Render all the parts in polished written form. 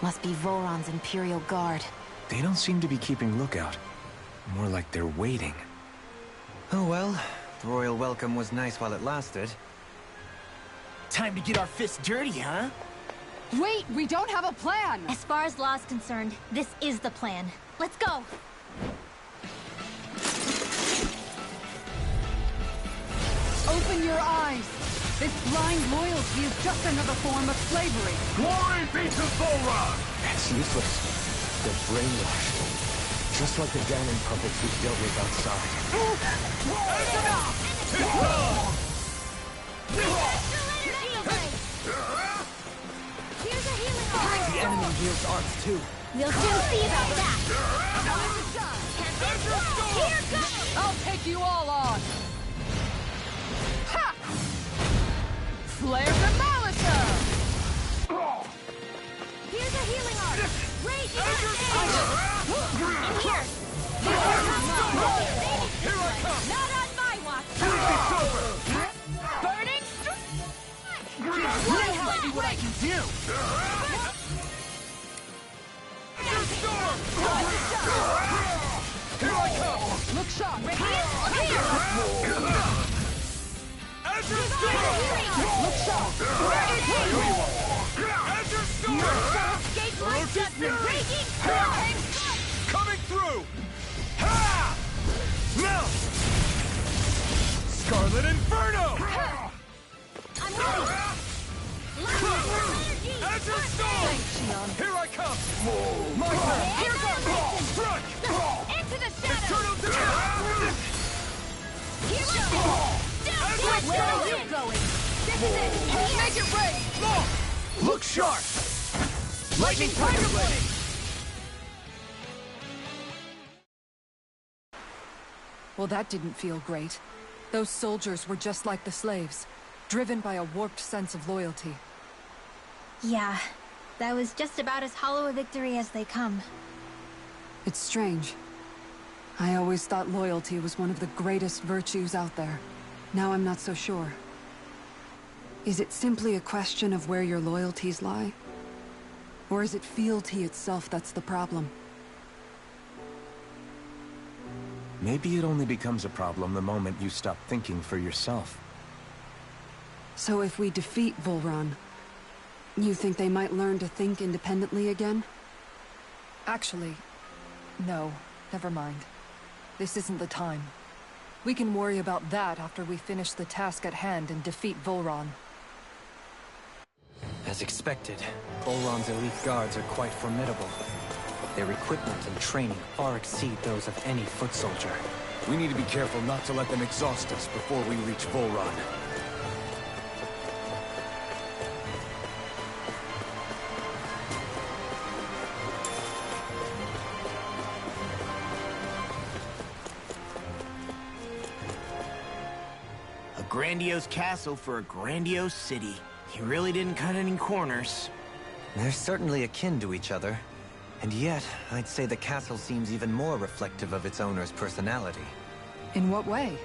Must be Voron's Imperial Guard. They don't seem to be keeping lookout. More like they're waiting. Oh well, the royal welcome was nice while it lasted. Time to get our fists dirty, huh? Wait, we don't have a plan! As far as law's concerned, this is the plan. Let's go! Open your eyes! This blind loyalty is just another form of slavery. Glory be to Voron! It's useless. They're brainwashed. Just like the damning puppets we dealt with outside. Here's a healing art! The enemy wields arts too. We'll soon see about that! Here goes! I'll take you all on! Ha! Flare Demolitor! Here's a healing art! Rage in here! Here I come! Not on my watch! Burning Let me see what I can do! Here I come! Look sharp! Azure Storm! Look sharp! Azure Storm! Escape my judgment! Raging storm! Coming through! Ha! Now! Scarlet Inferno! I'm ready! Azure Storm! Here I come! My turn! Here goes! Strike! Into the shadows! Eternal Defense! Here we go! Where are you going? This is it! Make it rain! Look sharp! Lightning Tiger Blade! Well, that didn't feel great. Those soldiers were just like the slaves, driven by a warped sense of loyalty. Yeah, that was just about as hollow a victory as they come. It's strange. I always thought loyalty was one of the greatest virtues out there. Now I'm not so sure. Is it simply a question of where your loyalties lie? Or is it fealty itself that's the problem? Maybe it only becomes a problem the moment you stop thinking for yourself. So if we defeat Voron, you think they might learn to think independently again? Actually, no. Never mind. This isn't the time. We can worry about that after we finish the task at hand and defeat Voron. As expected, Voron's elite guards are quite formidable. Their equipment and training far exceed those of any foot soldier. We need to be careful not to let them exhaust us before we reach Voron. A grandiose castle for a grandiose city. He really didn't cut any corners. They're certainly akin to each other. And yet, I'd say the castle seems even more reflective of its owner's personality. In what way?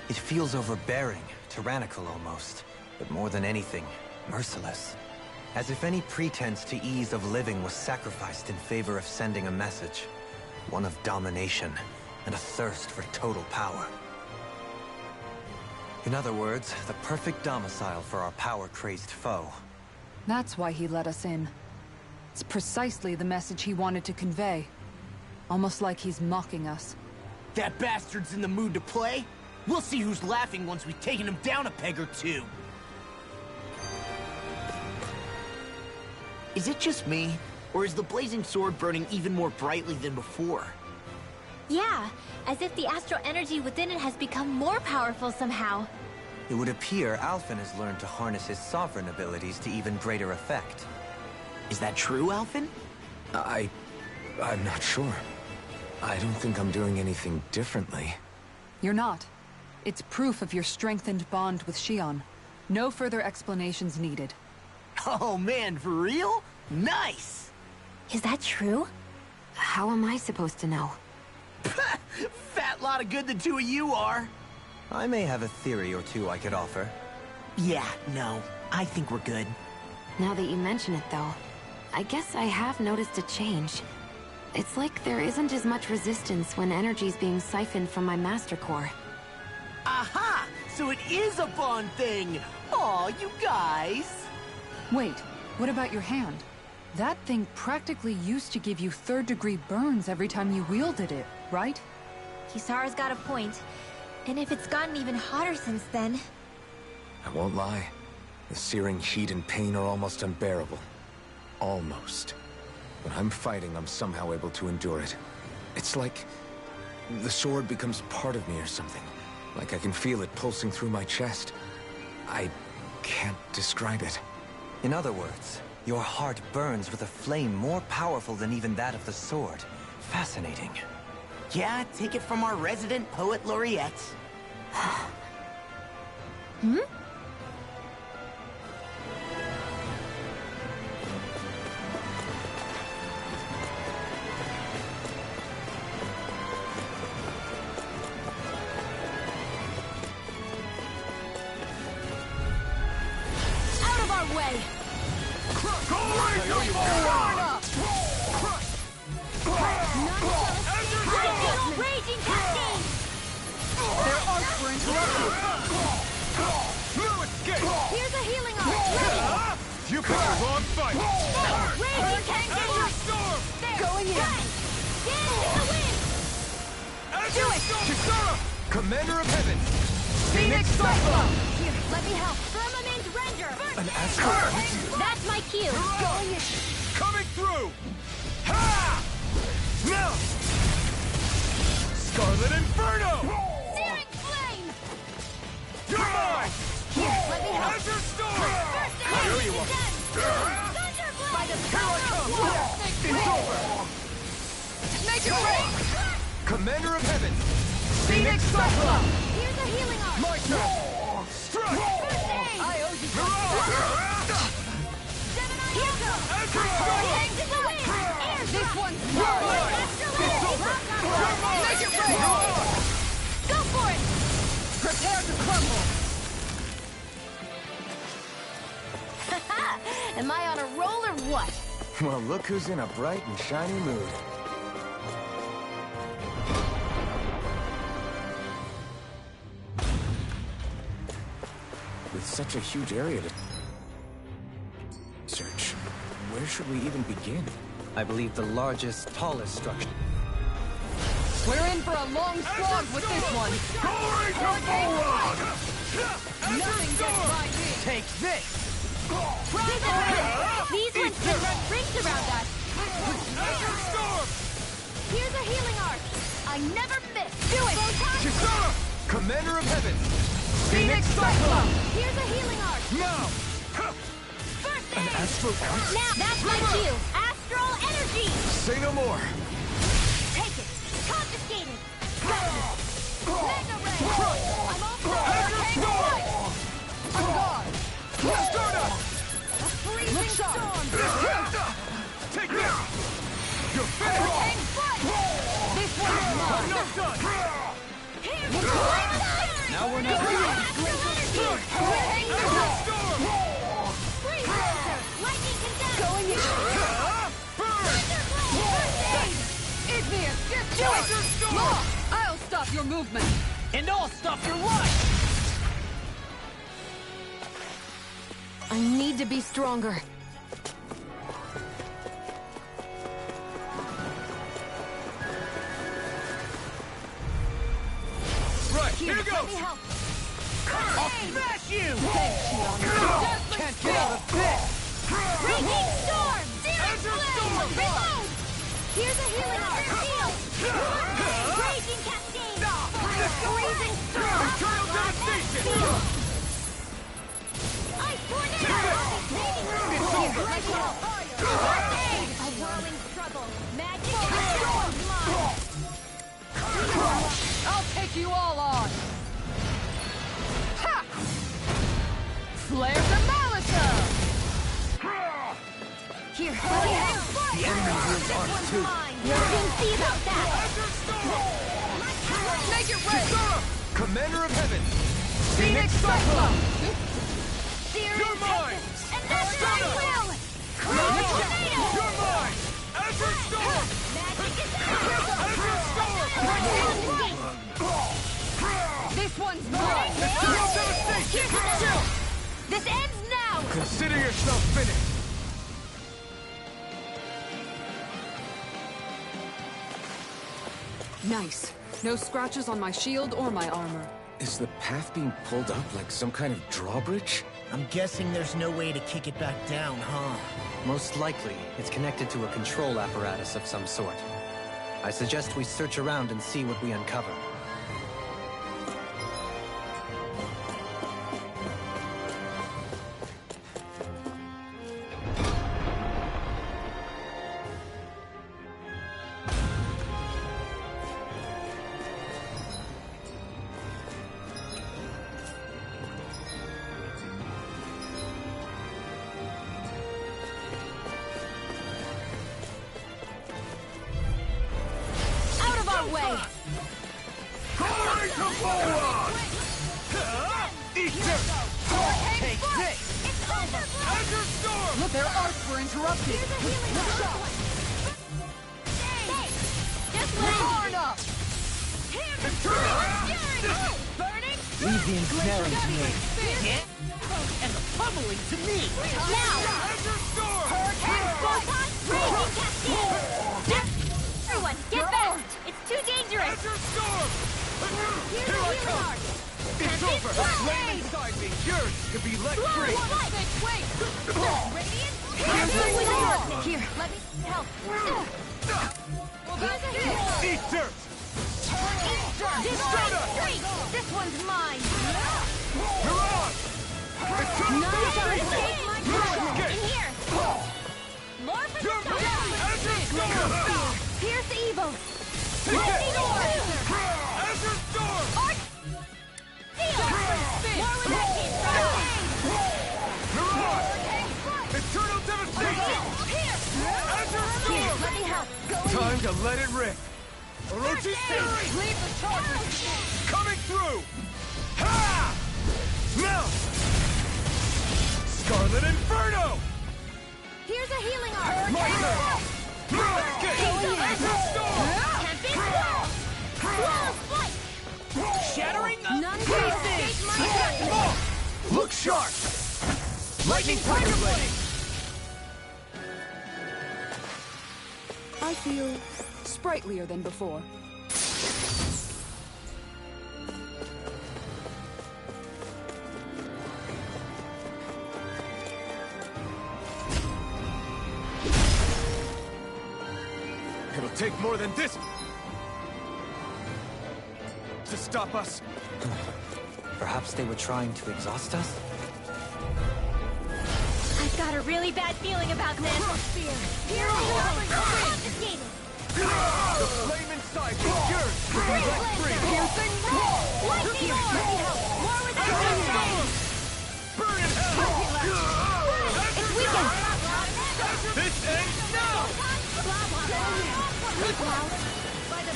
It feels overbearing, tyrannical almost, but more than anything, merciless. As if any pretense to ease of living was sacrificed in favor of sending a message. One of domination, and a thirst for total power. In other words, the perfect domicile for our power-crazed foe. That's why he let us in. It's precisely the message he wanted to convey. Almost like he's mocking us. That bastard's in the mood to play. We'll see who's laughing once we've taken him down a peg or two. Is it just me, or is the blazing sword burning even more brightly than before? Yeah, as if the astral energy within it has become more powerful somehow. It would appear Alphen has learned to harness his sovereign abilities to even greater effect. Is that true, Alphen? I'm not sure. I don't think I'm doing anything differently. You're not. It's proof of your strengthened bond with Xion. No further explanations needed. Oh man, for real? Nice! Is that true? How am I supposed to know? Fat lot of good the two of you are. I may have a theory or two I could offer. Yeah, no, I think we're good. Now that you mention it, though, I guess I have noticed a change. It's like there isn't as much resistance when energy's being siphoned from my Master Core. Aha! So it is a Bond thing! Aw, you guys! Wait, what about your hand? That thing practically used to give you third-degree burns every time you wielded it, right? Kisara's got a point. And if it's gotten even hotter since then... I won't lie. The searing heat and pain are almost unbearable. Almost. When I'm fighting, I'm somehow able to endure it. It's like the sword becomes part of me or something. Like I can feel it pulsing through my chest. I can't describe it. In other words, your heart burns with a flame more powerful than even that of the sword. Fascinating. Yeah, take it from our resident poet laureate. Hmm? Here's a healing arc! You picked the wrong fight! Raging Cascade! Storm! Going in! Get into the wind! Do it! Kisara! Commander of Heaven! Phoenix Cyclone! Here, let me help. Firmament Render! An astral... That's my cue! Going in! Coming through! Ha! Now! Scarlet Inferno! Searing Flame! You're mine! Here, let me help. Azure Storm! First aid! Here you are! Thunderblade! By the Here I power come! of war! It's over! Make it rain! Commander of Heaven! Phoenix Cyclone! Here's a healing arc! My turn! Strike! First aid! I owe you Here goes! Hands in the wind! Air This drop! one's mine! It's over! Make it rain! Go for it! Prepare to crumble! Am I on a roll or what? Well, look who's in a bright and shiny mood. With such a huge area to search, where should we even begin? I believe the largest, tallest structure. We're in for a long slog with this one! Nothing gets by me! Take this! These ones can run rings around us! Azure Storm! Here's a healing arc! I never miss! Do it! Kisara! Commander of Heaven! Phoenix Cyclone! Here's a healing arc! Now! First An aid! astral arc? Now, that's my cue! Astral energy! Say no more! Take it! Confiscate it! Mega ray! I'm all for Azure Storm! On guard! Stardust! a freezing Look sharp! storm! Take this! You're Hang finished! foot! This one's I'm mine! not done! Now we're not... Azure Storm! Freeze laser! Lightning condensed! Going in! Burn! Thunderblade! First aid! Igneous! Just do Azure it! Storm! Law! I'll stop your movement! And I'll stop your life! I need to be stronger. Right, here Let me goes! help! I'll smash you! Can't get out of this! Raging storm! Searing Azure flame! Storm! Reload! Here's a healing arc! Shield! Raging cascade! Freezing storm! Internal devastation! Field! Ice tornado! It's over! Let me help! First aid! A whirling struggle! Magic storm! Mine! I'll take you all on! Ha! Flare Demolition! Here, let me help! The enemy heals This arc one's too. mine! We'll see about that! Azure Storm! Make it rain! Kisara! Commander of Heaven! Phoenix Cyclone! Searing You're mine! essence! And that's what I will! Tornado! Consider yourself finished! Nice. No scratches on my shield or my armor. Is the path being pulled up like some kind of drawbridge? I'm guessing there's no way to kick it back down, huh? Most likely, it's connected to a control apparatus of some sort. I suggest we search around and see what we uncover. Leave the ensnaring to me. And the pummeling to me. Now! Hurricane Photon Raging Cascade! Everyone, get back! It's too dangerous! Here's a healing arc! It's over! Flame inside me! Yours could be let free! Wait! Radiant? Here's a healing arc! Here, let me help. Here's a healing arc! Eat dirt! This one's mine! You're on! In here! More for the side! Here's the evil! Lightning orb! Azure Storm! Arc! Steel! More where that came from! You're on! Eternal devastation! Azure Storm! Let me help! Time to let it rip! Orochi Fury! Leave the charges! Coming through! Ha! Now! Scarlet Inferno! Here's a healing arc! My turn! Azure Storm! Tempest Swirl! Flawless flight! Shattering the None can escape my judgment! Look sharp! Lightning Tiger Blade! I feel sprightlier than before. It'll take more than this to stop us. Perhaps they were trying to exhaust us? I've got a really bad feeling about this. Here we go! Confiscated! The flame inside me, yours to be let free. Piercing roll! Lightning orb! More with that! Burn in hell! It's weakened! This ends now!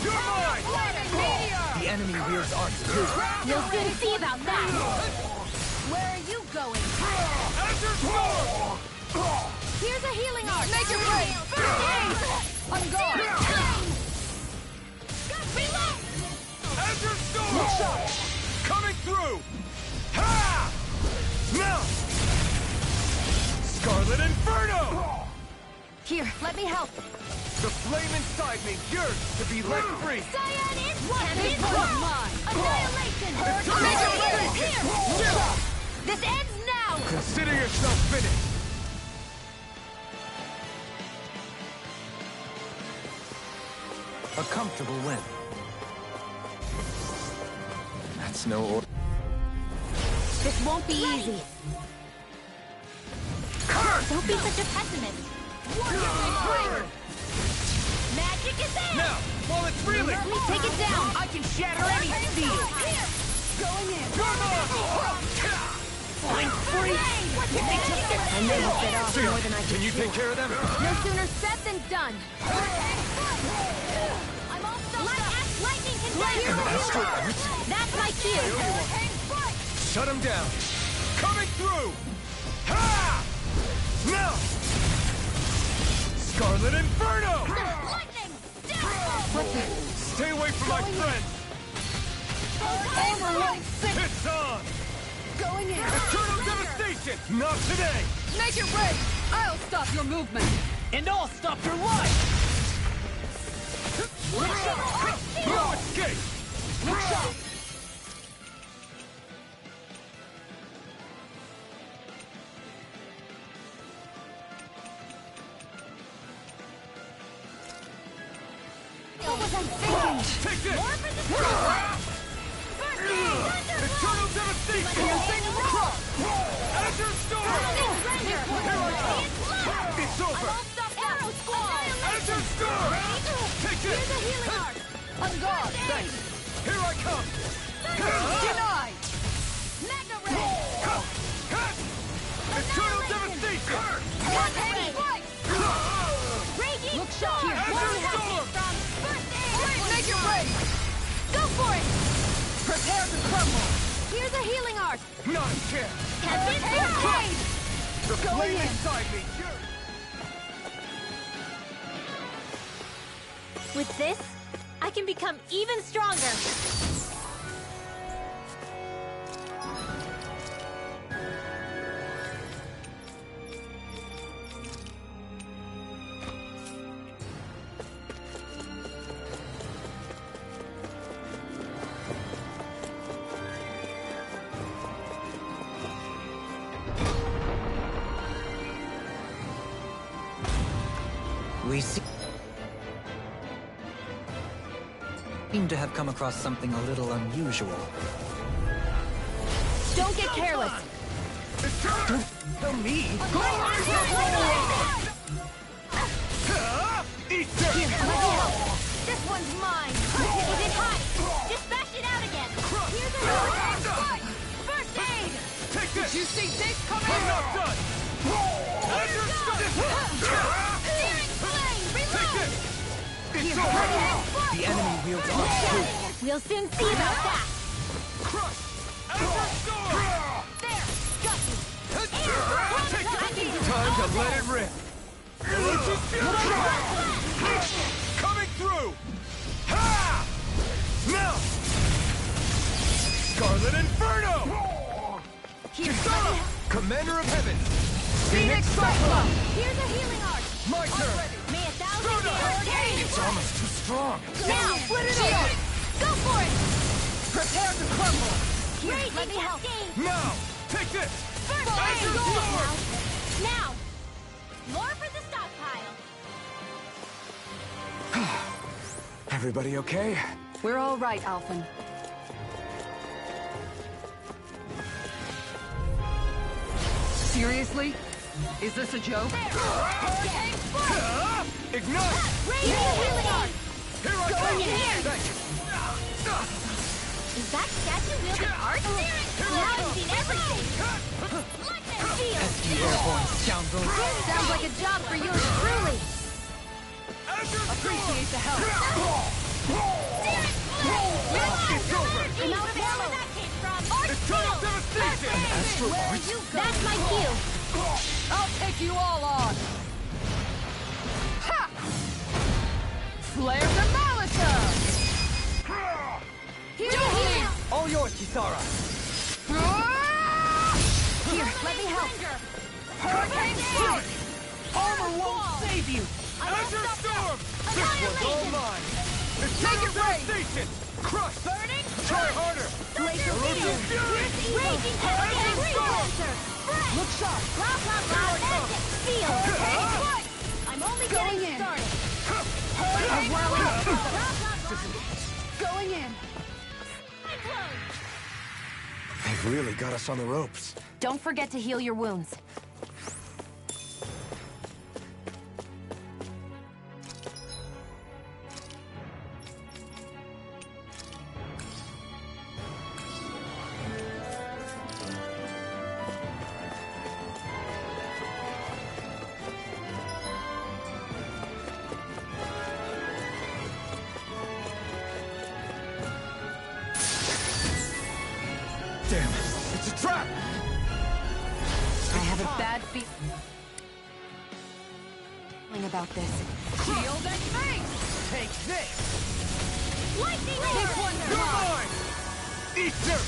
You're mine! The enemy wields art too. You'll soon see about that! Where are you going? Azure Storm! Here's a healing arc! Make it rain! First aid! I'm gone! Reload! Azure Storm! Coming through! Ha! Now! Scarlet Inferno! Here, let me help. The flame inside me, yours to be let free. Cyan is Tempest Swirl! Annihilation! Here! This ends now! Consider yourself finished. A comfortable win. That's no order. This won't be easy. Don't be such a pessimist. Magic is in! Now, while it's reeling! Let me take it down! I can shatter any steel! Going in! Flying free! I know you bit off more than I Can you take care of them? No sooner said than done. I'm all lightning condenser! That's my cue! Shut him down! Coming through! Ha! Now! Scarlet Inferno! Lightning! What the? Stay away from my friends! Overload! It's on! Going in! Eternal devastation! Not today! Make it rain! I'll stop your movement! And I'll stop your life! No escape! Look sharp! What was I thinking? Take this! More for the Eternal devastation! Azure storm! It's over! Arrow Squad! Azure storm! Take Here's this! a healing arc! On guard! Thanks! Here I come! Denied! Mega Ray! Eternal devastation! Mega Ray! Raging Look sharp! Storm! Here, Azure storm! First aid! Make it rain! Go for it! Prepare to crumble! Here's a healing arc! Not a chance! Captain First aid! The Going flame in. inside me! With this, I can become even stronger. We seem to have come across something a little unusual. Don't get careless. Tell me! Eat Here, let me help. This one's mine. Is it hot? Just bash it out again. Here's a healing First aid! Take this! You see this coming? I'm not done! Azure storm! Searing flame! Take Reload! this! It's over! The enemy wields much too. We'll soon see about that. Crush! Azure storm! There! Got you! Time to let it rip! Coming through! Ha! Now! Scarlet Inferno! Kisara! Commander of Heaven! Phoenix Cyclone! Here's a healing arc! My turn! May 1,000 Soda! days It's almost too strong! Now! Split it up! Go for it! Prepare to crumble! Here, let me help! Now! Take this! First Azure aid! storm! Now! More for the stockpile! Everybody okay? We're all right, Alphen. Seriously? Is this a joke? Ignite! Raise your healing arc! Here I Go come! in here! Thanks! Is that statue wielding art? Now I've seen everything! Let them feel! SG airborne scoundrels. Sounds like a job for yours truly! Azure Appreciate the help. It's over! I'm out of ammo! That came from! Eternal devastation! Astro Art? That's my cue! I'll take you all on! Ha! Flare Demolitor! Here's a healing! All yours, Kisara. Here, let me help! Hurricane Strike! Armor won't save you! Azure storm! This one's all mine! Eternal devastation! Crush! Burning! Try harder! Glacial Erosion Field! fury! Raging Hurricane! Freelancer! Look sharp! Blah, blah, blah! Magic Steel! I'm only Going getting in. started! Hurricane Blah, Whirling! blah, blah! Going in! Cyclone! They've really got us on the ropes. Don't forget to heal your wounds. Damn it! It's a trap! I have a bad feeling about this. Shield and face! Take this! Lightning This orb! one's You're mine! mine! Eat dirt!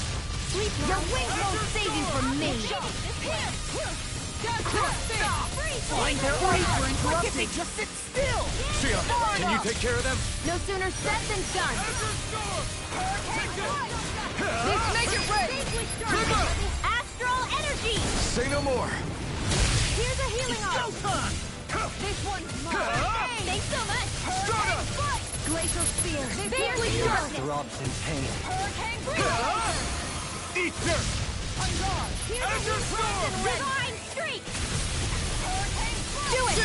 Sleep your wings won't save you from me! Find their way for interrupting! They just sit still! Sia, can you take care of them? No sooner said than done! Make it rain! Astral energy! Say no more. Here's a healing arm! Showtime! This one's mine! Thanks so much! Glacial spear! Vaguely darkness! Throbs in pain. Hurricane breeze! Eat dirt! Here's a Azure Storm! divine streak! Do it!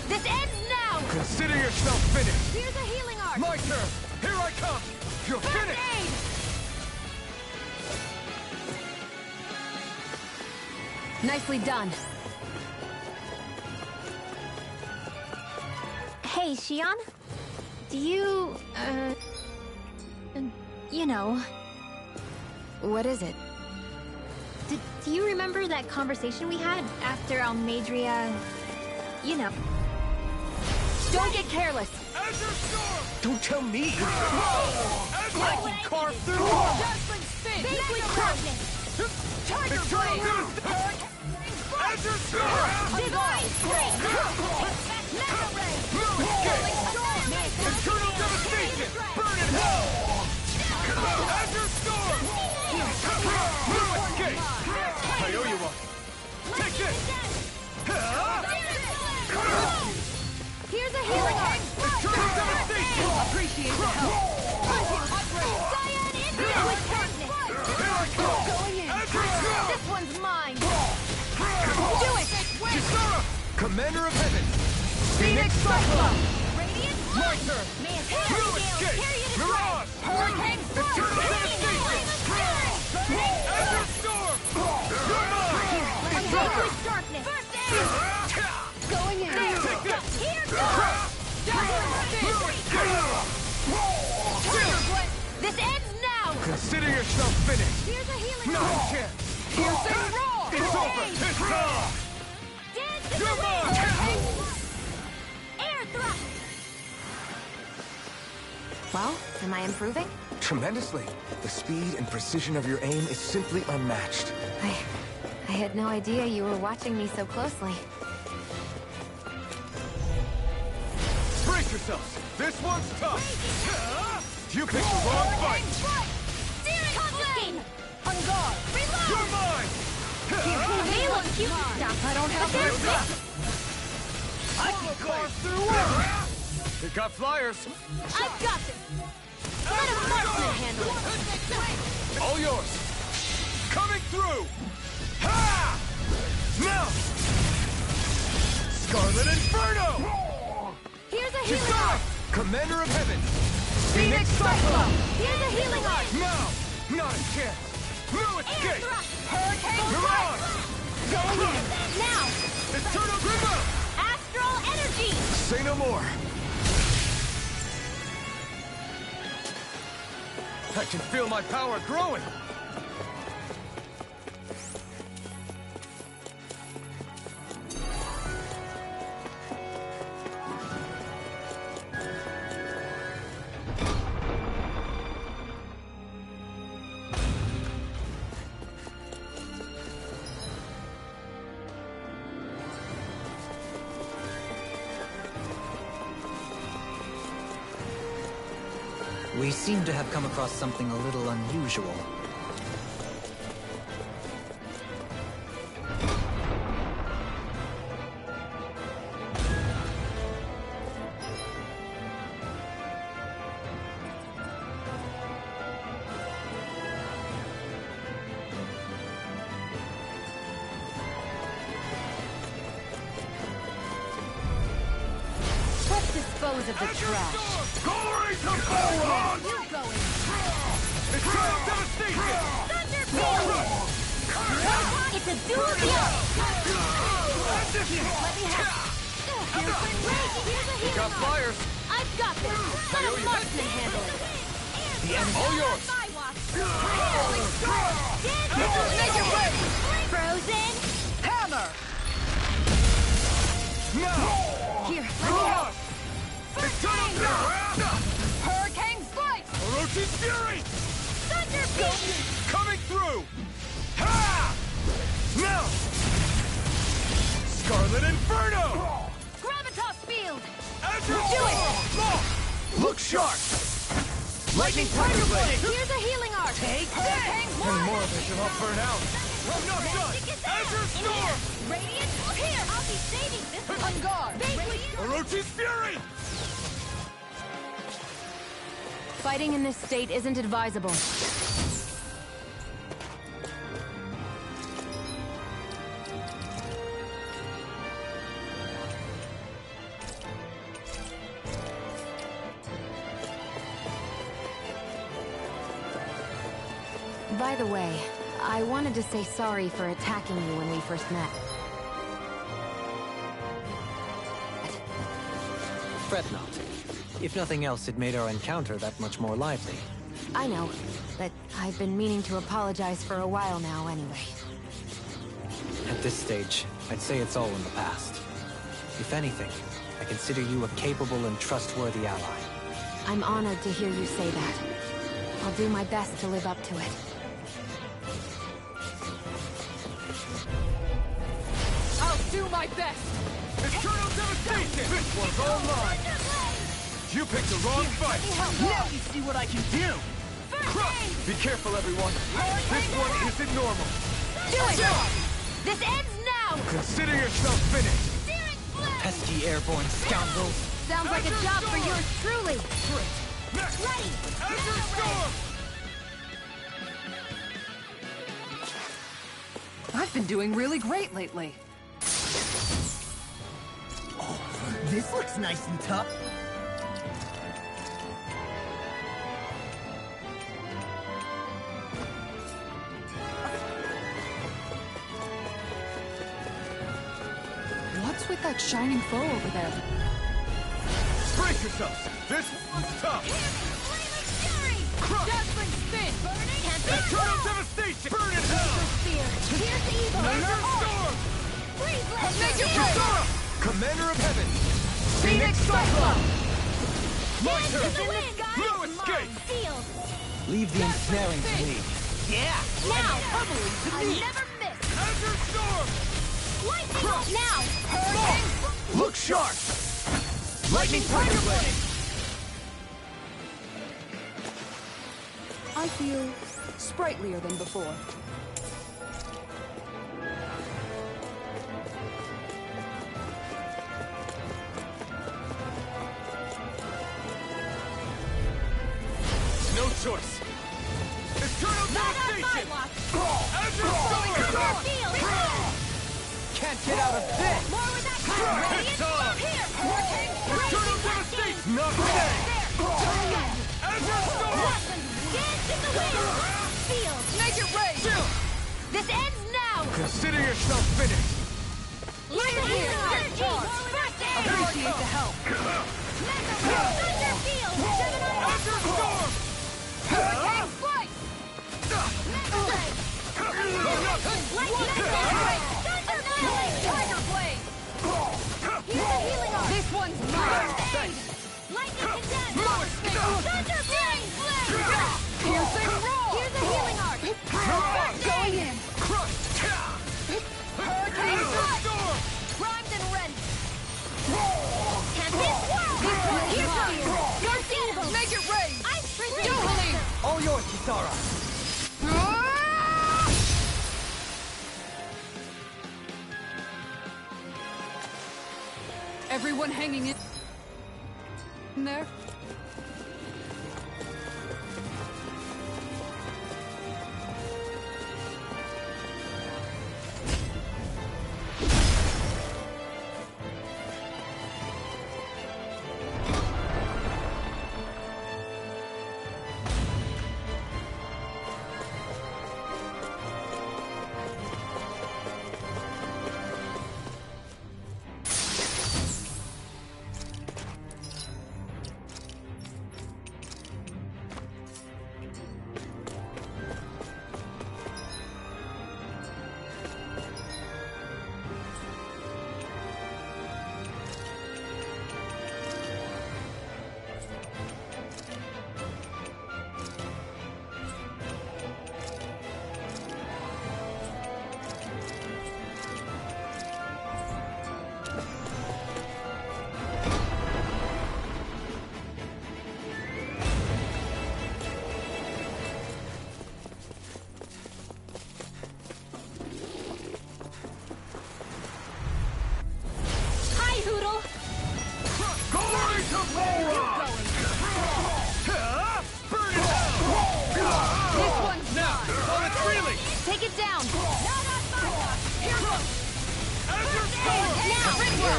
This ends now! Consider yourself finished! Here's a healing arm! My turn! Here I come! You're finished! Aid! Nicely done. Hey, Xion? Do you, you know, What is it? do you remember that conversation we had after Almadria, you know? Don't get careless. Azure Storm! Don't tell me! I can carve through! Vaguely darkness! Eternal devastation! Azure Storm! Divine streak! Mega ray! Eternal devastation! Burn in hell! Azure Storm! No escape! I owe you one! Take this! Here's a healing arm! Eternal devastation! Appreciate the help. Cyan India with darkness! Here I come! Going in! Azure Storm! This one's mine! Do it! Kisara! Commander of Heaven! Phoenix Cyclone! Radiant My turn! May it No escape! Mirage! Hurricane Eternal devastation! Azure Storm! You're mine! Vaguely darkness! First aid! Going in! Take this! Here No escape! This ends now! Consider yourself finished! Here's a healing Not arm! a chance! Piercing roar! It's over! It's time! Dance in You're the mine! wind! Air thrust! Well, am I improving? Tremendously. The speed and precision of your aim is simply unmatched. I had no idea you were watching me so closely. Brace yourselves! This one's tough! You picked the wrong fight! Confiscate! On guard! You're mine! They look cute and stuff. I don't have But to they're sick. I can carve through it! You got flyers! I've got this! Let a marksman handle it! All yours! Coming through! Ha! Now! Scarlet Inferno! Here's a healing Kisara! arm! Commander of Heaven! Phoenix Cyclone! Here's a healing arm! Now! Not a chance! No Air escape! thrust! Hurricane Mirage! Going in! Now! Eternal Grima! Astral energy! Say no more. I can feel my power growing! We seem to have come across something a little unusual. Let's dispose of the trash. Glory to Boron! You going! Eternal devastation! Thunder beam! It's a dual deal! Let me have it! Here's a healing Got arm! flyers! I've got this! Let a marksman handle it! All yours! My watch! Make it ready! Frozen! Hammer! Now! Here, Mirage! Eternal Hurricane Slice! Orochi's Fury! Thunder beam! Coming through! Violet Inferno! Gravitas field! Azure Do it! Storm! Look sharp! Lightning Tiger Blade! Here's a healing arc! Take Hurricane that! Any one! more of this and I'll burn out. I'm not done! Azure Storm! Radiant, here! I'll be saving this one! On guard! Orochi's Fury! Fighting in this state isn't advisable. By the way, I wanted to say sorry for attacking you when we first met. Fret not. If nothing else, it made our encounter that much more lively. I know, but I've been meaning to apologize for a while now anyway. At this stage, I'd say it's all in the past. If anything, I consider you a capable and trustworthy ally. I'm honored to hear you say that. I'll do my best to live up to it. I'll do my best! Eternal Devastation! This one's all mine! You picked the wrong fight! Now you see what I can do! Crush! Be careful, everyone! This one isn't normal! Do it! This ends now! Consider yourself finished! Searing blade! Pesky airborne scoundrels! Sounds like a job for yours truly! Next! Ready! Azure Storm! I've been doing really great lately. This looks nice and tough. What's with that shining foe over there? Brace yourselves! This one's tough! Crush! Dazzling spin! Burning and Eternal Devastation! Burn in hell! Spear! Here's the evil! Azure Storm! Freeze blade! Kisara! Commander of Heaven! Phoenix Cyclone! My Dance turn! in the wind! No escape! Sealed! Leave the ensnaring to me. Yeah! Now! Doubly to I me! never miss! Azure Storm! Lightning bolt! Now! Hurricane! Look sharp! Lightning Tiger Blade! I feel sprightlier than before. No choice! Eternal Devastation! Azure Storm! Can't get out of this! More with that kind! Radiant! Time! Here! Hurricane! Eternal Devastation! Not today! Azure Storm! Dance in the wind! Sealed! Make it rain! This ends now! Consider yourself finished! Lightning here! Appreciate the help. Thunder field! Gemini! Azure Storm! Hurricane flight! Lightning Tiger Blade! Here's the healing arc! This one's mine! Lightning condense! Thunder Blade! Piercing roar! Here's the healing arc! Going in! Crush! Hurricane Azure flight! Storm! Primed and ready! Can't miss! Here's the evil! Make it rain! Ice Dueling! All yours, Kisara! Everyone hanging in there?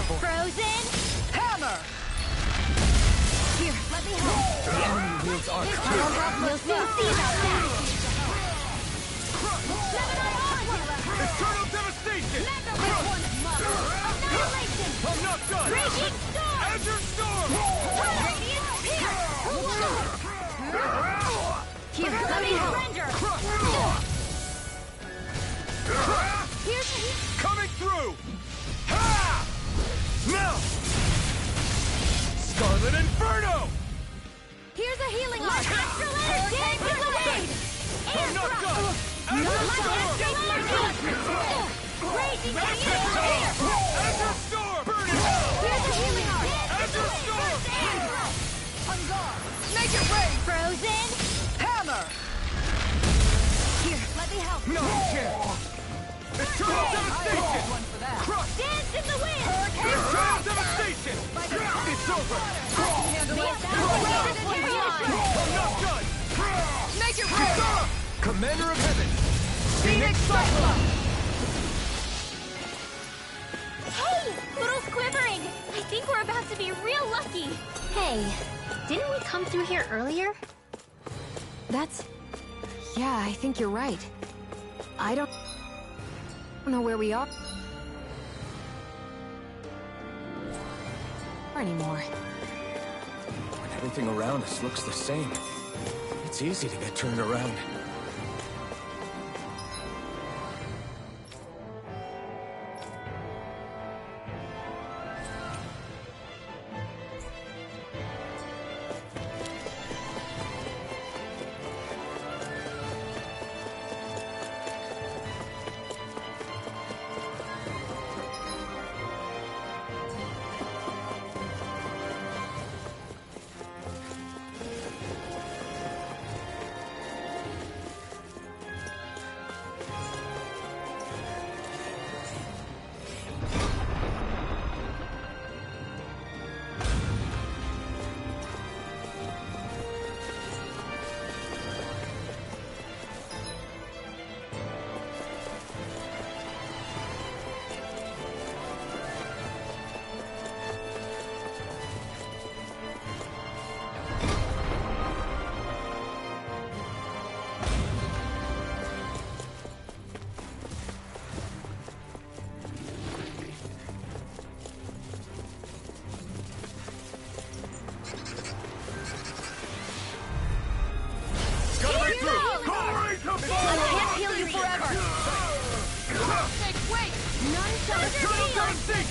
airborne. Frozen! Hammer! Here, let me help. The enemy wields arc too. You'll soon see about that. Eternal devastation! Annihilation! I'm not done! Raging storm! Azure storm! Radiant pierce! Here, let me help. Render! Here's the heat. Coming through! Ha! Now! Scarlet Inferno! Here's a healing arc. Astral energy! Grenade! I'm not done! Astral energy! Raging radiant pierce! Azure storm! Burn it! Here's a healing arc. Azure storm! On guard! Make it rain! Frozen! Hammer! Here, let me help. No chance! Eternal devastation! One for that. Crush! Dance in the wind! Eternal devastation! It's over! Handle it. I'm not done! Make it rain! Commander of Heaven! Phoenix Cyclone! Hey! Poodle's quivering! I think we're about to be real lucky! Hey, didn't we come through here earlier? Yeah, I think you're right. I don't know where we are anymore. When everything around us looks the same, it's easy to get turned around.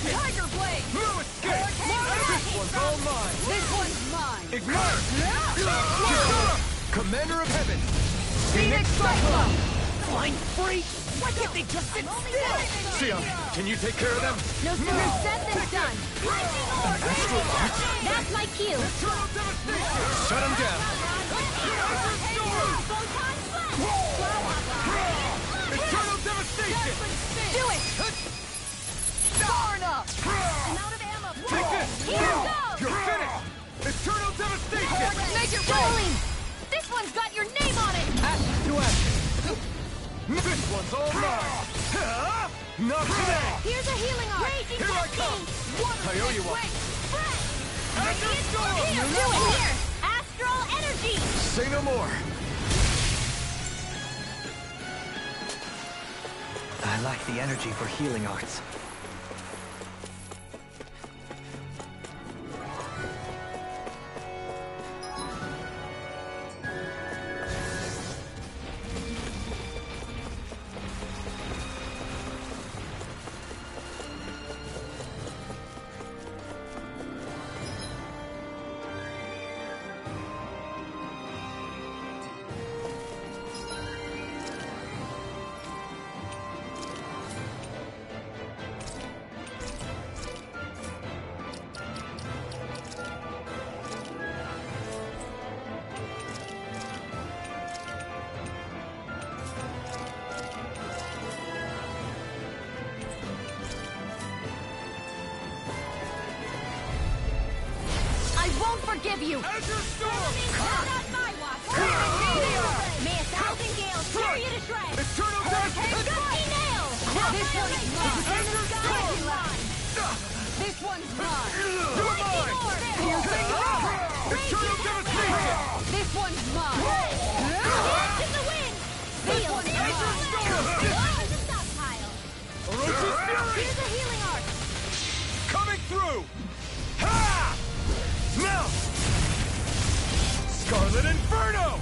Tiger Blade! No escape! This one's all mine! This one's mine! Ignite! Commander of Heaven! Phoenix Cyclone! Flying freaks! Why can't they just sit still? Sion, can you take care of them? No sooner said than done! That's my cue! Eternal devastation! Shut him down! Eternal devastation! Do it! Far enough! I'm out of ammo! Take this! Here goes! You're finished! Eternal devastation! Make it Darling! This one's got your name on it! Action to action! This one's all mine! Not today! Here's a healing arc! Raging Here I come! I owe you one! Azure storm! Do it here! Astral energy! Say no more! I lack the energy for healing arts. Forgive you! Azure storm! Not my watch! May 1,000 gales tear you to shreds! Eternal devastation! Gusty nail! This one's mine! Azure storm! This This one's mine! You're mine! Eternal devastation! This one's mine! Dance in the wind! This Feel one's zero mine! flare! Here's a stockpile! Orochi's fury! Here's a healing arc! Coming through! Ha! Now! Scarlet Inferno!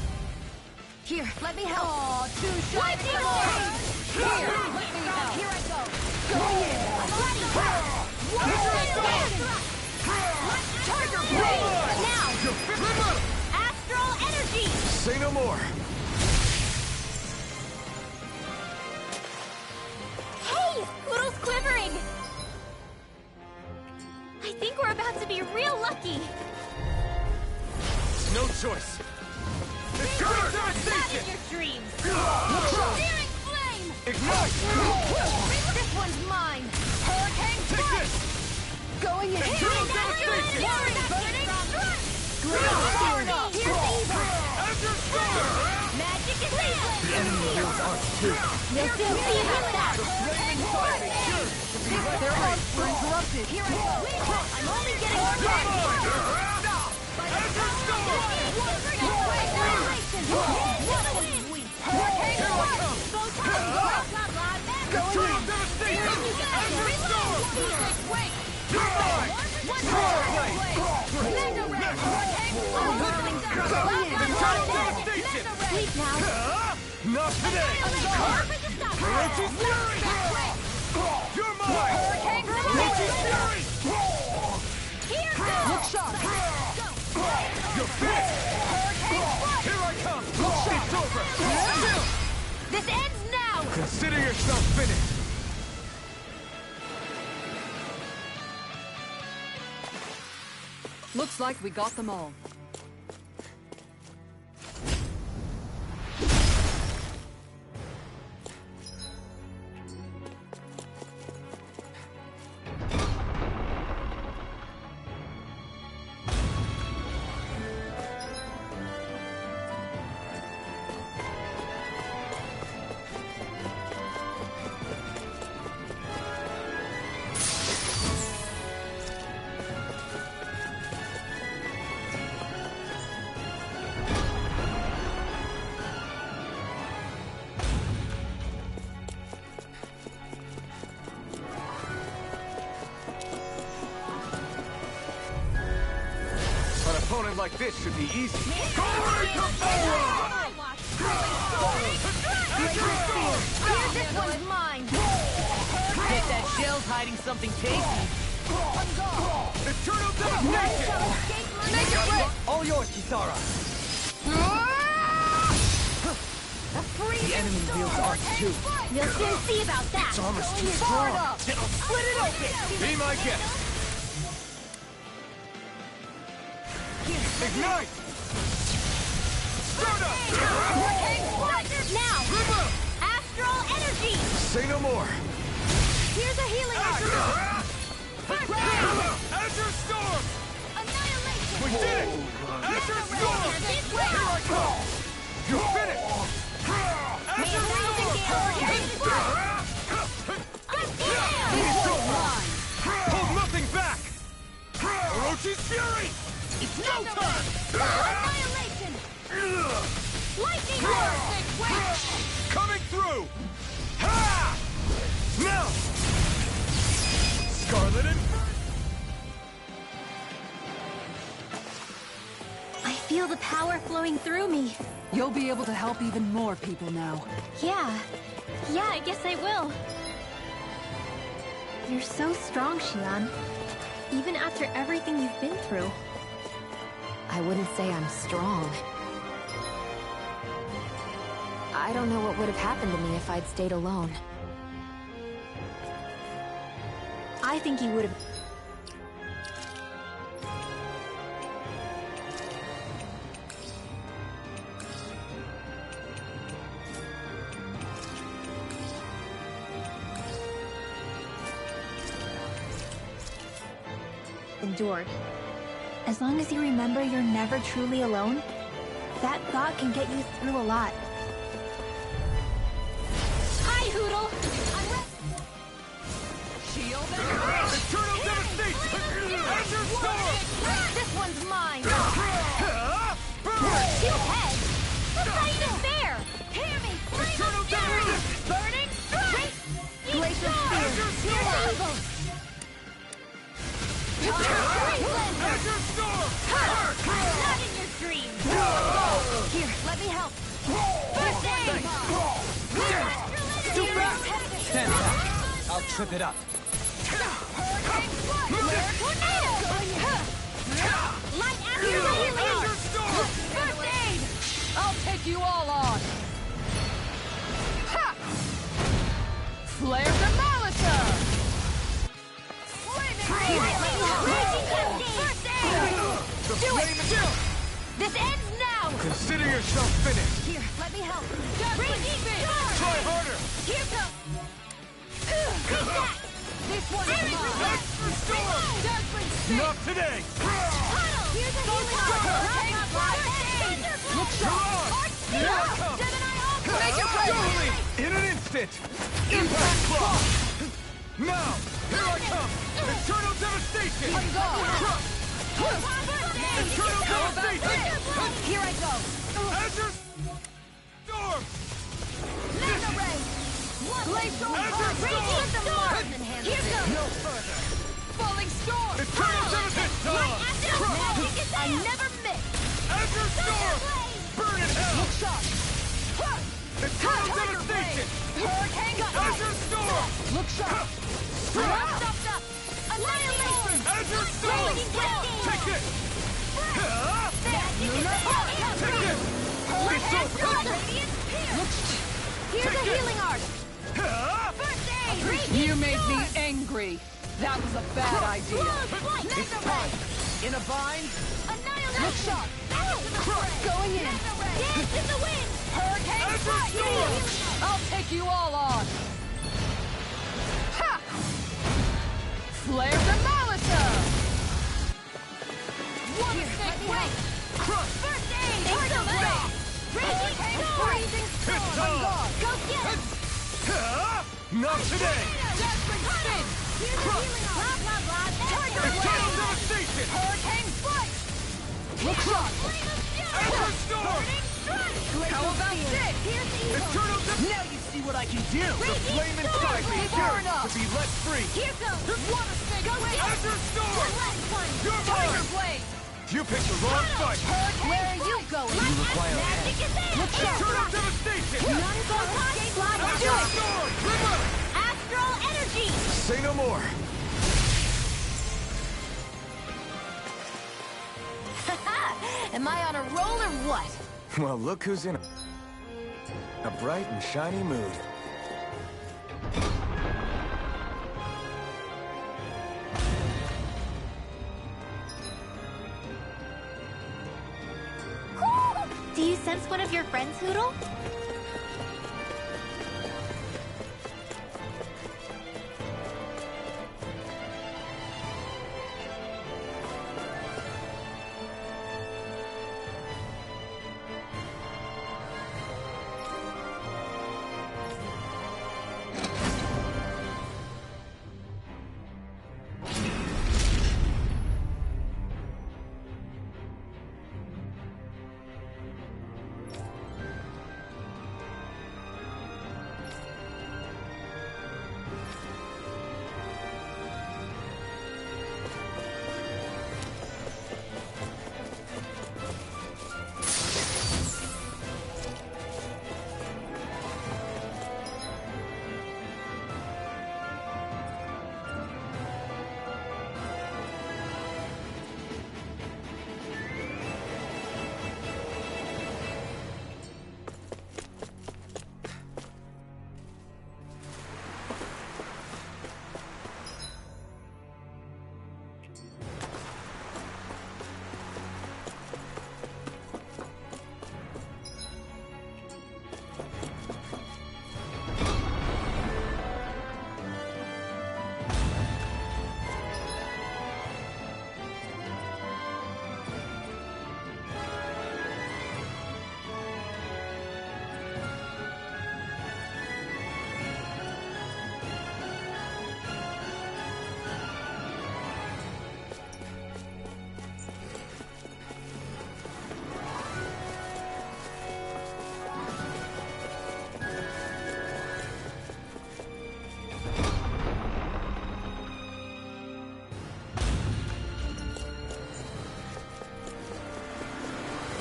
Here, let me help! Aw, too shy! Lightning orb! Here, let me help! Here I go! Go in! Bloody hell! Tiger Blade! Now! Astral energy! Say no more. Hey! Poodle's quivering! I think we're about to be real lucky! No choice. Eternal Not devastation! in your dreams! Searing flame! Ignite! This one's mine! Hurricane Take strike! this! Going in! Eternal devastation! Here's evil! Azure Storm! Magic is evil! The enemy wields art too. You'll soon see about that! Their arms were interrupted! Here I go! I'm only getting started! Azure Storm! Eternal devastation! Azure Storm! You're mine! Eternal devastation! Sleep now! Not today! Orochi's fury! You're mine! Orochi's fury! Look sharp! You're finished! Here I come! It's over! This ends now! Consider yourself finished! Looks like we got them all. An opponent like this should be easy. Here's this one's mine! Bet that shell's hiding something tasty. Eternal devastation! All yours, Kisara. The enemy wields art too. You'll soon see about that! Its armor's too strong. Split it open! Be my guest! Ignite! Stardust! Now! Astral energy! Say no more. Here's a healing arc! Azure Storm! Annihilation! We did it! Azure Storm! This way! Here I come! You're finished! Azure Hold nothing back! Orochi's fury! It's no time! Annihilation! Lightning orb! Coming through! Ha! Now! Scarlet Inferno! I feel the power flowing through me. You'll be able to help even more people now. Yeah, I guess I will. You're so strong, Xian. Even after everything you've been through. I wouldn't say I'm strong. I don't know what would have happened to me if I'd stayed alone. I think you would have... endured. As long as you remember you're never truly alone, that thought can get you through a lot. Hi, Hoodle! I'm Eternal devastation! Azure Storm! Not in your dreams! Here, let me help. First aid! Too fast! Stand back. I'll trip it up. Hurricane Flare Tornado! Light after the healing arm! First aid! I'll take you all on! Ha! Flare Demolitor! First aid! Do it! This ends now! Consider yourself finished. Here, let me help. Raging Storm! Try harder. Here comes! Take that! This one's mine! Extra Storm! Dazzling Stick! Not today. Puddle! Here's a healing arm! Hurricane First aid! Look on! Here I come! Gemini Ultra! Make it play! Totally! In an instant! Impact Claw! Now! Here I come! Eternal Devastation! I'm gone! Eternal Devastation! Here I go! Azure Storm! Mega Ray! Glacial Azure Raging Storm! Storm! Here goes! No further! Falling Storm! Eternal Devastation! I never miss! Azure Storm! Burn in hell! Shot! Eternal Devastation! Hurricane Azure Storm! Look sharp! Stopped up! Annihilation! Azure Storm! Take it! Take it! It's over! Here's a healing art! First aid! You made me angry. That was a bad idea. Mega Ray! In a bind? Annihilation! Look sharp! Back into the fray! Going in. Mega Ray! Dance in the wind! Hurricane Azure Storm! I'll take you all on. Ha! Flare Demolitor! One stick wait! Crush! First aid! Take the ray! Raging Storm! It's on! Go get him! Not today! Dazzling Spin! Here's a healing arm! Blah, blah, blah! Tiger Eternal Blade! Devastation! Hurricane Flight! Look sharp! Azure Storm! How about this? Here's evil! Eternal Devastation! Now you see what I can do! The flame inside me Far yearns enough. to be let free! Here goes! Water Snake Go Wing! get him! Azure Storm! One last one! You're Tiger mine! Blade! You picked the wrong fight! Where are you going? You require a Magic is in! Eternal Devastation! None go escape live Azure Storm! River! Astral energy! Say no more. Am I on a roll or what? Well, look who's in a bright and shiny mood. Do you sense one of your friends, Hoodle?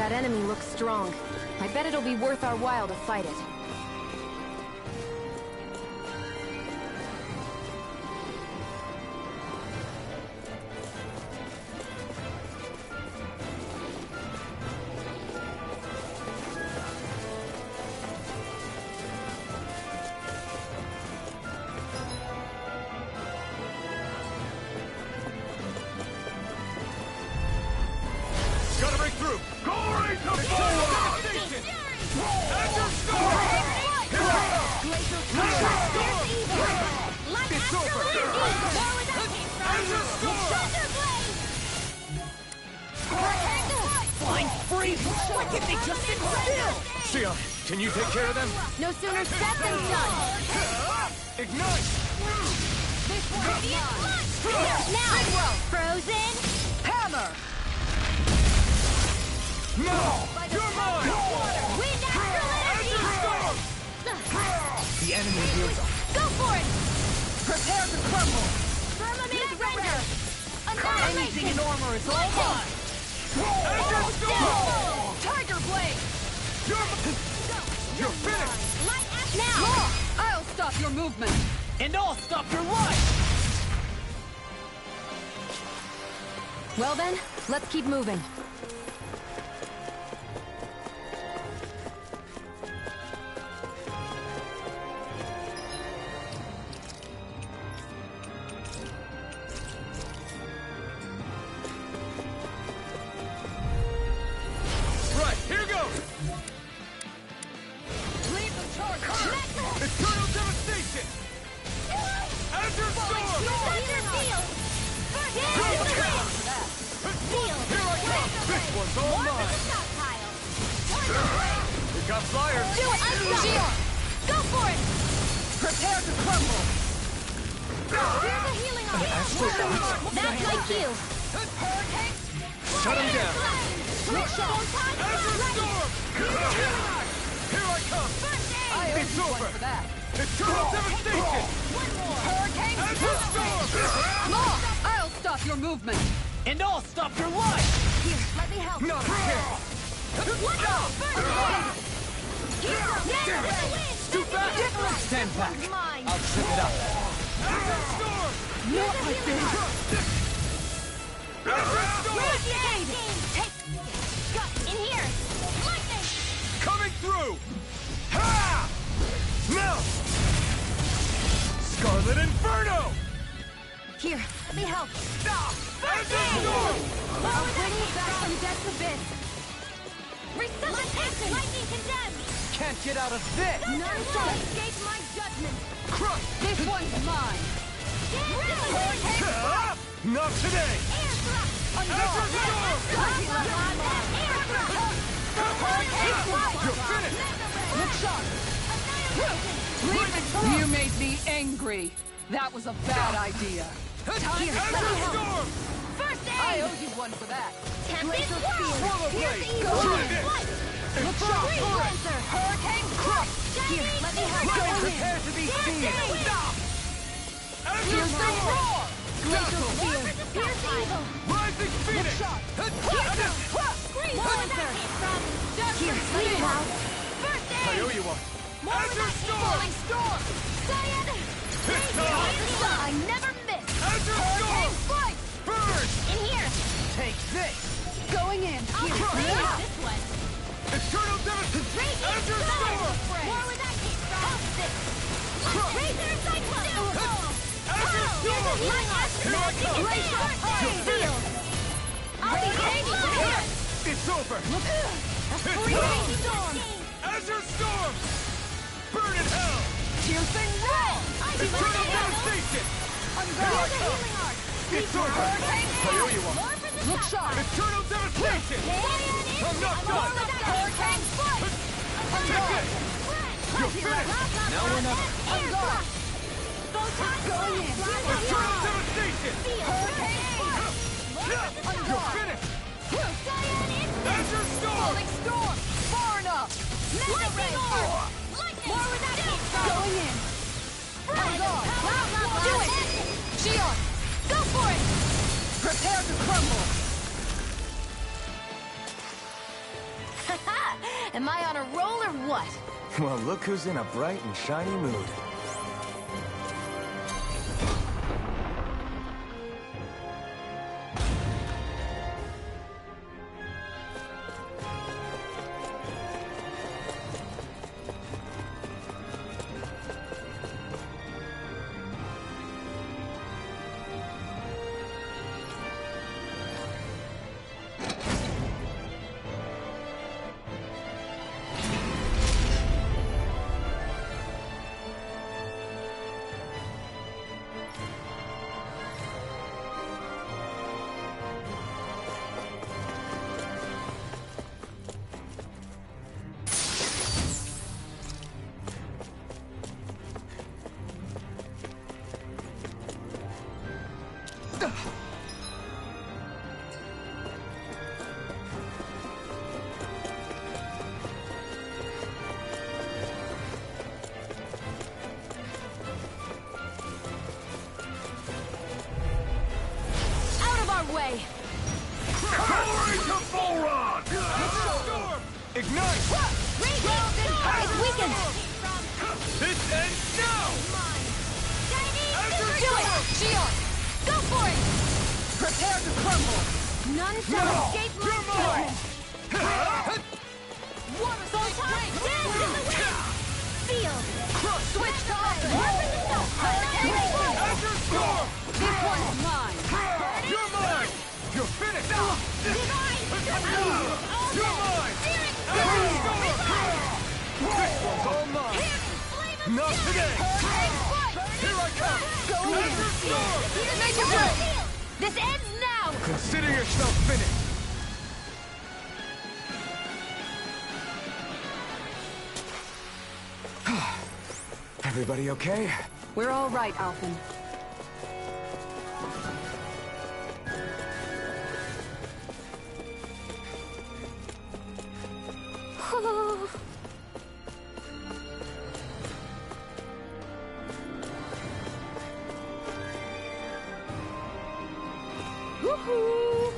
That enemy looks strong. I bet it'll be worth our while to fight it. Gotta break through! Glory to Volron! And your storm! It's over! And your storm! Flying free! Why can't they just sit still? Sia, can you take care of them? No sooner said than done. Ignite! Now, frozen. Hammer! No! You're mine! Wind And your storm! The enemy heals us. Go for it. Prepare to crumble! Firmament render. Anything in Annihilation. armor is all mine! And your storm! Tiger Blade! You're finished! Light action. Now. I'll stop your movement! And I'll stop your life! Well then, let's keep moving. Right, here goes! Leave the charge! Eternal devastation! And your storm! Thunder field. Here I come! This one's all mine! Stockpile. We got flyers! Do it. Unstop. Go for it. Prepare to crumble! Here's a healing arm. That's my cue. Shut him down! Switch on. And your storm! Here I come! It's over! For that. Eternal devastation! Hurricane! And your storm! I'll stop your movement! And I'll stop your life! Here, let me help. Not a chance! Let's go. Too fast! Stand back. Mine. I'll trip it up. And your storm! Not like this! And your storm! Take. Got in here. Lightning. Coming through! Ha! Now! Scarlet Inferno! Here, let me help. And your storm! I'll bring you back from death's abyss. Resuscitation. Lightning condemned. Can't get out of this! None shall escape my judgment. Crush! This one's mine! Ah! Not today! Air thrust. And your storm! You're finished! Good shot! You made me angry! That was a bad idea! And your storm! First I aid. owe you one for that! Tempest Whirl. Swallow blade! Evil. Try this! Light. Infernal Free Torrent! Lancer. Hurricane crush! Here, let me help. Go prepare to be seen! And your storm! Glacial Field. Pierce evil. Rising Phoenix! Scream Lancer. Here, let me help. First I aid. owe you one! More And your storm! storm. Cyan. This time! I never miss. And your storm! Fight. Burn! In here. Take this! Going in! I'll clean this one. Eternal devastation! And your storm! More where that came from. Opposite. Razor Cyclone. And your storm! Here I come! Field. I'll be taking here. It's over! Freezing storm. As your storm! Burn in hell! Piercing roll! Eternal devastation! Here's a healing arc. It's over! I owe you one! More for the Look sharp! Eternal devastation! I'm not done! Hurricane Foot. Take it! You're finished! Now we're not... Going in. Eternal devastation! Hurricane Foot. You're finished! Cyan As your storm! Falling storm! Far enough! Lightning orb. Lightning. More where that came from. Going in! Do it. Shion! Go for it. Prepare to crumble! Am I on a roll or what? Well, look who's in a bright and shiny mood. Way. Accelerate to full rod! Ignite! It's weakened! This ends now! Do it! Shield! Go for it! Prepare to crumble! None shall escape my judgment! Water Photon dance in the wind! Field! Switch to offense! Azure Storm! This one's mine! You're mine! You're finished! Divine! You're mine! Azure Storm! This one's all mine! Not today! Here I come! Azure Storm! Make it work! This ends now! Consider yourself finished! Everybody okay? We're all right, Alphen. Woohoo!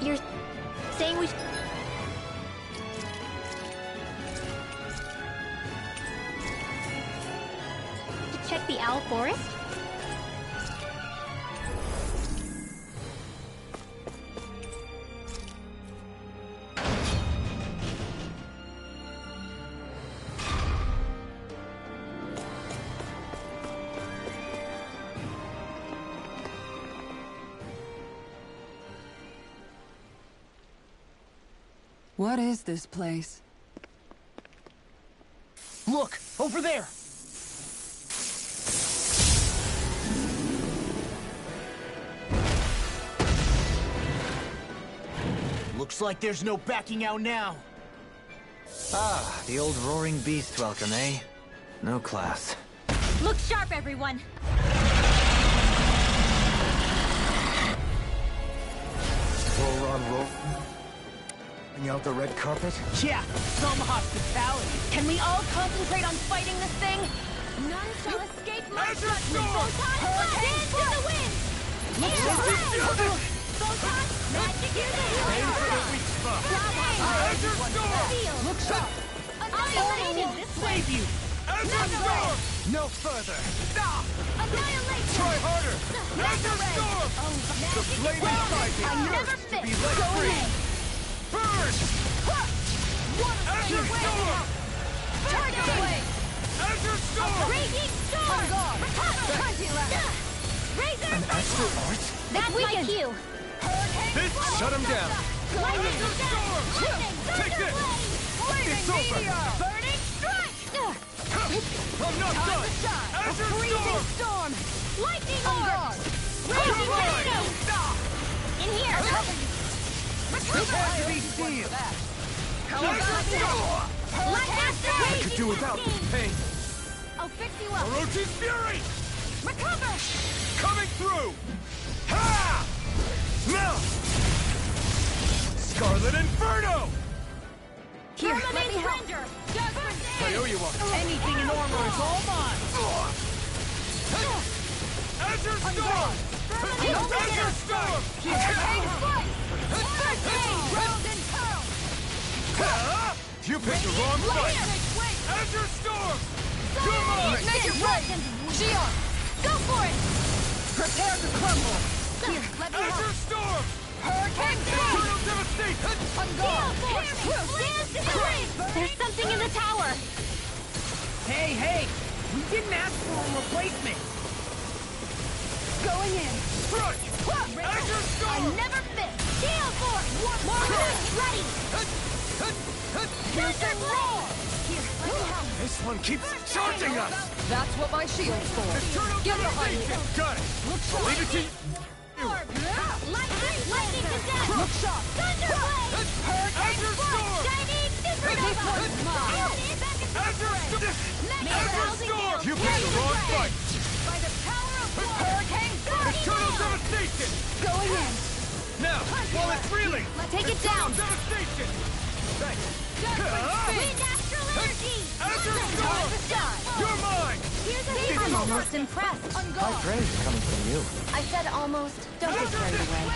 You're saying we should... check the owl forest? What is this place? Look! Over there! Looks like there's no backing out now. Ah, the old roaring beast welcome, eh? No class. Look sharp, everyone! Roll on roll. Bring out the red carpet? Yeah, some hospitality. Can we all concentrate on fighting this thing? None shall escape my Azure judgment! Storm! Photon dance in the wind! Air Photon magic in the Aim for the wind! weak spot! Azure Storm! Look sharp! Annihilation! This way! Save you! Azure Storm! No further! Annihilation! Try harder! Azure Storm! The flaming fighting I never thirst to be fit! let Go free! ahead! Burn! Azure Storm! Target away! Azure Storm! Raging storm! Razor! Astral art? That's my cue! This shut him down! Lightning! Storm! Lightning! Take this! It's over! Burning strike! I'm not done! Azure Storm! Storm! Lightning orb! Raging tornado! In here! Prepare to be sealed! Azure Storm! Lightning I could do without this pain. I'll fix you up. Orochi's Fury! Recover! Coming through! Ha! Now! Scarlet Inferno! Here, let me help. I owe you one. Anything in armor is all mine. Azure Storm! Azure Storm! You picked the wrong fight! Azure Storm! Come on! Make it right! Shion! Go for it! Prepare to crumble! Here, let me help. Azure Storm! Hurricane Eternal Devastation! There's something in the tower! Hey! We didn't ask for a replacement! Going in! Strike! Azure I Storm! never miss! Gale Force! More troops ready! Thunder Blade! Here, let me help. This one keeps charging us! That's what my shield's for. Eternal Get behind me! Devastation! Got it! Leave it to you! Lightning to death! Look sharp! Thunder Blade! Azure Storm! Shining This one's mine! Azure Storm! Azure Storm! You Here picked the wrong pray. fight! By the power of Hurricane Eternal Devastation! Going in! Now, while it's reeling! Take it down! Devastation! Thanks. Wind Astral Energy! Azure Storm! You're mine! I'm almost impressed. High praise coming from you. I said almost. Don't get carried away.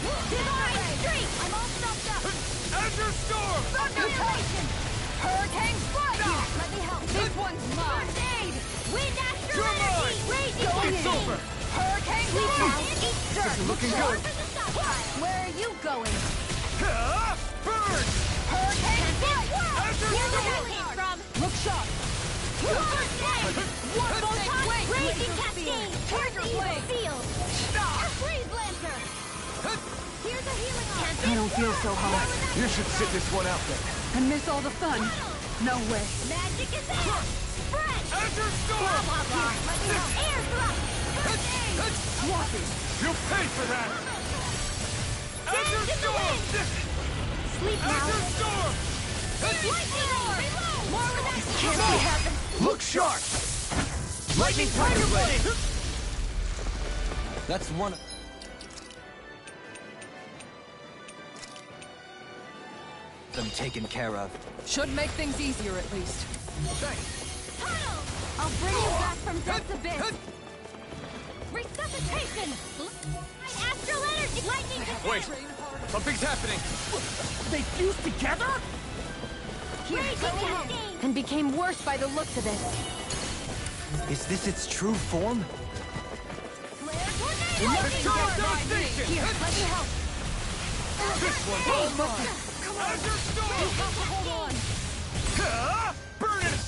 Divine Streak! I'm all stopped up! Azure Storm! Thunderation! Hurricane Strike! Let me help. This one's mine! First aid! Wind Astral You're Energy! mine! Raging! It's over! Hurricane Strike! Eat dirt! This is looking good. Where are you going? Burn! Hurricane Strike! Azure Here's where Storm! that came from! Look sharp! First aid! One photon! Raging Cascade! Here's the evil field! Freeze Lancer! Here's a healing arm! I don't feel so hot. You should sit this one out then. And miss all the fun. No way. Magic is there! Spread! Azure Blah, Storm! blah, blah. Let me help. Air thrust! First aid! Swappy! You'll pay for that! Azure in the Storm! Sleep now! Azure Storm! Lightning orb! More with that! Can't be happening. Look sharp! Lightning Thunder Blade! That's one. Them taken care of. Should make things easier at least. Tunnel! I'll bring you back from Death's Abyss! Resuscitation! Astral Energy! Lightning to Wait! Something's happening! They fused together? Raging Cascade! And became worse by the looks of it. Is this its true form? Flare Tornado! Eternal Devastation! Here, let me help! This one's all mine! Azure Storm! Hold on! Burn it!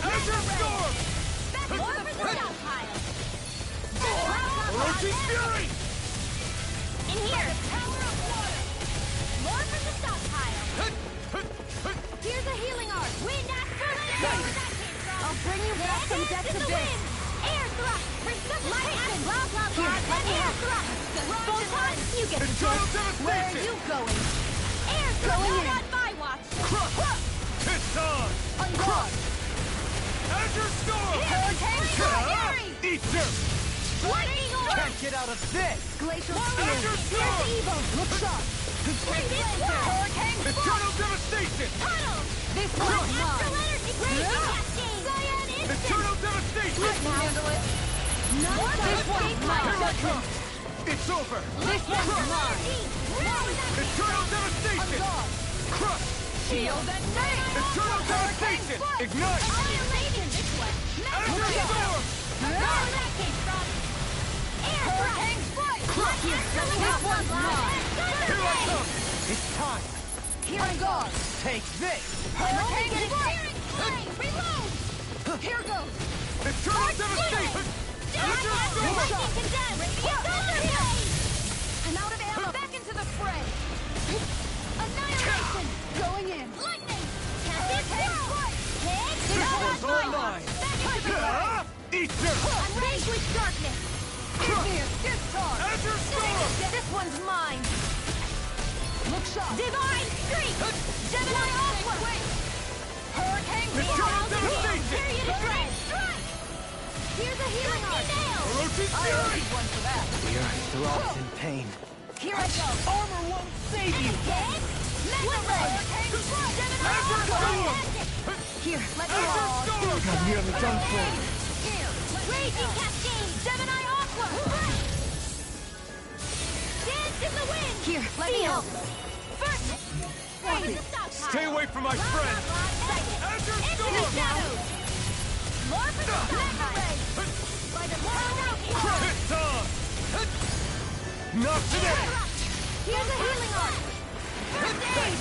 Azure Storm! Orochi's Fury! In here! More from the stockpile! Here's a healing arm! Wind Astral Energy! I'll bring you back from Death's Abyss! Air thrust! Resuscitation! Blah, blah, blah! Air thrust! Photon! You get the Eternal gist! Where are Devastation! you going? Air thrust! Going on my watch! It's on! On guard! Azure Storm! Hurricane Fury! Eat dirt! Lightning orb! Can't get out of this! Glacial Azure Spear! Here's Storm! the evil! Look sharp! Hurricane Eternal Devastation! Tunnel! This One one's Astral mine! Energy! Raging Cascade! Cyan Instant! Eternal Devastation! Handle it! None This one's mine! It's over! This one's mine! Eternal Devastation! Crush! Shield and name! Eternal Devastation! Ignite! Annihilation! This way! Azure Storm! Where that came from? Air Hurricane Strike! This one's mine! Here I come! It's time! Here I go! Take this! Hurricane Strike! Reload! Here goes! Eternal Devastation! Azure Storm! I'm out of ammo! Back into the fray! Annihilation! Going in! Lightning! Hurricane Strike! This one's all mine! Back Eat dirt! Vanquish darkness! Azure Storm! This one's mine! Look sharp! Divine Streak! Gemini Aqua! Hurricane Eternal Devastation! Period of Dread! Here's a healing art! Orochi's Fury! The earth throbs in pain. Here I go! Armor won't save you! Mega Ray! Gemini Azure Storm! Here, let me Azure go! Storm! I'm nearly done for. Here! Raging Cascade! Gemini Aqua! Dance in the wind! Here, let me help! First! Stay away from my friend! Azure Into the Storm! shadows! More for the Mega Ray! By the power of war! It's on! Not today! Here's a healing art! First aid!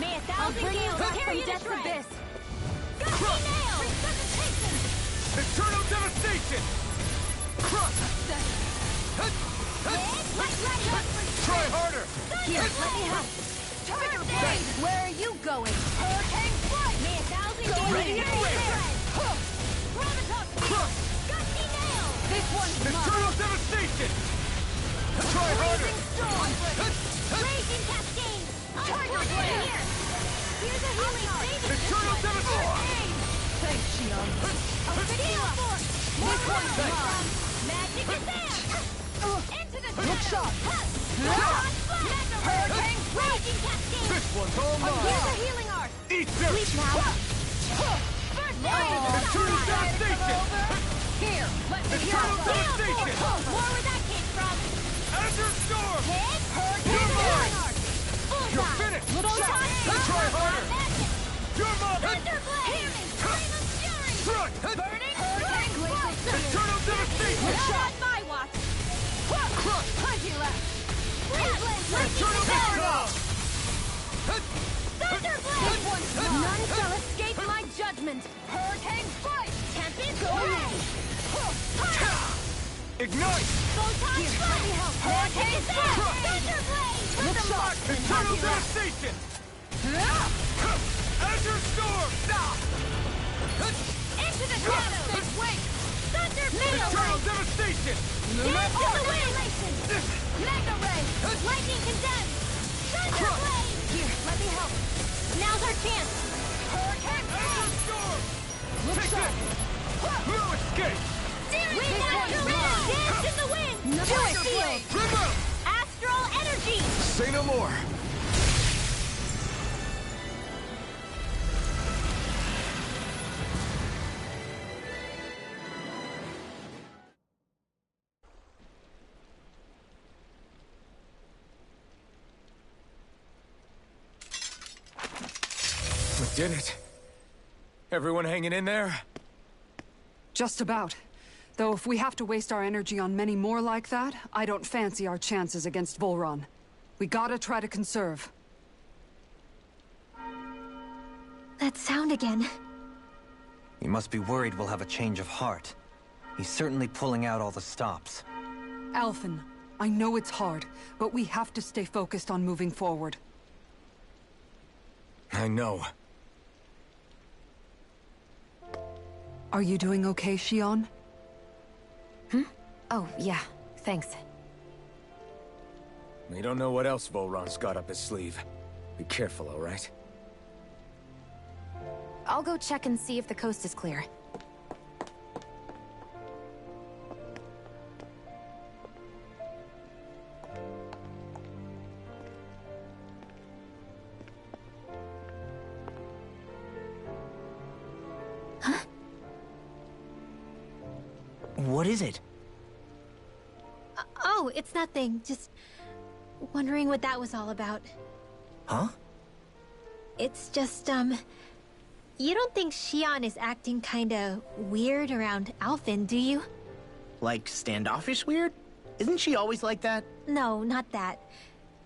May a thousand gales carry you to death's abyss! Gusty nail! Resuscitation! Eternal Devastation! Try harder! Here, let me help! Tiger Blade! Where are you going? Hurricane Flight! May a thousand gales Ready carry and you ready. there! Gravitas Field! Gusty nail! This one's Eternal Devastation! Try harder! Blazing storm! Raging cascade! Tiger Blade! Here! Here's a healing art! Eternal Devastation! Thanks, Shion. Steel Force! This one's mine! Magic Advance! Into the Look sharp! Hurricane! Raging cascade! This one's all Here's mine! a healing art! Eat dirt! Sleep now! First aid! Eternal Devastation! Here! Let me Eternal help! Devastation! More where that came from! Azure Storm! Hit! You're Here's a mine! healing art! Bullseye! You're finished! Photon! Try harder! Magic! You're mine! Thunderblade! Healing! Flame of Fury! Front! Burning! Hurricane! Eternal Devastation! Not on my watch! Crush! Plenty left! Freeze! Eternal Devastation! Thunderblade! None shall escape my judgment! Hurricane Fight! Tempest Away! Ignite! Photon Flight! Hurricane Fight! Thunderblade! Look sharp! Eternal Devastation! Azure Storm! Into the shadows! Wait! Thunderblade! Eternal Devastation! Dance in the wind! Mega Ray! Lightning condemned! Thunderblade! Here, let me help! Now's our chance! Hurricane Azure Storm! Look Take sharp! this! No escape! Searing Dance in the wind! Tiger Blade! Remove! Astral energy! Say no more. We did it. Everyone hanging in there? Just about. Though if we have to waste our energy on many more like that, I don't fancy our chances against Volron. We gotta try to conserve. That sound again. You must be worried we'll have a change of heart. He's certainly pulling out all the stops. Alphen, I know it's hard, but we have to stay focused on moving forward. I know. Are you doing okay, Shion? Oh, yeah. Thanks. We don't know what else Volron's got up his sleeve. Be careful, all right? I'll go check and see if the coast is clear. What is it? Oh, it's nothing. Just wondering what that was all about. Huh? It's just, you don't think Shion is acting kinda weird around Alphen, do you? Like standoffish weird? Isn't she always like that? No, not that.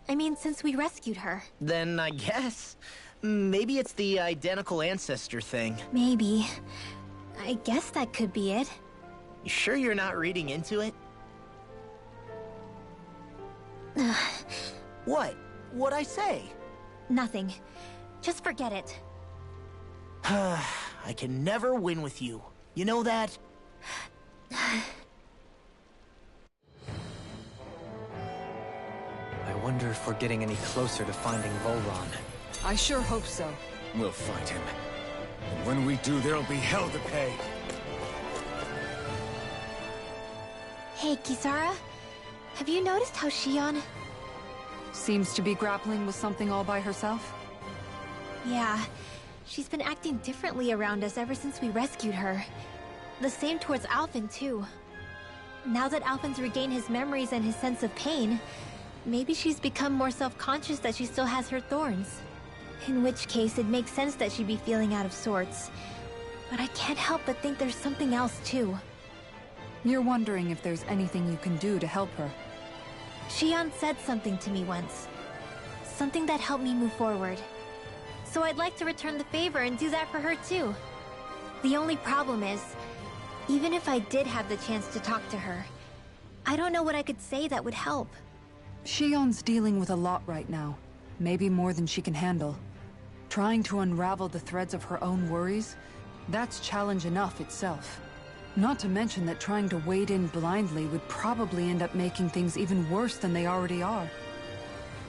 I mean, since we rescued her. Then I guess. Maybe it's the identical ancestor thing. Maybe. I guess that could be it. You sure you're not reading into it? What? What'd I say? Nothing. Just forget it. I can never win with you. You know that? I wonder if we're getting any closer to finding Volron. I sure hope so. We'll find him. And when we do, there'll be hell to pay. Hey, Kisara. Have you noticed how Shion... Seems to be grappling with something all by herself? Yeah, she's been acting differently around us ever since we rescued her. The same towards Alphen, too. Now that Alphen's regained his memories and his sense of pain, maybe she's become more self-conscious that she still has her thorns. In which case, it makes sense that she'd be feeling out of sorts. But I can't help but think there's something else, too. You're wondering if there's anything you can do to help her. Shion said something to me once. Something that helped me move forward. So I'd like to return the favor and do that for her too. The only problem is, even if I did have the chance to talk to her, I don't know what I could say that would help. Shion's dealing with a lot right now. Maybe more than she can handle. Trying to unravel the threads of her own worries, that's challenge enough itself. Not to mention that trying to wade in blindly would probably end up making things even worse than they already are.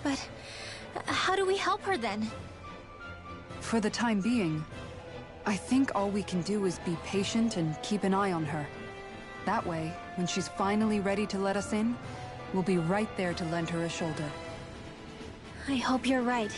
But how do we help her then? For the time being, I think all we can do is be patient and keep an eye on her. That way, when she's finally ready to let us in, we'll be right there to lend her a shoulder. I hope you're right.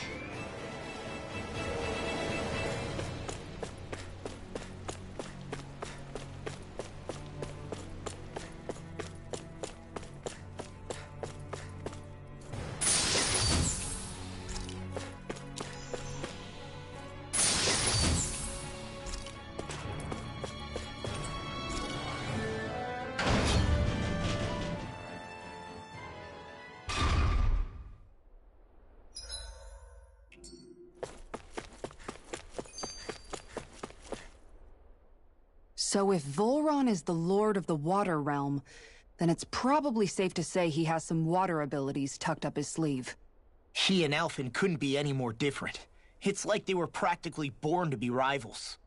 So if Volron is the Lord of the Water Realm, then it's probably safe to say he has some water abilities tucked up his sleeve. He and Alphen couldn't be any more different. It's like they were practically born to be rivals.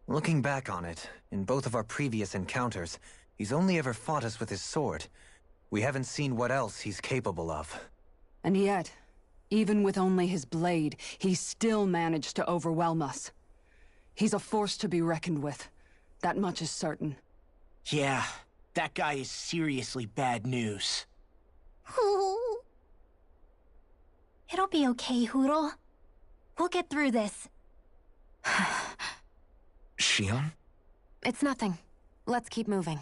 Looking back on it, in both of our previous encounters, he's only ever fought us with his sword. We haven't seen what else he's capable of. And yet, even with only his blade, he still managed to overwhelm us. He's a force to be reckoned with. That much is certain. Yeah, that guy is seriously bad news. It'll be okay, Hootle. We'll get through this. Shion? It's nothing. Let's keep moving.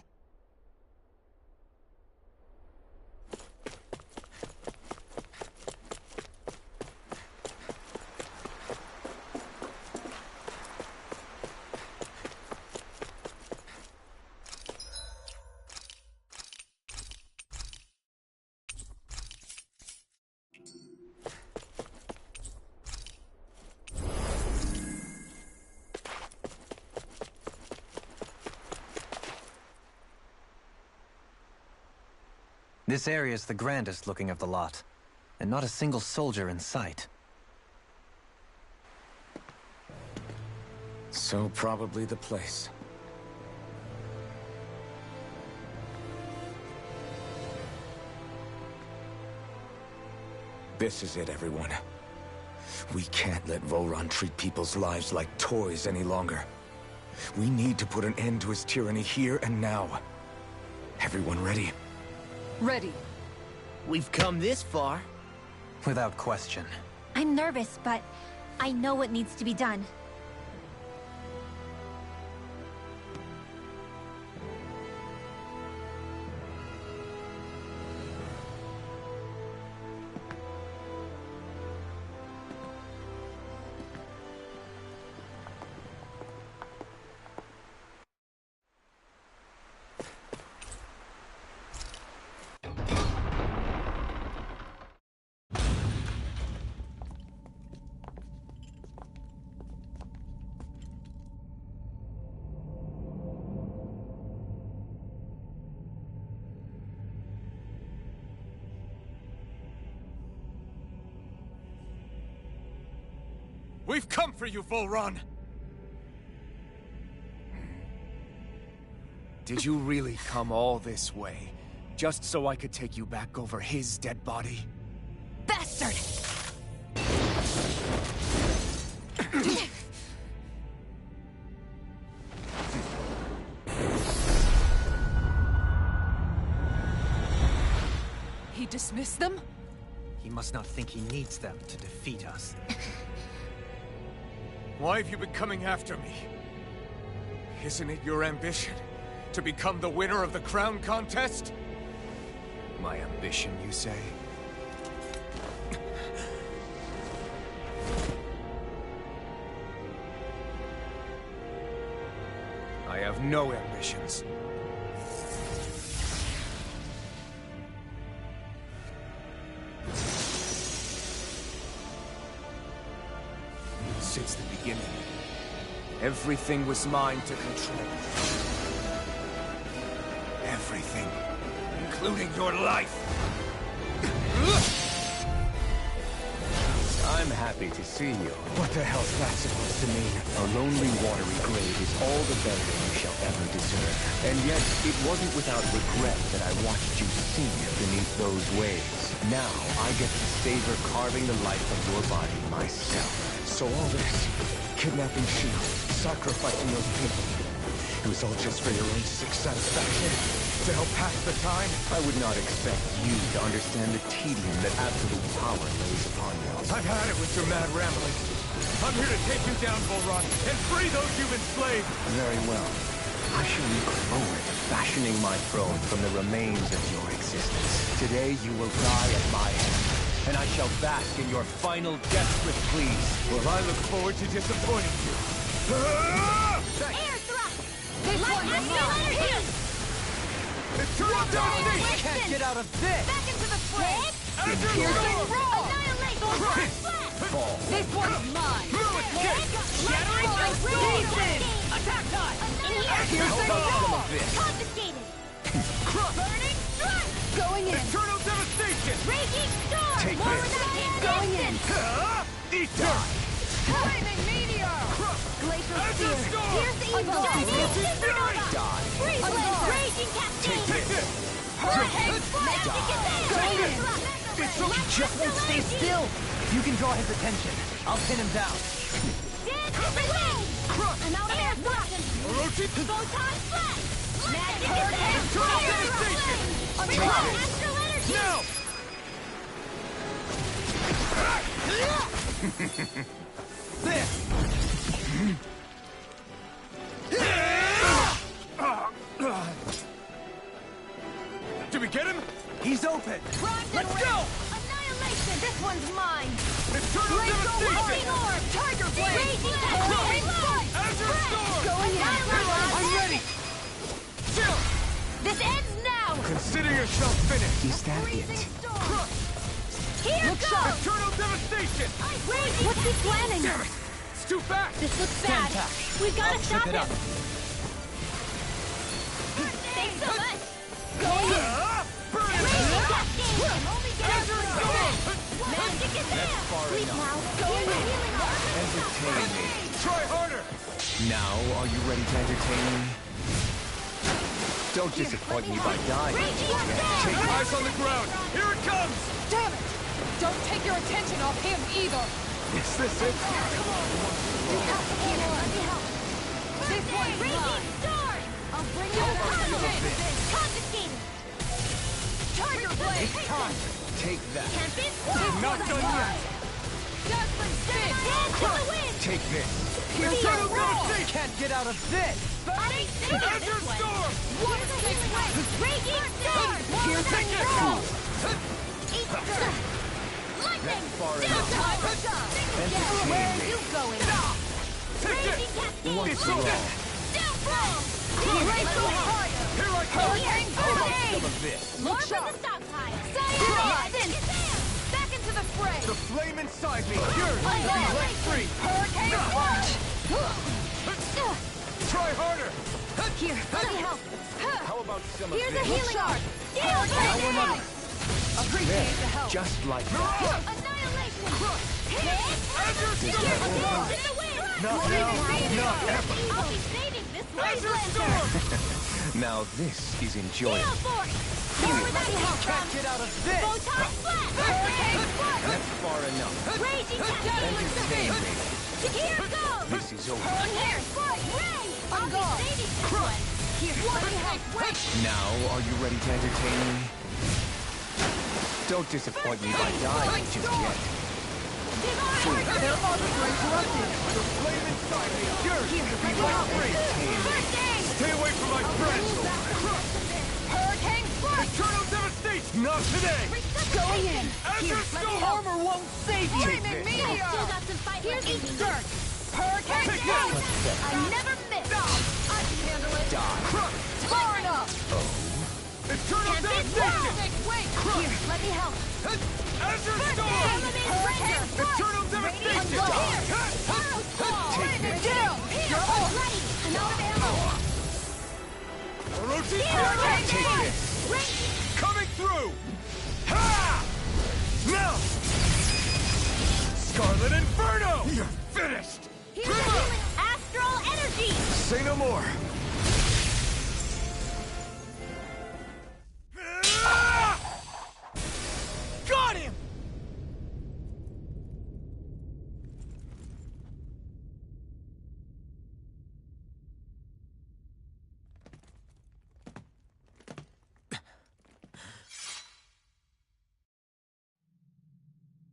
This area's the grandest looking of the lot, and not a single soldier in sight. So probably the place. This is it, everyone. We can't let Volron treat people's lives like toys any longer. We need to put an end to his tyranny here and now. Everyone ready? Ready. We've come this far. Without question. I'm nervous, but I know what needs to be done. We've come for you, Volron! Did you really come all this way, just so I could take you back over his dead body? Bastard! He dismissed them? He must not think he needs them to defeat us. Why have you been coming after me? Isn't it your ambition to become the winner of the crown contest? My ambition, you say? I have no ambitions. Since the beginning, everything was mine to control. Everything, including your life. I'm happy to see you. What the hell's that supposed to mean? A lonely, watery grave is all the burial you shall ever deserve. And yet, it wasn't without regret that I watched you sink beneath those waves. Now, I get to savor carving the life of your body myself. So all this, kidnapping Shield, sacrificing those people, it was all just for your own sick satisfaction? To help pass the time? I would not expect you to understand the tedium that absolute power lays upon you. I've had it with your mad ramblings. I'm here to take you down, Volron, and free those you've enslaved! Very well. I shall look forward to fashioning my throne from the remains of your existence. Today you will die at my hand, and I shall bask in your final desperate pleas. Well, I look forward to disappointing you. Air thrust! Light energy! Eternal devastation! Can't get out of this! Back into the fray! Piercing roar! Annihilate! Fall! This one's mine! Shattering Pieces! Attack time! Piercing roar! Confiscated! Burning strike! Going in! Eternal devastation! Raging storm! Take More this. Going in! Eat die! Flaming meteor! Glacial Azure spear! storm! Here's the evil! Unstoppable. Supernova! Die! Freeze Unstoppable. wave! Raging cascade! Take this! Hurricane! Magic advance! Going in. He just won't stay still! You can draw his attention. I'll pin him down. Dead away! I'm out of air thrust! Orochi! Photon flash! Magic Hurricane! advance! Eternal Air devastation! thrust! Take Relax! this. Astral energy! Now! This! Did we get him? He's open! Let's go! Annihilation! This one's mine! Eternal devastation! Lightning orb! Tiger blade! Raging cascade! Azure storm! Going in! I'm ready! Chill! This ends now! Consider yourself finished! Is that Freezing storm! Here Look goes! sharp! Eternal devastation! Raging What's he planning? Damn it! It's too fast! This looks bad! Attack. We've gotta I'll stop trip it him! up. Thanks so much! Going in! Burn it! Raging cascade! Only get us Azure through! storm! Magic advance! far Sleep enough. now! Going in! Healing orb! Entertain me. Try harder! Now, are you ready to entertain me? Don't disappoint me by dying. Raging storm! Take eyes on the ground! Here it comes! Damn it! Don't take your attention off him either! Is this it? Here, let me help! This one's Raging mine! storm! I'll bring you the confiscated! Tiger blade! It's time. Take that. Tempest! Not done yet! Dazzling spin! Dance to the wind! Take this. Eternal devastation! Can't get out of this! Azure storm! Raging storm! Take this! Lightning! Far Down! Where are you going? Take Raging this! cascade! It's over! Down blow! Raise the higher! Here I come! Hurricane Some grenade! of this! More from the stockpile! Sayonara! Back into the fray! The flame inside me yearns to be let free! Hurricane punch! Try harder! Here, let me help! How about some of Here's a this? healing art! Appreciate the help. Just like that. Annihilation! Hit! Azure storm! In the wind! Not now, not ever. I'll be saving this Azure wasteland! Storm! Now this is enjoyable. Gale Force! Here where that came from! Can't get out of this! Photon Blast! Hurricane Force! That's far enough. Raging Cascade! Here goes! This is over. Here! Ray! I'll be saving this one! Here, let me help! Wait! Now, are you ready to entertain me? Don't disappoint me by dying just yet. They're all interrupted! The flame inside me is yours Here, to be let me my help! free. First aid! Stay away from my friends! Hurricane Force! Eternal devastation! Not today! Going in! Azure Storm! Armor won't save you! Take this. Still got some fight left in me. Hurricane Take this. Force! I never miss! I can handle it! Die! Far enough! Eternal Can't miss devastation! now! Wait! Here, let me help! Azure Storm! Elevated Ranger! Eternal devastation! Here! Arrow Squall! Take this. You're all ready! I'm out of ammo! Orochi Here, Fury! Ranger! Take this! Ranger! Coming through! Ha! Now! Scarlet Inferno! You're finished! Here's the healing astral energy! Say no more! Got him!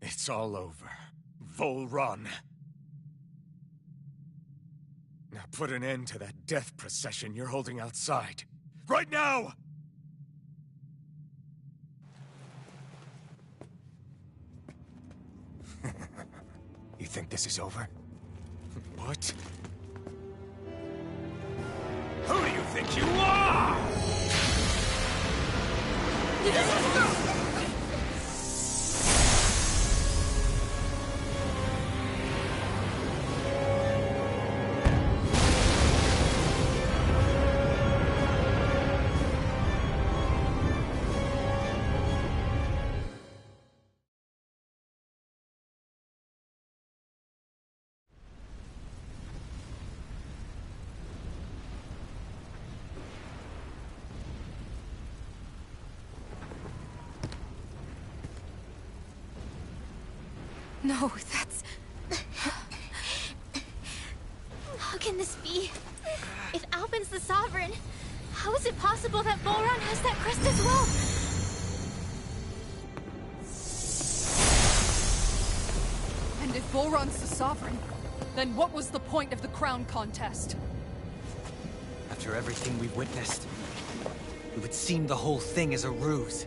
It's all over. Vol Run. Now put an end to that death procession you're holding outside. Right now! You think this is over? What? Who do you think you are? No, that's... How can this be? If Alpin's the Sovereign, how is it possible that Volron has that crest as well? And if Volron's the Sovereign, then what was the point of the crown contest? After everything we've witnessed, it would seem the whole thing is a ruse.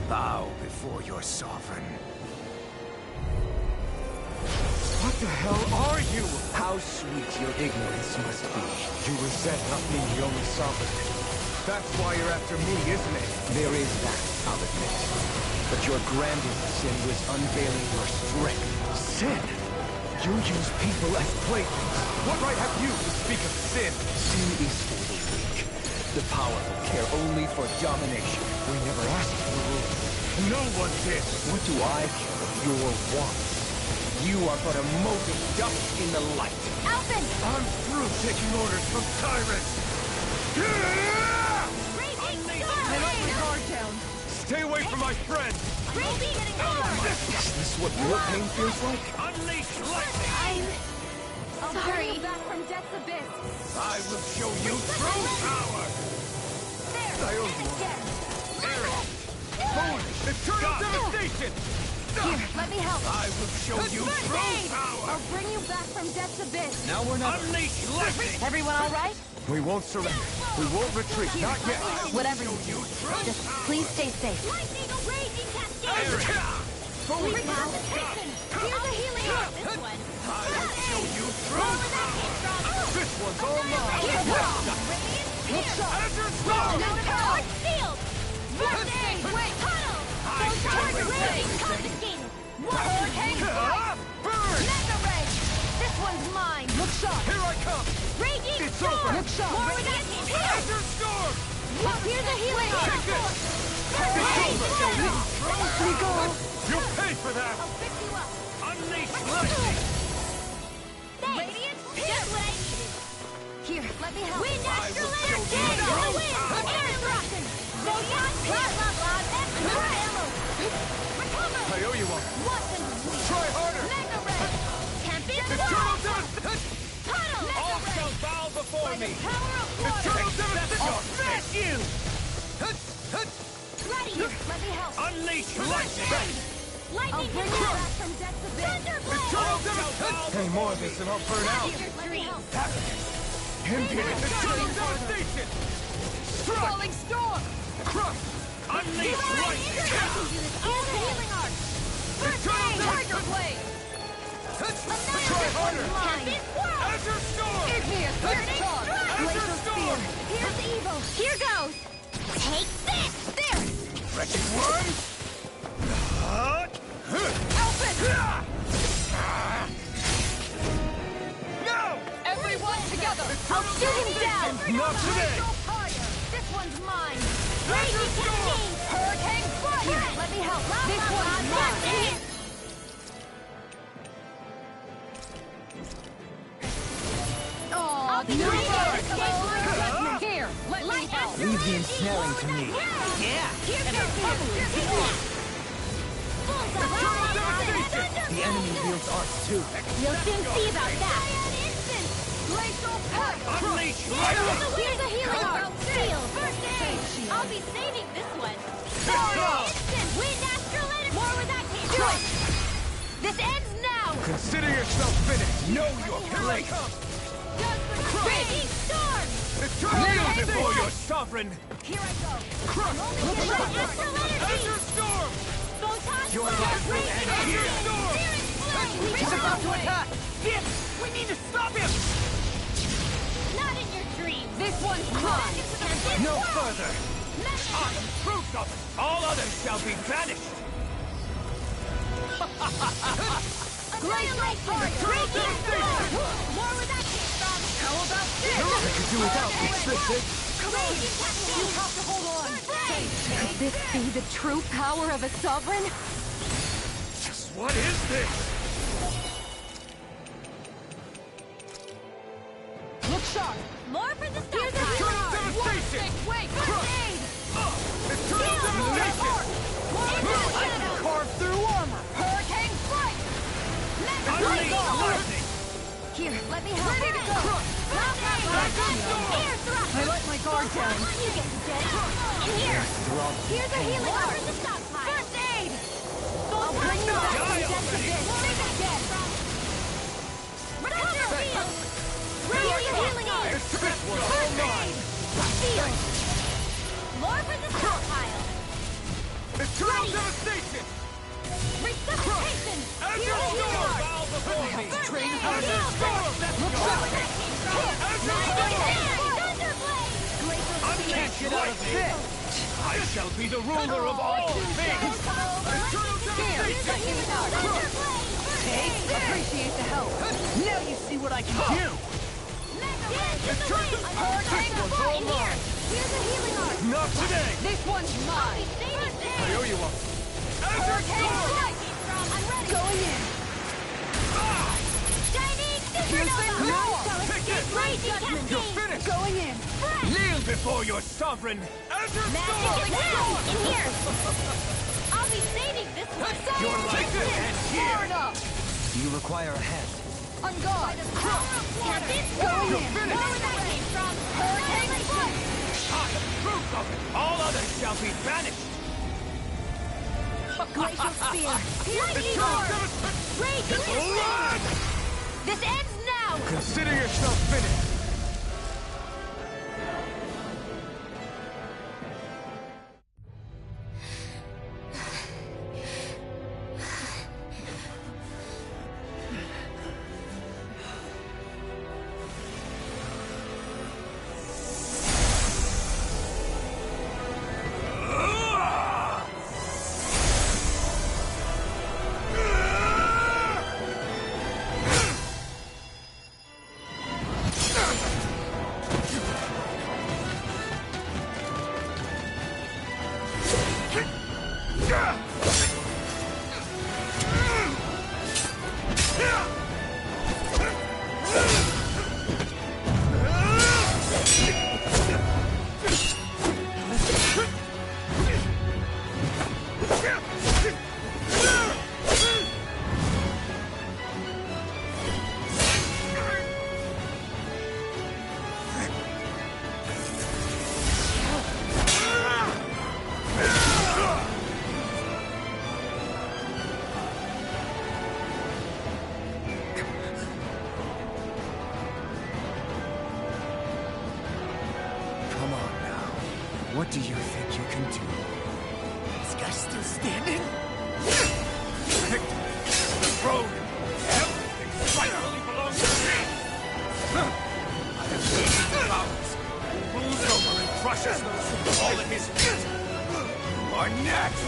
Bow before your sovereign. What the hell are you? How sweet your ignorance must be. You resent not being the only sovereign. That's why you're after me, isn't it? There is that, I'll admit. But your grandest sin was unveiling your strength. Sin? You use people as playthings. What right have you to speak of sin? Sin is for the weak. The powerful care only for domination. We never asked for rules. No one did. What do I care of your wants? You are but a mote of dust in the light. Alpin! I'm through taking orders from tyrants. Raging Let Storm! your guard down. Stay away from my friends. Raging Storm! Is this what real pain feels like? Unleash lightning! I'll bring you back from death's abyss. I will show you true power. There! I owe And you. again! Foolish! Eternal devastation! Here, let me help. I will show you First true aid! power. I'll bring you back from death's abyss. Now we're not... Unleash lightning! Everyone all right? We won't surrender. We won't retreat. Not yet. Whatever you do, just please stay safe. Lightning, a raging cascade! Fully Bring out the tension! Here's a healing heart! This one! I will show you true Where that came from? This one's all mine. Here's one! Azure Storm! Charge shield! First aid! Wait! Tunnel! Those charge rays confiscated! Hurricane Force! Burn! Mega Ray! This one's mine! Look sharp! Here I come! Raging It's Storm! over! Look sharp! More with that here! Here's a healing art! You'll pay for that! I'll fix you up! Unleash lightning! Radiant, just what I needed! Here, let me help! Wind I Astral will Layer show you Dead! no The wind! power. Air thrust! Photon! Blah, blah, blah! Extra ammo! Recover! I owe you one. What's in the weed? Try harder! Mega Red! Tempest Eternal Wall! Puddle! All Mega shall Red! bow before By the me! power of water! Eternal devastation! I'll smash you! Ready! Let me help! Unleash lightning! Lightning bring can you help. back from death's abyss. Thunderblade! Eternal devastation! Hey, more of this and I'll burn out! Eternal devastation! Strike! Falling storm! Crush! Unleash lightning! All the healing art! First aid! Tiger Blade! Try harder! Tempest Whirl! Azure Storm! Igneous Burning Charge! Strike! Azure Storm! Here's evil! Here goes! Take this! There! Wretched worm! No! Everyone together! I'll shoot him down! Not today! Fire! This one's mine! Raging Canteen! Hurricane Fire! Let me help! This one's mine. I'll be no ready. fire! Here, let me Light help! Astral Leave the Energy, ensnaring lower to that me. hero. Yeah! Here's your Take that! Bullseye! The enemy wields arts too. You'll soon see about that! Instant! Glacial Pack! Unleash Here's lightning! a healing art! Seal! First aid! I'll be saving this one! Instant! Wind Astral Energy! More where that came from! This ends now! Consider yourself finished! Know your place! Raging Storm! Kneel before your sovereign! Here I go! Crush! Astral Energy! Azure Storm! Photon Your Blast! life will Raging end here. Searing Flame! He's about to attack! We need to stop him! Not in your dreams! This one's mine! No further! I am proof of it! All others shall be banished! Glacial Fire! Raging Storm! More where that came from! How about this? I could do without these tricks. Raging Cascade! You have to hold on! Could this be the true power of a sovereign? What is this? Look sharp! More for the Eternal stockpile! devastation! Wait! First aid! Eternal devastation! I can carve through armor! Hurricane Strike! Unleash lightning! Here, let me help! Ready to go! Air thrust! I let my guard down. You get to get it! And here! Here's a healing art! The stockpile! First aid! I'll bring you back from death's abyss! Think again! Recover! Heal! Radiant healing art! This was all mine! Seal! More for the stockpile! Eternal devastation! Resuscitation! Azure Here's a healing Storm! art! Bow before me! Train Azure Storm! Unleash lightning! I shall be the ruler of all things! Eternal devastation! Appreciate the help. Now you see what I can do! This one's all mine! Not today! This one's mine. I owe you one! Azure Storm! Going in. You're finished! Going in. Kneel before your sovereign! Azure Storm! I'll be saving this one. Your life ends here! Far enough. Do you require a hand? On guard. Tempest Going You're in. finished! Where that came from? Hurricane Strike. I am proof of it! All others shall be banished! Glacial Spear. Lightning Eternal Orb. devastation! Raging Blood! This ends now. Consider yourself finished! What do you think you can do? This guy's still standing? The throne! Everything rightfully belongs to me! I have seen the powers. Moves over and crushes those who fall at his feet. You are next!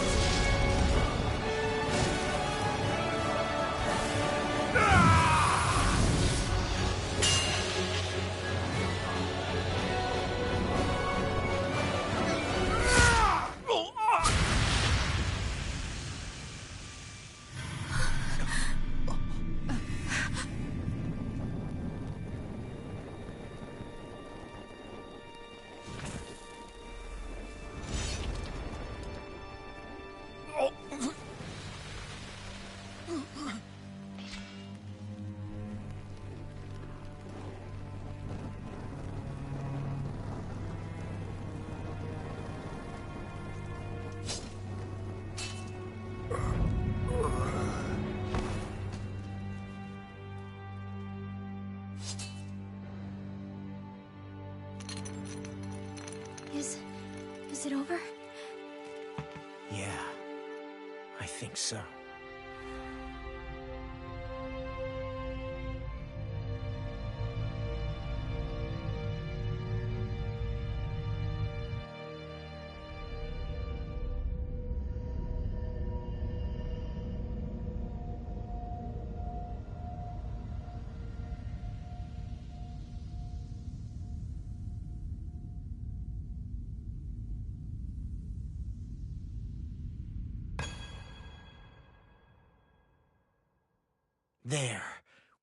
Is it over? Yeah, I think so. There.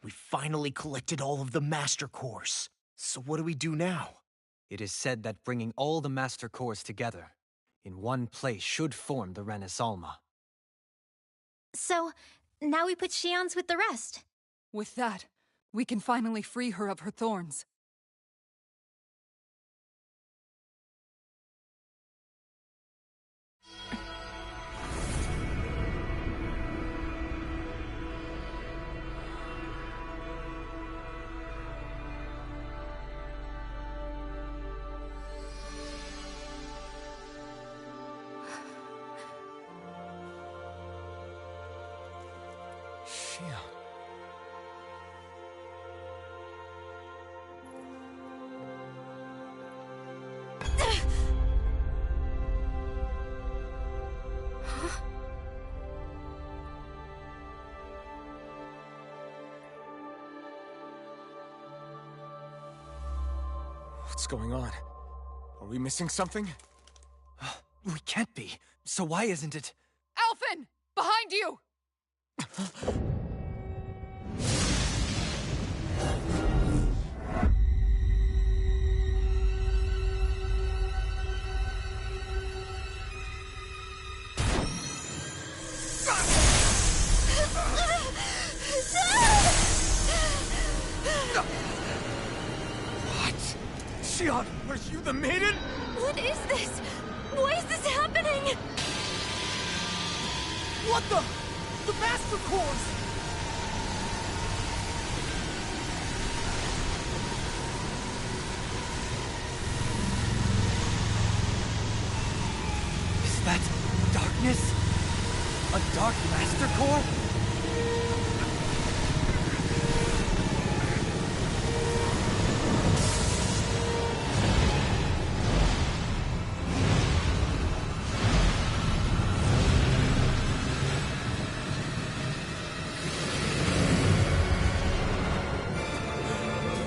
We finally collected all of the Master Cores. So what do we do now? It is said that bringing all the Master Cores together in one place should form the Renis Alma. So, now we put Shion's with the rest. With that, we can finally free her of her thorns. What's going on? Are we missing something? We can't be. So why isn't it? Alphen! Behind you! Shion, are you the maiden? What is this? Why is this happening? What the? The Master Cores! Is that darkness? A Dark Master Core?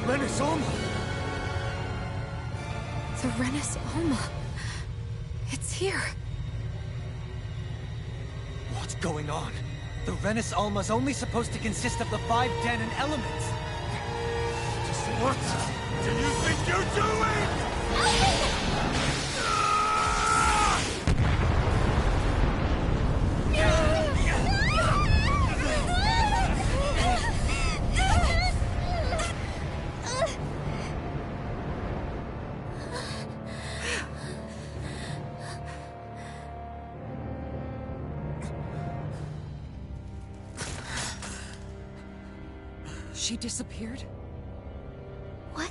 Renis Alma! The Renis Alma. It's here. What's going on? The Renis Alma's only supposed to consist of the 5 Danon elements. What do you think you're doing? She disappeared? What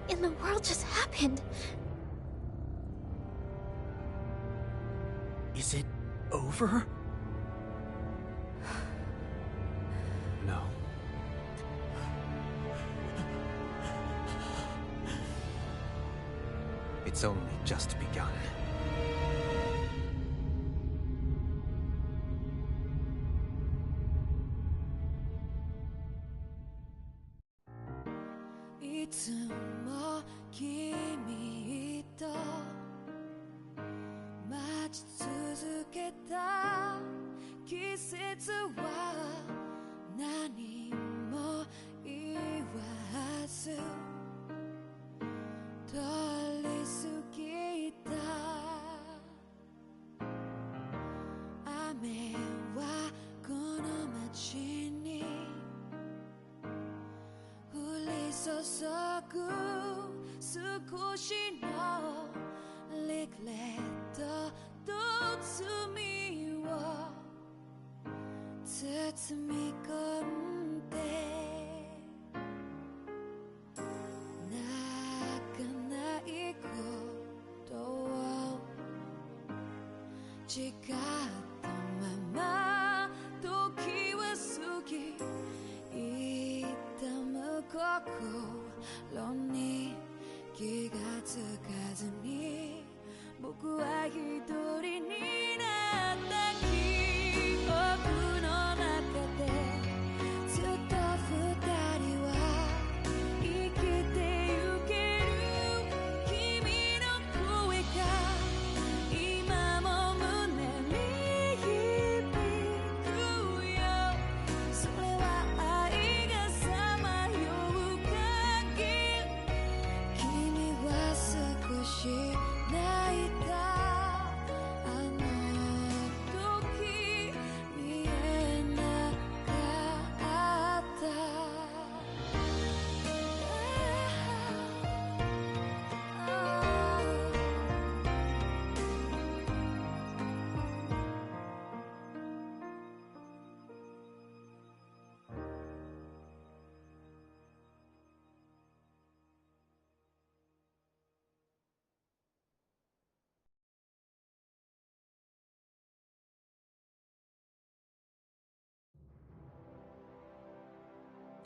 in the world just happened? Is it over? No. It's only just begun.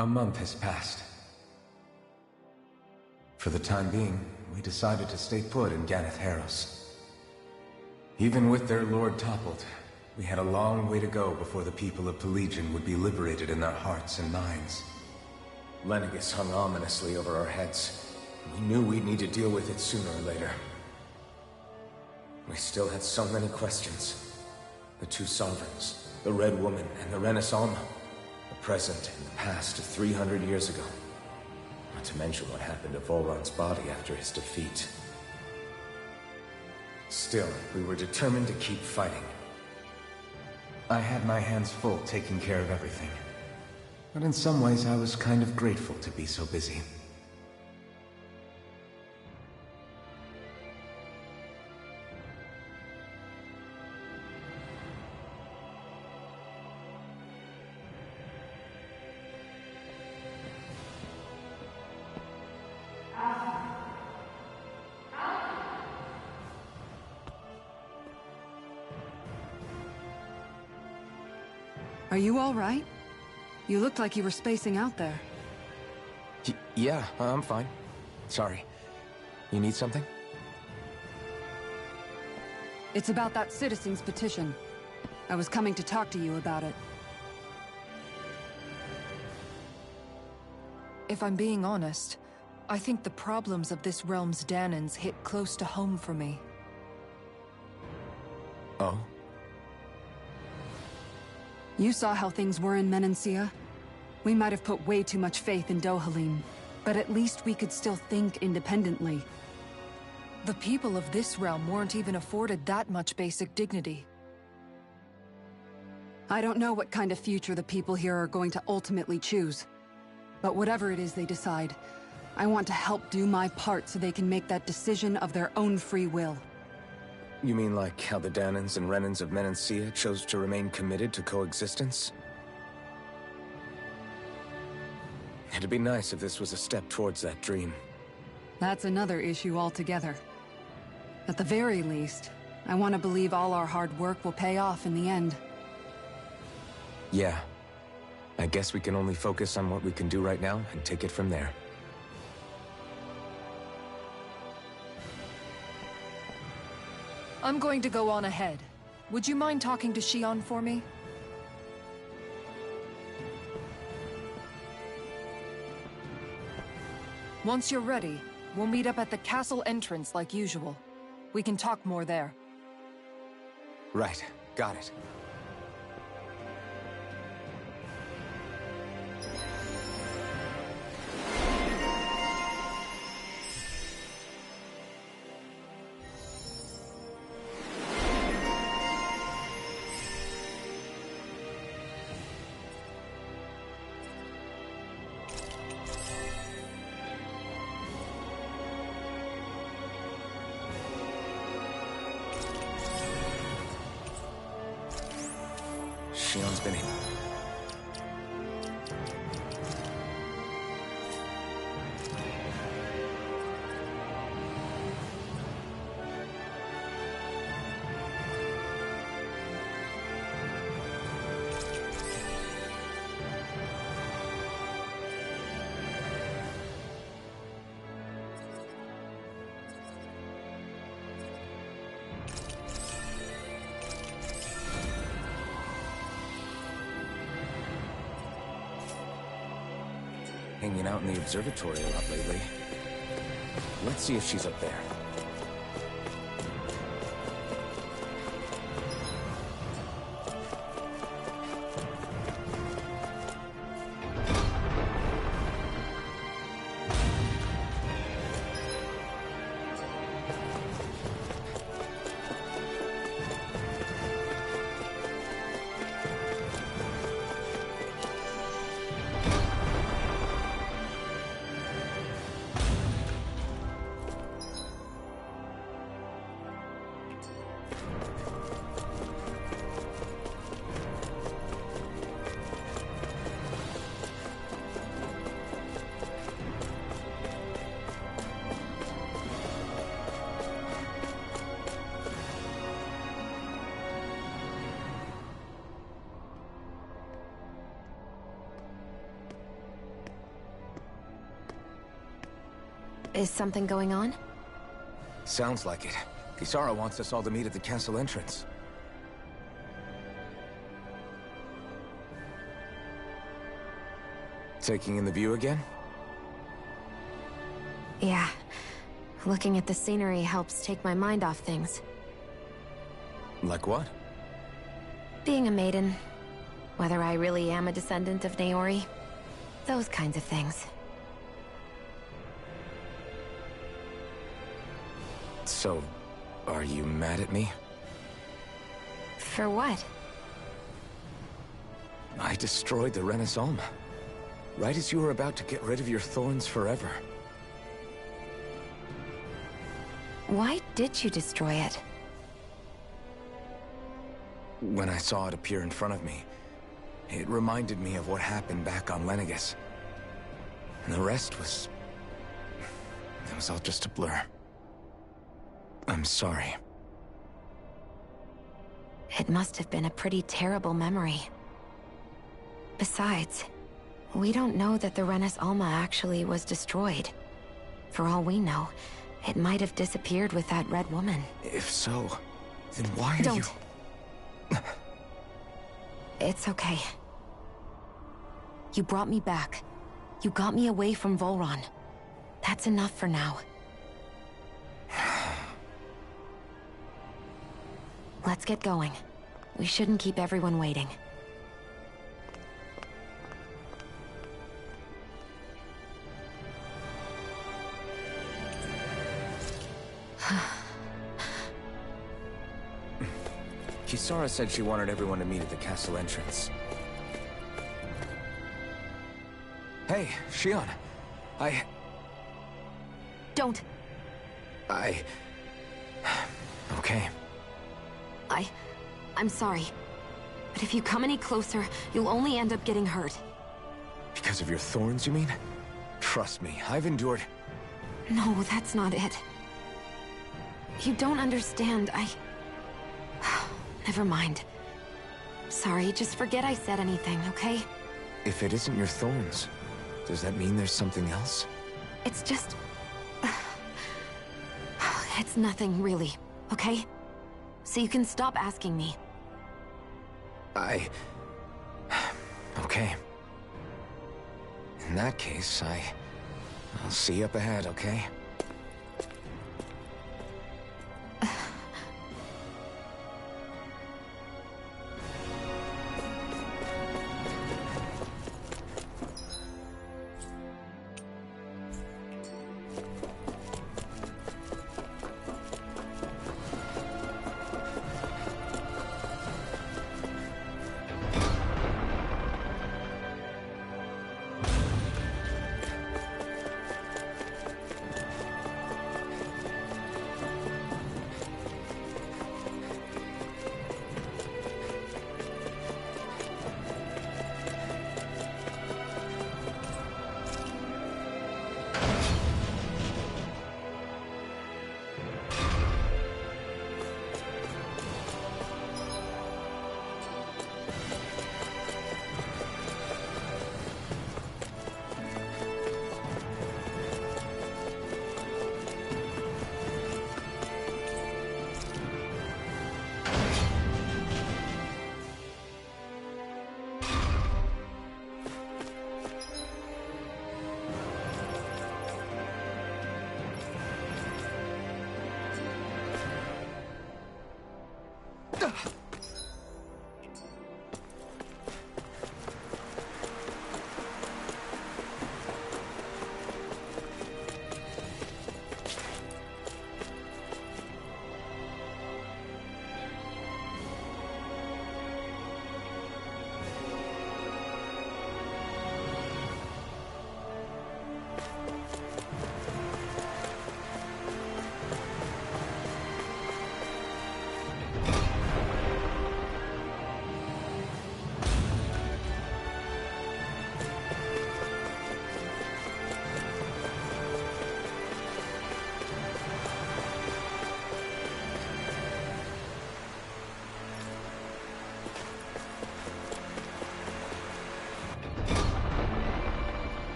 A month has passed. For the time being, we decided to stay put in Ganeth Haros. Even with their lord toppled, we had a long way to go before the people of Pelegion would be liberated in their hearts and minds. Lenegis hung ominously over our heads. We knew we'd need to deal with it sooner or later. We still had so many questions. The two sovereigns, the Red Woman and the Renaissance, the present and the past of 300 years ago. Not to mention what happened to Volron's body after his defeat. Still, we were determined to keep fighting. I had my hands full taking care of everything. But in some ways, I was kind of grateful to be so busy. Are you all right? You looked like you were spacing out there. Yeah, I'm fine. Sorry. You need something? It's about that citizen's petition. I was coming to talk to you about it. If I'm being honest, I think the problems of this realm's Danans hit close to home for me. Oh? You saw how things were in Menancia. We might have put way too much faith in Dohalim, but at least we could still think independently. The people of this realm weren't even afforded that much basic dignity. I don't know what kind of future the people here are going to ultimately choose. But whatever it is they decide, I want to help do my part so they can make that decision of their own free will. You mean like how the Danans and Renans of Menancia chose to remain committed to coexistence? It'd be nice if this was a step towards that dream. That's another issue altogether. At the very least, I want to believe all our hard work will pay off in the end. Yeah. I guess we can only focus on what we can do right now and take it from there. I'm going to go on ahead. Would you mind talking to Shion for me? Once you're ready, we'll meet up at the castle entrance like usual. We can talk more there. Right. Got it. Shion's been in. Hanging out in the observatory a lot lately. Let's see if she's up there. Is something going on? Sounds like it. Kisara wants us all to meet at the castle entrance. Taking in the view again? Yeah. Looking at the scenery helps take my mind off things. Like what? Being a maiden. Whether I really am a descendant of Naori. Those kinds of things. So, are you mad at me? For what? I destroyed the Renaissance. Right as you were about to get rid of your thorns forever. Why did you destroy it? When I saw it appear in front of me, it reminded me of what happened back on Lenegus. And the rest was... it was all just a blur. I'm sorry. It must have been a pretty terrible memory. Besides, we don't know that the Renis Alma actually was destroyed. For all we know, it might have disappeared with that red woman. If so, then why are Don't. you... It's okay. You brought me back. You got me away from Volron. That's enough for now. Let's get going. We shouldn't keep everyone waiting. Kisara said she wanted everyone to meet at the castle entrance. Hey, Shion. Don't. Okay. I'm sorry. But if you come any closer, you'll only end up getting hurt. Because of your thorns, you mean? Trust me, I've endured... No, that's not it. You don't understand. Never mind. Sorry, just forget I said anything, okay? If it isn't your thorns, does that mean there's something else? It's just... It's nothing, really, okay? So you can stop asking me. Okay. In that case, I'll see you up ahead, okay?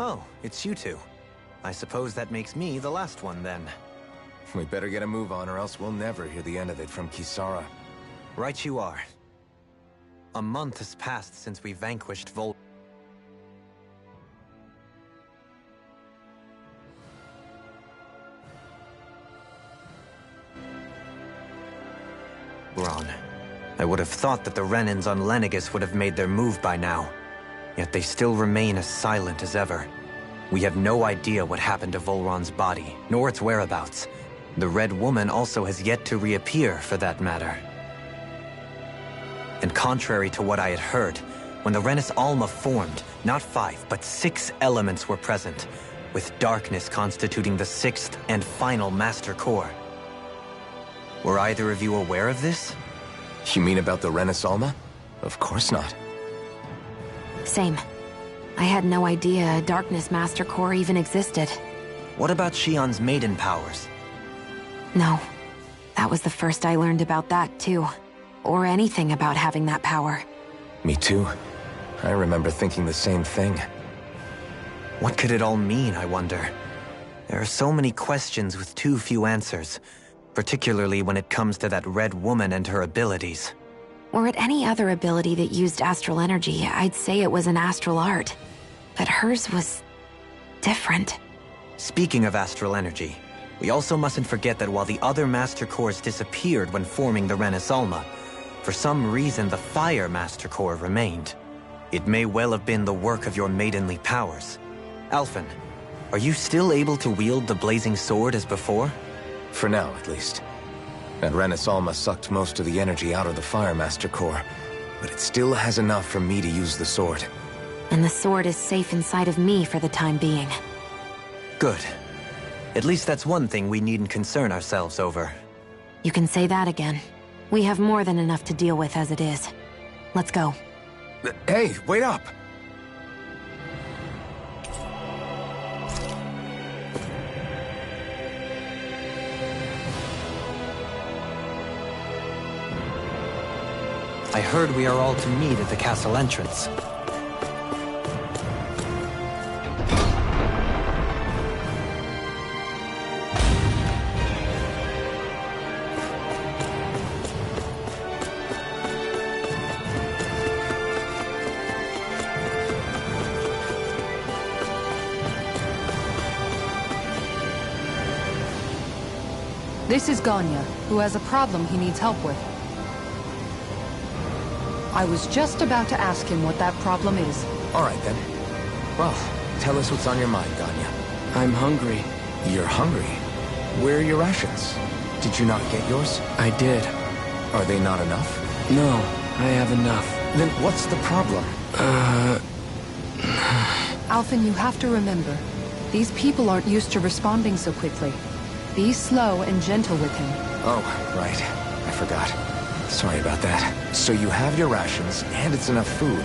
Oh, it's you two. I suppose that makes me the last one, then. We better get a move on, or else we'll never hear the end of it from Kisara. Right you are. A month has passed since we vanquished Volron. I would have thought that the Renans on Lenegis would have made their move by now. Yet they still remain as silent as ever. We have no idea what happened to Volron's body, nor its whereabouts. The Red Woman also has yet to reappear, for that matter. And contrary to what I had heard, when the Renis Alma formed, not 5, but 6 elements were present, with darkness constituting the 6th and final Master Core. Were either of you aware of this? You mean about the Renis Alma? Of course not. Same. I had no idea a Darkness Master Core even existed. What about Shion's maiden powers? No. That was the first I learned about that, too. Or anything about having that power. Me too. I remember thinking the same thing. What could it all mean, I wonder? There are so many questions with too few answers, particularly when it comes to that Red Woman and her abilities. Were it any other ability that used astral energy, I'd say it was an astral art. But hers was... different. Speaking of astral energy, we also mustn't forget that while the other Master Cores disappeared when forming the Renis Alma, for some reason the Fire Master Core remained. It may well have been the work of your maidenly powers. Alphen, are you still able to wield the blazing sword as before? For now, at least. That Renis Alma sucked most of the energy out of the Fire Master Core, but it still has enough for me to use the sword. And the sword is safe inside of me for the time being. Good. At least that's one thing we needn't concern ourselves over. You can say that again. We have more than enough to deal with as it is. Let's go. Hey, wait up! I heard we are all to meet at the castle entrance. This is Ganya, who has a problem he needs help with. I was just about to ask him what that problem is. All right, then. Well, tell us what's on your mind, Ganya. I'm hungry. You're hungry? Where are your rations? Did you not get yours? I did. Are they not enough? No, I have enough. Then what's the problem? Alphen, you have to remember, these people aren't used to responding so quickly. Be slow and gentle with him. Oh, right. I forgot. Sorry about that. So you have your rations, and it's enough food,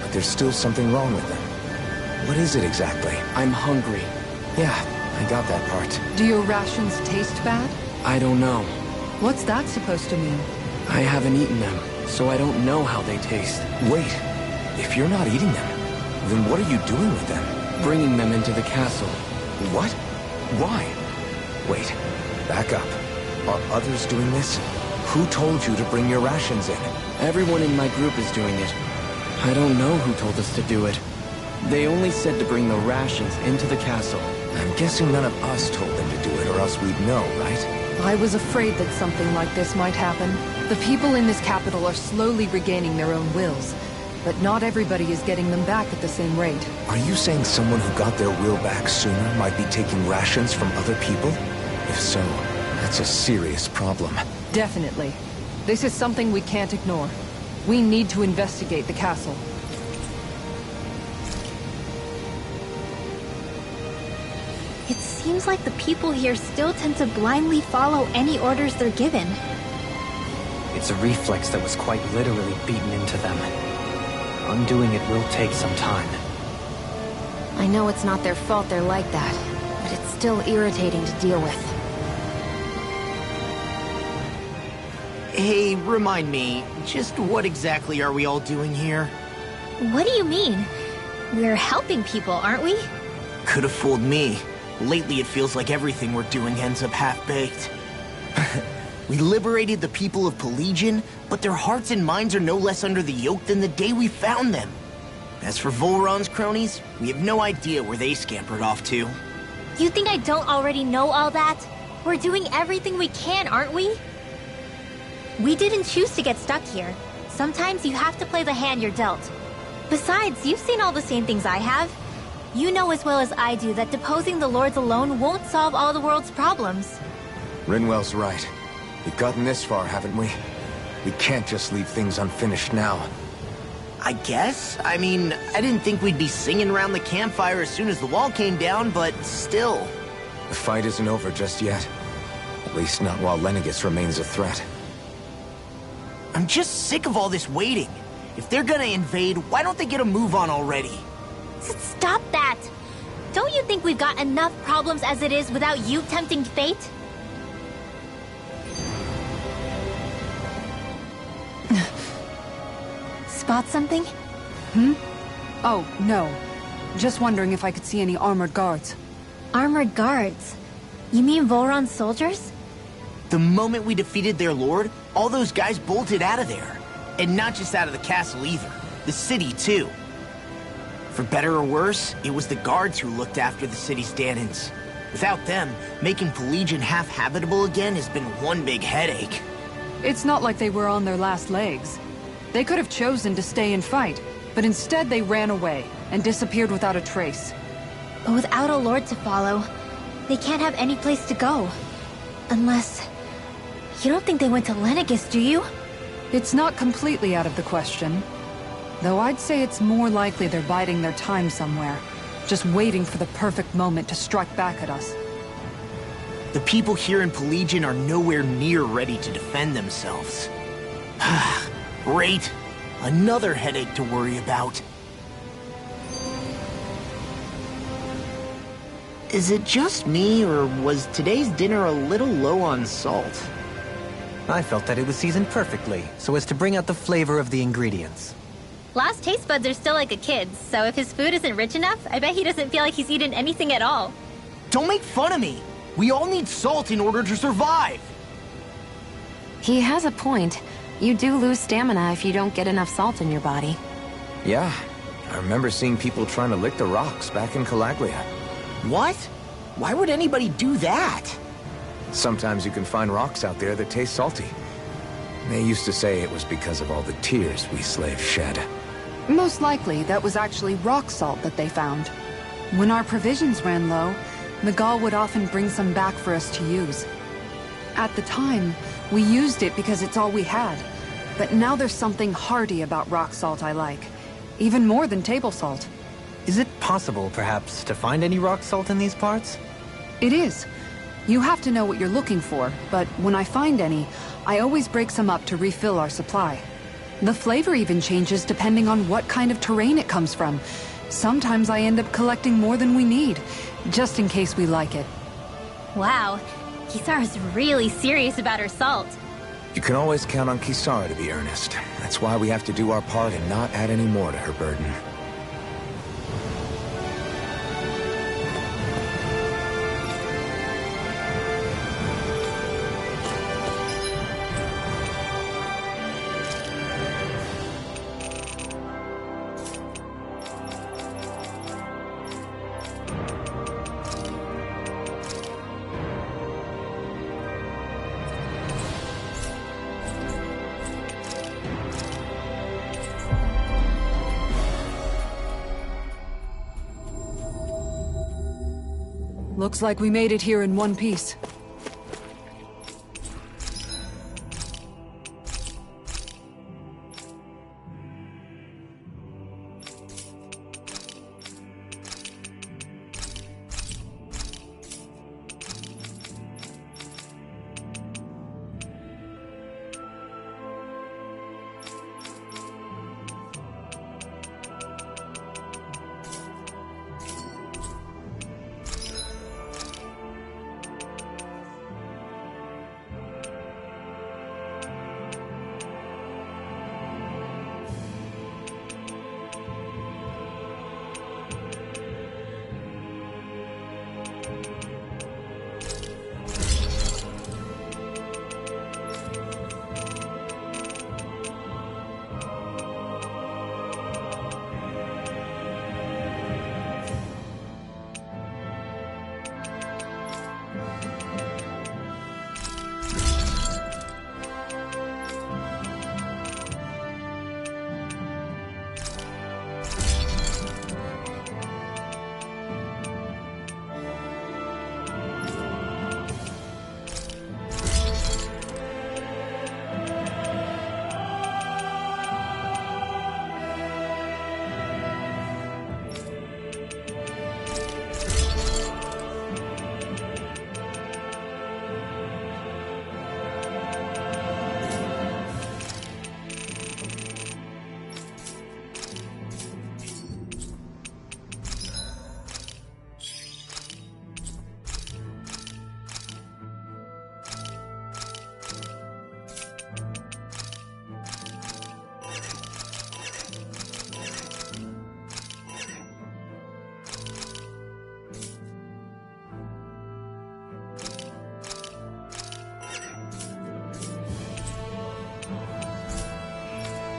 but there's still something wrong with them. What is it exactly? I'm hungry. Yeah, I got that part. Do your rations taste bad? I don't know. What's that supposed to mean? I haven't eaten them, so I don't know how they taste. Wait, if you're not eating them, then what are you doing with them? Bringing them into the castle. What? Why? Wait, back up. Are others doing this? Who told you to bring your rations in? Everyone in my group is doing it. I don't know who told us to do it. They only said to bring the rations into the castle. I'm guessing none of us told them to do it, or else we'd know, right? I was afraid that something like this might happen. The people in this capital are slowly regaining their own wills, but not everybody is getting them back at the same rate. Are you saying someone who got their will back sooner might be taking rations from other people? If so, that's a serious problem. Definitely. This is something we can't ignore. We need to investigate the castle. It seems like the people here still tend to blindly follow any orders they're given. It's a reflex that was quite literally beaten into them. Undoing it will take some time. I know it's not their fault they're like that, but it's still irritating to deal with. Hey, remind me, just what exactly are we all doing here? What do you mean? We're helping people, aren't we? Could have fooled me. Lately it feels like everything we're doing ends up half-baked. We liberated the people of Pelegion, but their hearts and minds are no less under the yoke than the day we found them. As for Volron's cronies, we have no idea where they scampered off to. You think I don't already know all that? We're doing everything we can, aren't we? We didn't choose to get stuck here. Sometimes you have to play the hand you're dealt. Besides, you've seen all the same things I have. You know as well as I do that deposing the lords alone won't solve all the world's problems. Rinwell's right. We've gotten this far, haven't we? We can't just leave things unfinished now. I guess? I mean, I didn't think we'd be singing around the campfire as soon as the wall came down, but still. The fight isn't over just yet. At least not while Lenegis remains a threat. I'm just sick of all this waiting. If they're gonna invade, why don't they get a move on already? Stop that! Don't you think we've got enough problems as it is without you tempting fate? Spot something? Oh, no. Just wondering if I could see any armored guards. Armored guards? You mean Volron's soldiers? The moment we defeated their lord, all those guys bolted out of there. And not just out of the castle either. The city, too. For better or worse, it was the guards who looked after the city's Danans. Without them, making Pelegion half-habitable again has been one big headache. It's not like they were on their last legs. They could have chosen to stay and fight, but instead they ran away and disappeared without a trace. But without a lord to follow, they can't have any place to go. Unless... You don't think they went to Lenegis, do you? It's not completely out of the question. Though I'd say it's more likely they're biding their time somewhere, just waiting for the perfect moment to strike back at us. The people here in Pelegion are nowhere near ready to defend themselves. Great. Another headache to worry about. Is it just me, or was today's dinner a little low on salt? I felt that it was seasoned perfectly, so as to bring out the flavor of the ingredients. Last taste buds are still like a kid's, so if his food isn't rich enough, I bet he doesn't feel like he's eaten anything at all. Don't make fun of me! We all need salt in order to survive! He has a point. You do lose stamina if you don't get enough salt in your body. Yeah, I remember seeing people trying to lick the rocks back in Calaglia. What? Why would anybody do that? Sometimes you can find rocks out there that taste salty. They used to say it was because of all the tears we slaves shed. Most likely, that was actually rock salt that they found. When our provisions ran low, Miguel would often bring some back for us to use. At the time, we used it because it's all we had. But now there's something hearty about rock salt I like. Even more than table salt. Is it possible, perhaps, to find any rock salt in these parts? It is. You have to know what you're looking for, but when I find any, I always break some up to refill our supply. The flavor even changes depending on what kind of terrain it comes from. Sometimes I end up collecting more than we need, just in case we like it. Wow, Kisara's really serious about her salt. You can always count on Kisara to be earnest. That's why we have to do our part and not add any more to her burden. Looks like we made it here in one piece.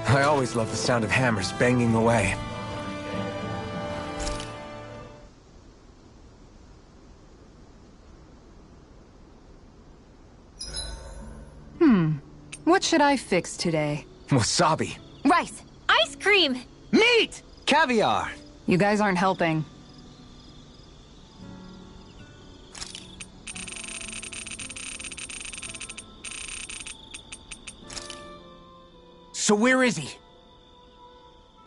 I always love the sound of hammers banging away. What should I fix today? Wasabi. Rice! Ice cream! Meat! Caviar! You guys aren't helping. So where is he?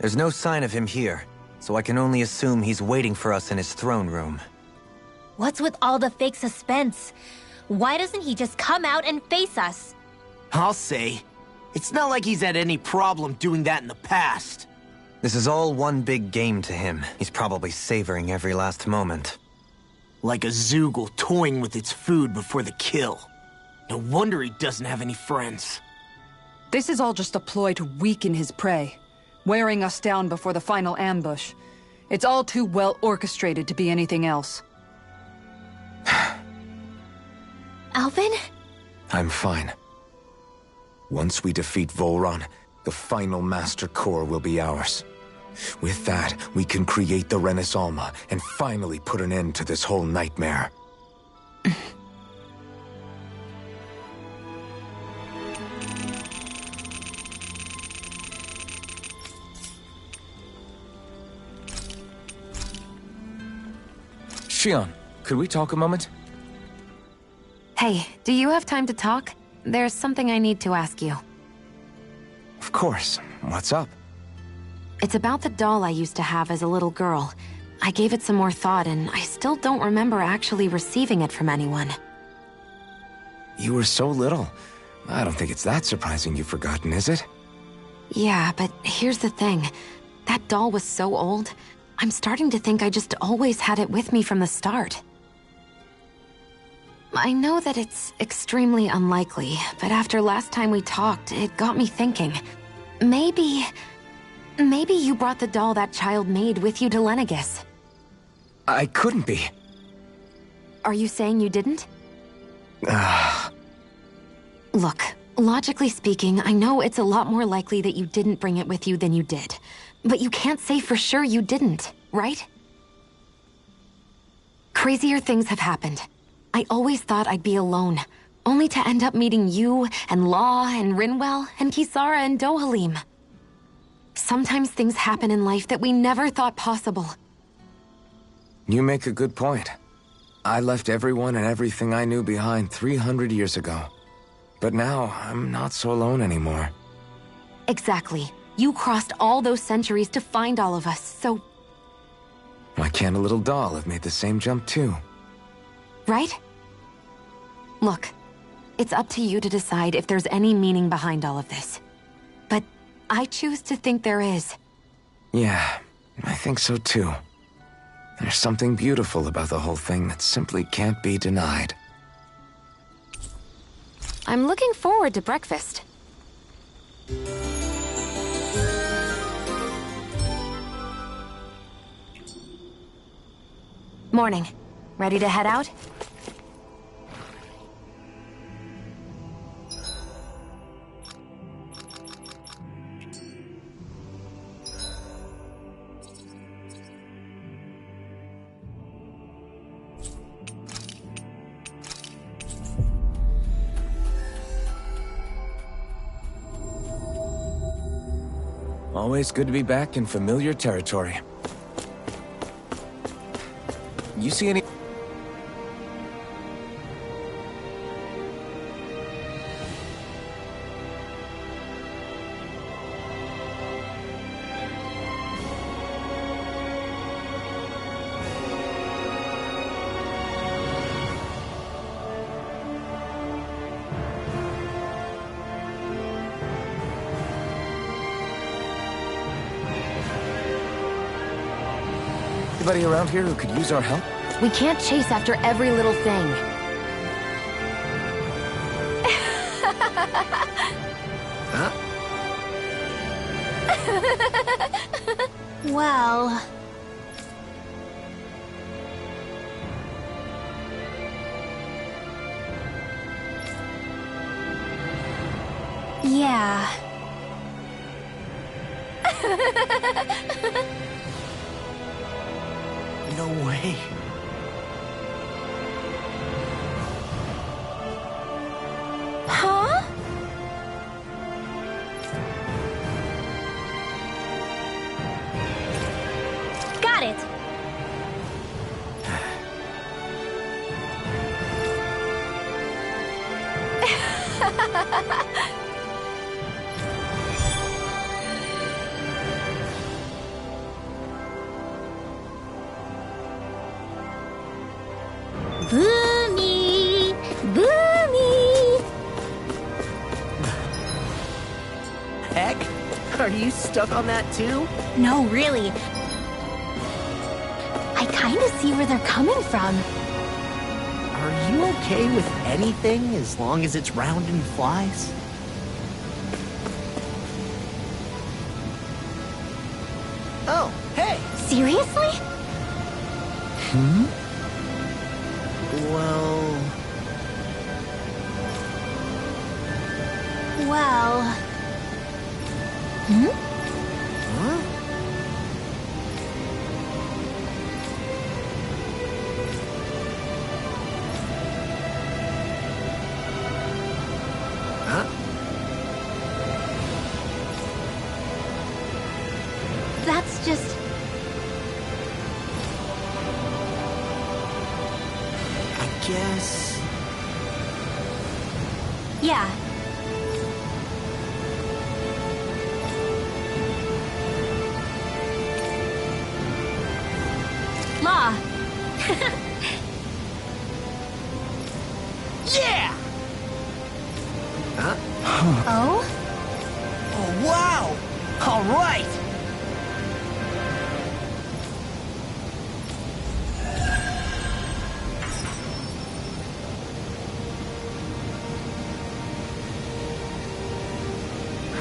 There's no sign of him here, so I can only assume he's waiting for us in his throne room. What's with all the fake suspense? Why doesn't he just come out and face us? I'll say. It's not like he's had any problem doing that in the past. This is all one big game to him. He's probably savoring every last moment. Like a Zoogle toying with its food before the kill. No wonder he doesn't have any friends. This is all just a ploy to weaken his prey, wearing us down before the final ambush. It's all too well orchestrated to be anything else. Alvin? I'm fine. Once we defeat Volron, the final Master Core will be ours. With that, we can create the Renis Alma and finally put an end to this whole nightmare. Shion, could we talk a moment? Hey, do you have time to talk? There's something I need to ask you. Of course. What's up? It's about the doll I used to have as a little girl. I gave it some more thought, and I still don't remember actually receiving it from anyone. You were so little. I don't think it's that surprising you've forgotten, is it? Yeah, but here's the thing. That doll was so old, I'm starting to think I just always had it with me from the start. I know that it's extremely unlikely, but after last time we talked, it got me thinking. Maybe you brought the doll that child made with you to Lenegis. I couldn't be. Are you saying you didn't? Look, logically speaking, I know it's a lot more likely that you didn't bring it with you than you did. But you can't say for sure you didn't, right? Crazier things have happened. I always thought I'd be alone, only to end up meeting you, and Law, and Rinwell, and Kisara, and Dohalim. Sometimes things happen in life that we never thought possible. You make a good point. I left everyone and everything I knew behind 300 years ago. But now, I'm not so alone anymore. Exactly. You crossed all those centuries to find all of us, so... Why can't a little doll have made the same jump too? Right? Look, it's up to you to decide if there's any meaning behind all of this. But I choose to think there is. Yeah, I think so too. There's something beautiful about the whole thing that simply can't be denied. I'm looking forward to breakfast. Morning. Ready to head out? Always good to be back in familiar territory. You see any... Anybody around here who could use our help? We can't chase after every little thing. Huh? Well... yeah. No way. Huh? Boomy! Boomy! Heck? Are you stuck on that too? No, really. I kinda see where they're coming from. Are you okay with anything as long as it's round and flies? Oh, hey! Seriously? Hmm? Well... Well... Hmm? Huh? Huh? That's just... I guess... Yeah. Law. Yeah! Huh? Oh? Oh, wow! All right!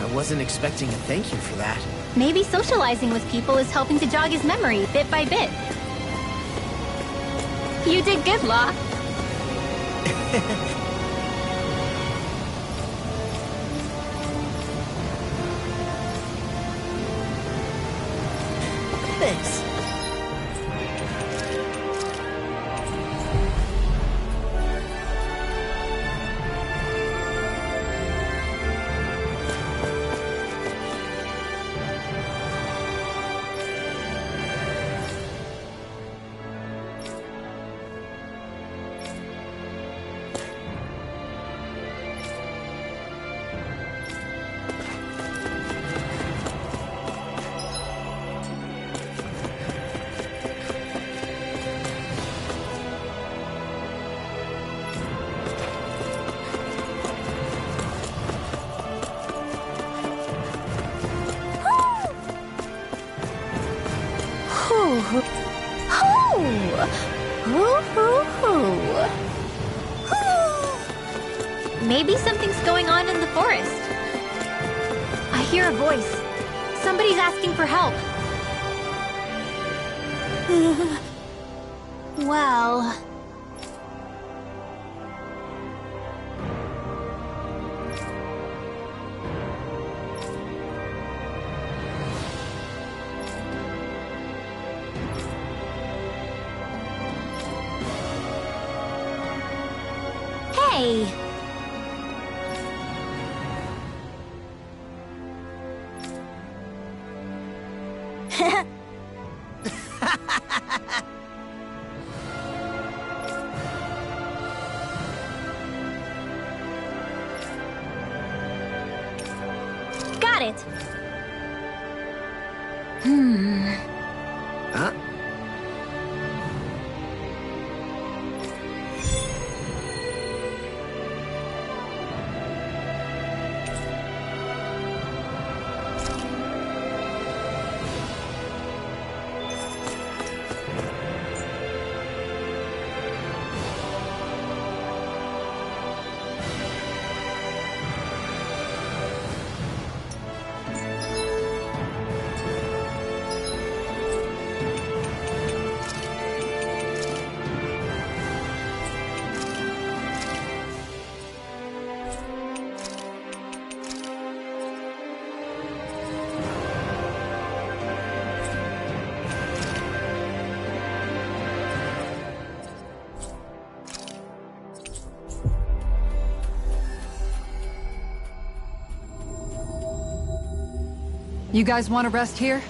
I wasn't expecting a thank you for that. Maybe socializing with people is helping to jog his memory bit by bit. You did good, Law. Thanks. Maybe something's going on in the forest. I hear a voice. Somebody's asking for help. Well... Hey! Got it! Huh? You guys want to rest here?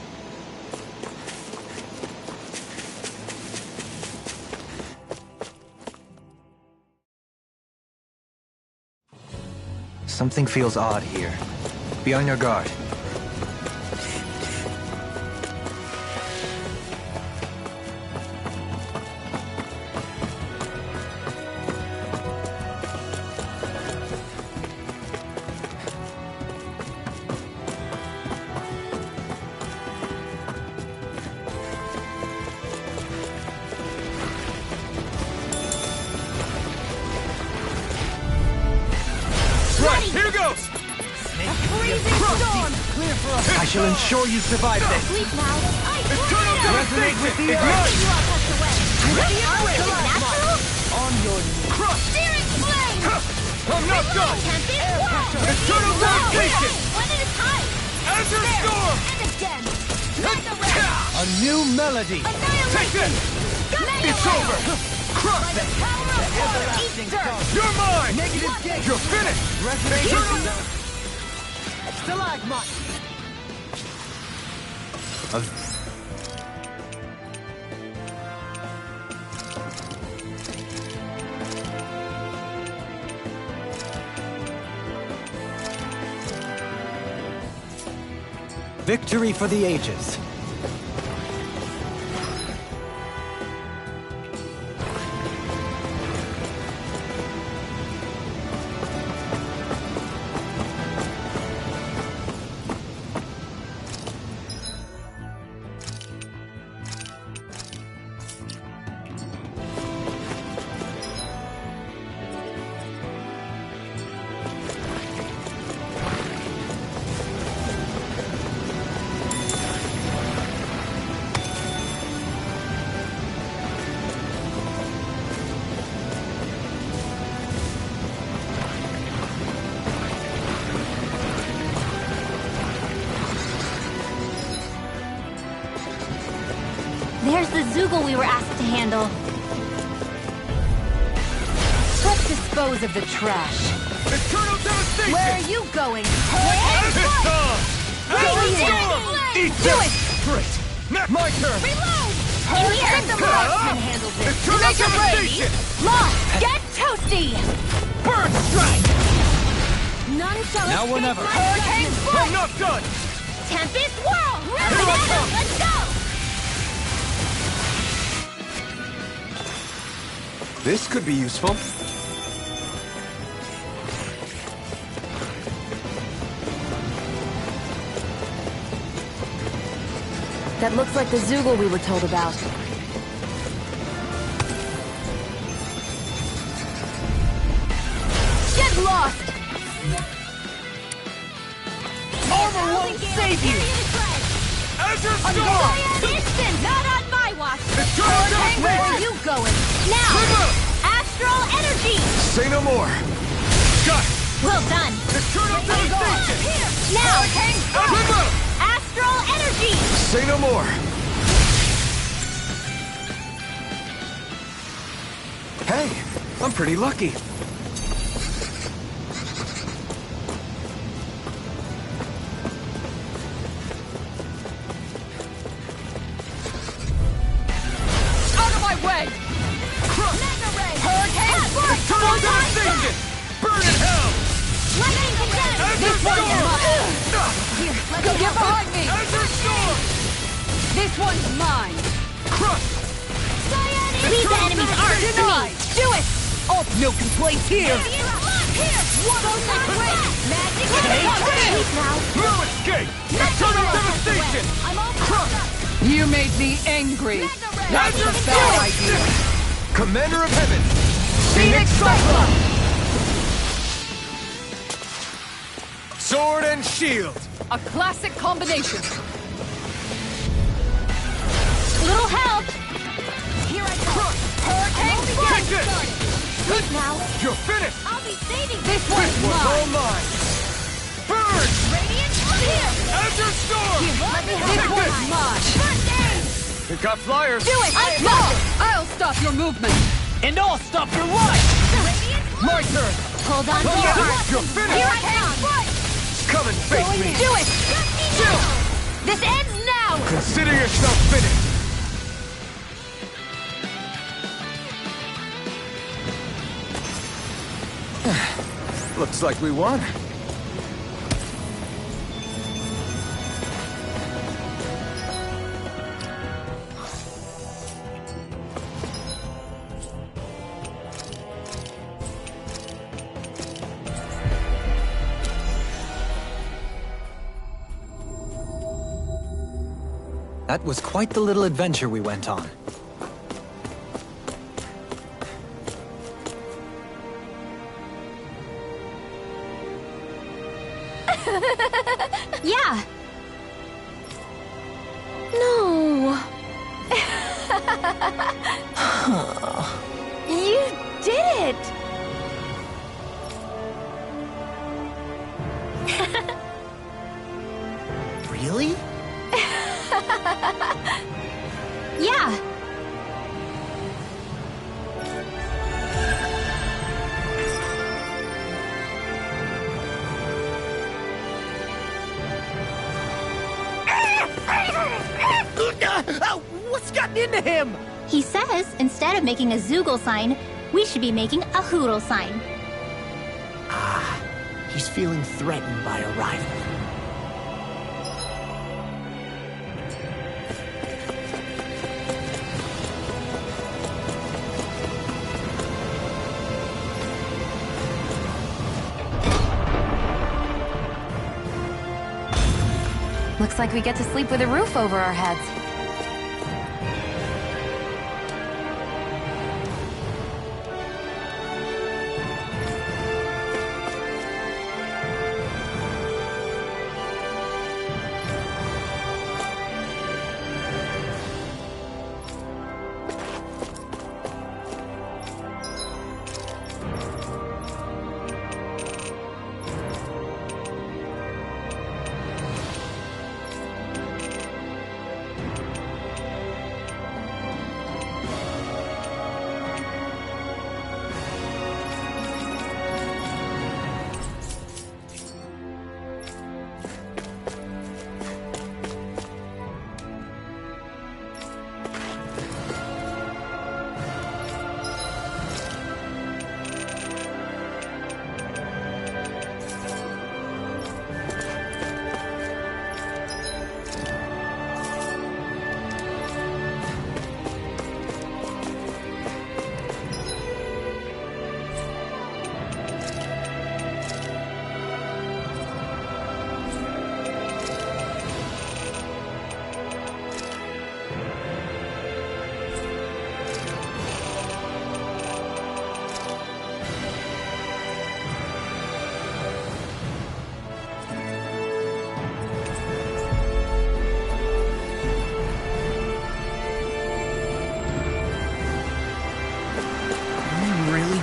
Something feels odd here. Be on your guard. Here goes! Freezing storm! I shall ensure you survive this. Sleep now. Eternal Resonate with the devastation! earth. You all touch away. Ready or natural? On your Crush! Searing flame! I'm not done! Tempest whirl! Eternal devastation! One at a time! Azure Storm! And again! Mega ray! a new melody. Take this! Mega It's ray! over! Crush! By the power of water, eat dirt! You're mine! Negative gate. You're finished! Resonate. Stalagmite. Victory for the ages. There's the Zoogle we were asked to handle. Let's dispose of the trash. Eternal devastation! Where are you going? It's time! Azure Storm! Eat Do this! it! Great! My turn! Reload! Let the marksman handle this. Eternal Make it ready! devastation! Lost! Get toasty! Bird strike! None shall Now or escape never. my Hurricane judgment. I'm not done! Tempest whirl! Here I come. Let's go! This could be useful. That looks like the Zoogle we were told about. Get lost! Armor won't save you! Azure An Storm! instant! Not on my watch! Eternal Where are devastation! you going? Now! Astral energy! Say no more. Got it! Well done. Eternal devastation! Now! Timber! Astral energy! Say no more. Hey, I'm pretty lucky. Out of my way! Mega ray! Hurricane! Eternal devastation! Burn in hell! Lightning condemned! This one's mine! Here, let Go me get help. behind me! Azure Storm! This one's mine! Crush! These enemies aren't to me. Denied! Do it! Oh, no complaints here! Here! One way! Magic Sleep now. No escape! Eternal devastation! I'm all caught up! You made me angry! Mega ray! That's a bad idea! Commander of Heaven. Phoenix Cyclone! Sword and shield! A classic combination! Little help. Here I come! Hurricane Take strike! this! Sleep now! You're finished! I'll be saving This you! one's All mine! mine! Burn! Radiant here! Azure Storm! Let me This help. one's mine! First aid! We got flyers! Do it! I'll stop your movement! And I'll stop your life. Radiant My turn! Hold on to your heart. You're finished! Here I come! Come and face me! Do it! Chill! This ends now. Consider yourself finished! Looks like we won. That was quite the little adventure we went on. Yeah. No. You did it! Really? Yeah. What's gotten into him? He says instead of making a Zoogle sign, we should be making a Hoodle sign. Ah, he's feeling threatened by a rival. Looks like we get to sleep with a roof over our heads.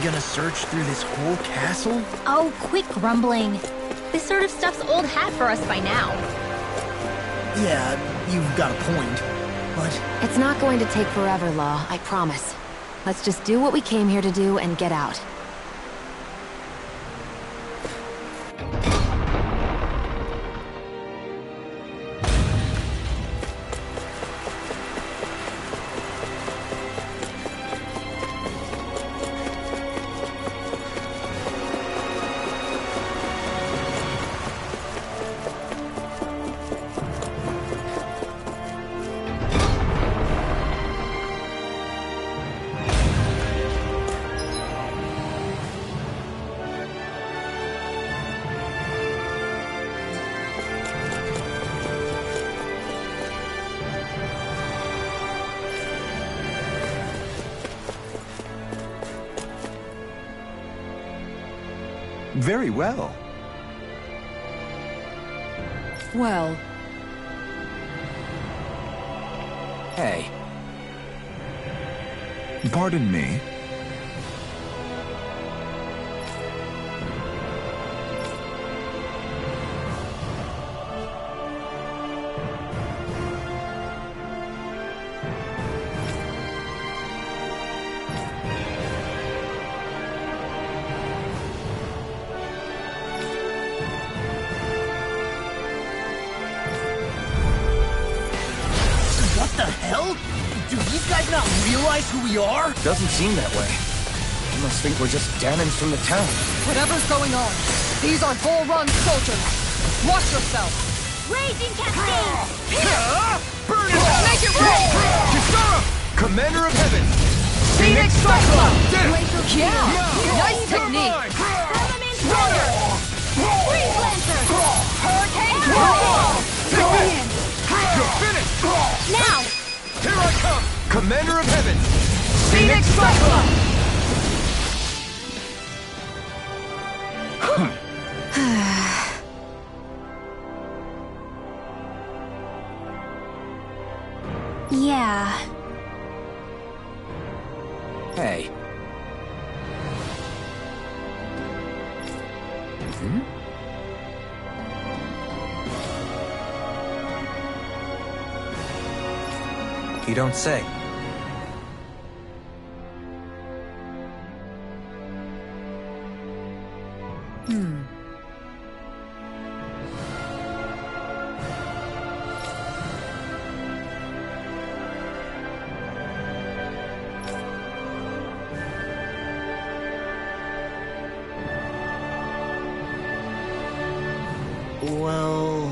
Gonna search through this whole castle? Oh, quit grumbling. This sort of stuff's old hat for us by now. Yeah, you've got a point, but... It's not going to take forever, Law, I promise. Let's just do what we came here to do and get out. Very well. Well, Hey, Pardon me. What the hell? Do these guys not realize who we are? doesn't seem that way. They must think we're just damons from the town. whatever's going on, these are Bull Run soldiers. Watch yourself. Raging Cascade! Burn it up! Make it rain! Kisara! Commander of Heaven! Phoenix Cyclone! Death! Yeah! Nice technique! Element Thunder! Freeze Lancer! Hurricane! You're finished! Now! Commander of Heaven! Phoenix Cyclone! Yeah. Hey. You don't say. Well...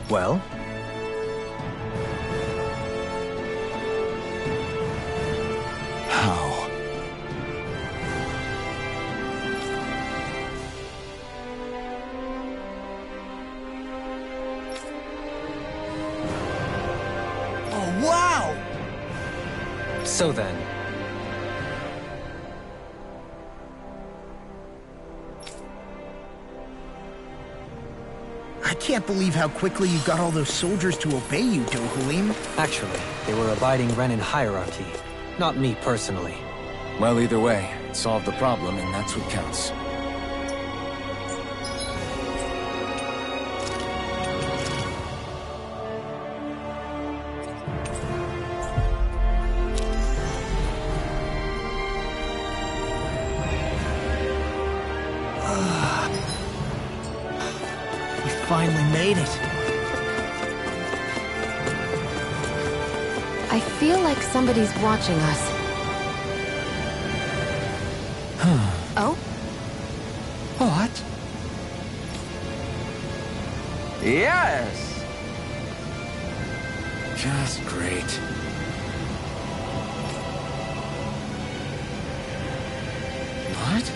Well? How? Oh, wow! So then, I can't believe how quickly you got all those soldiers to obey you, Dohalim. actually, they were abiding Renan hierarchy. Not me personally. Well, either way, it solved the problem, and that's what counts. We finally made it. I feel like somebody's watching us. Oh? What? Yes! Just great. What?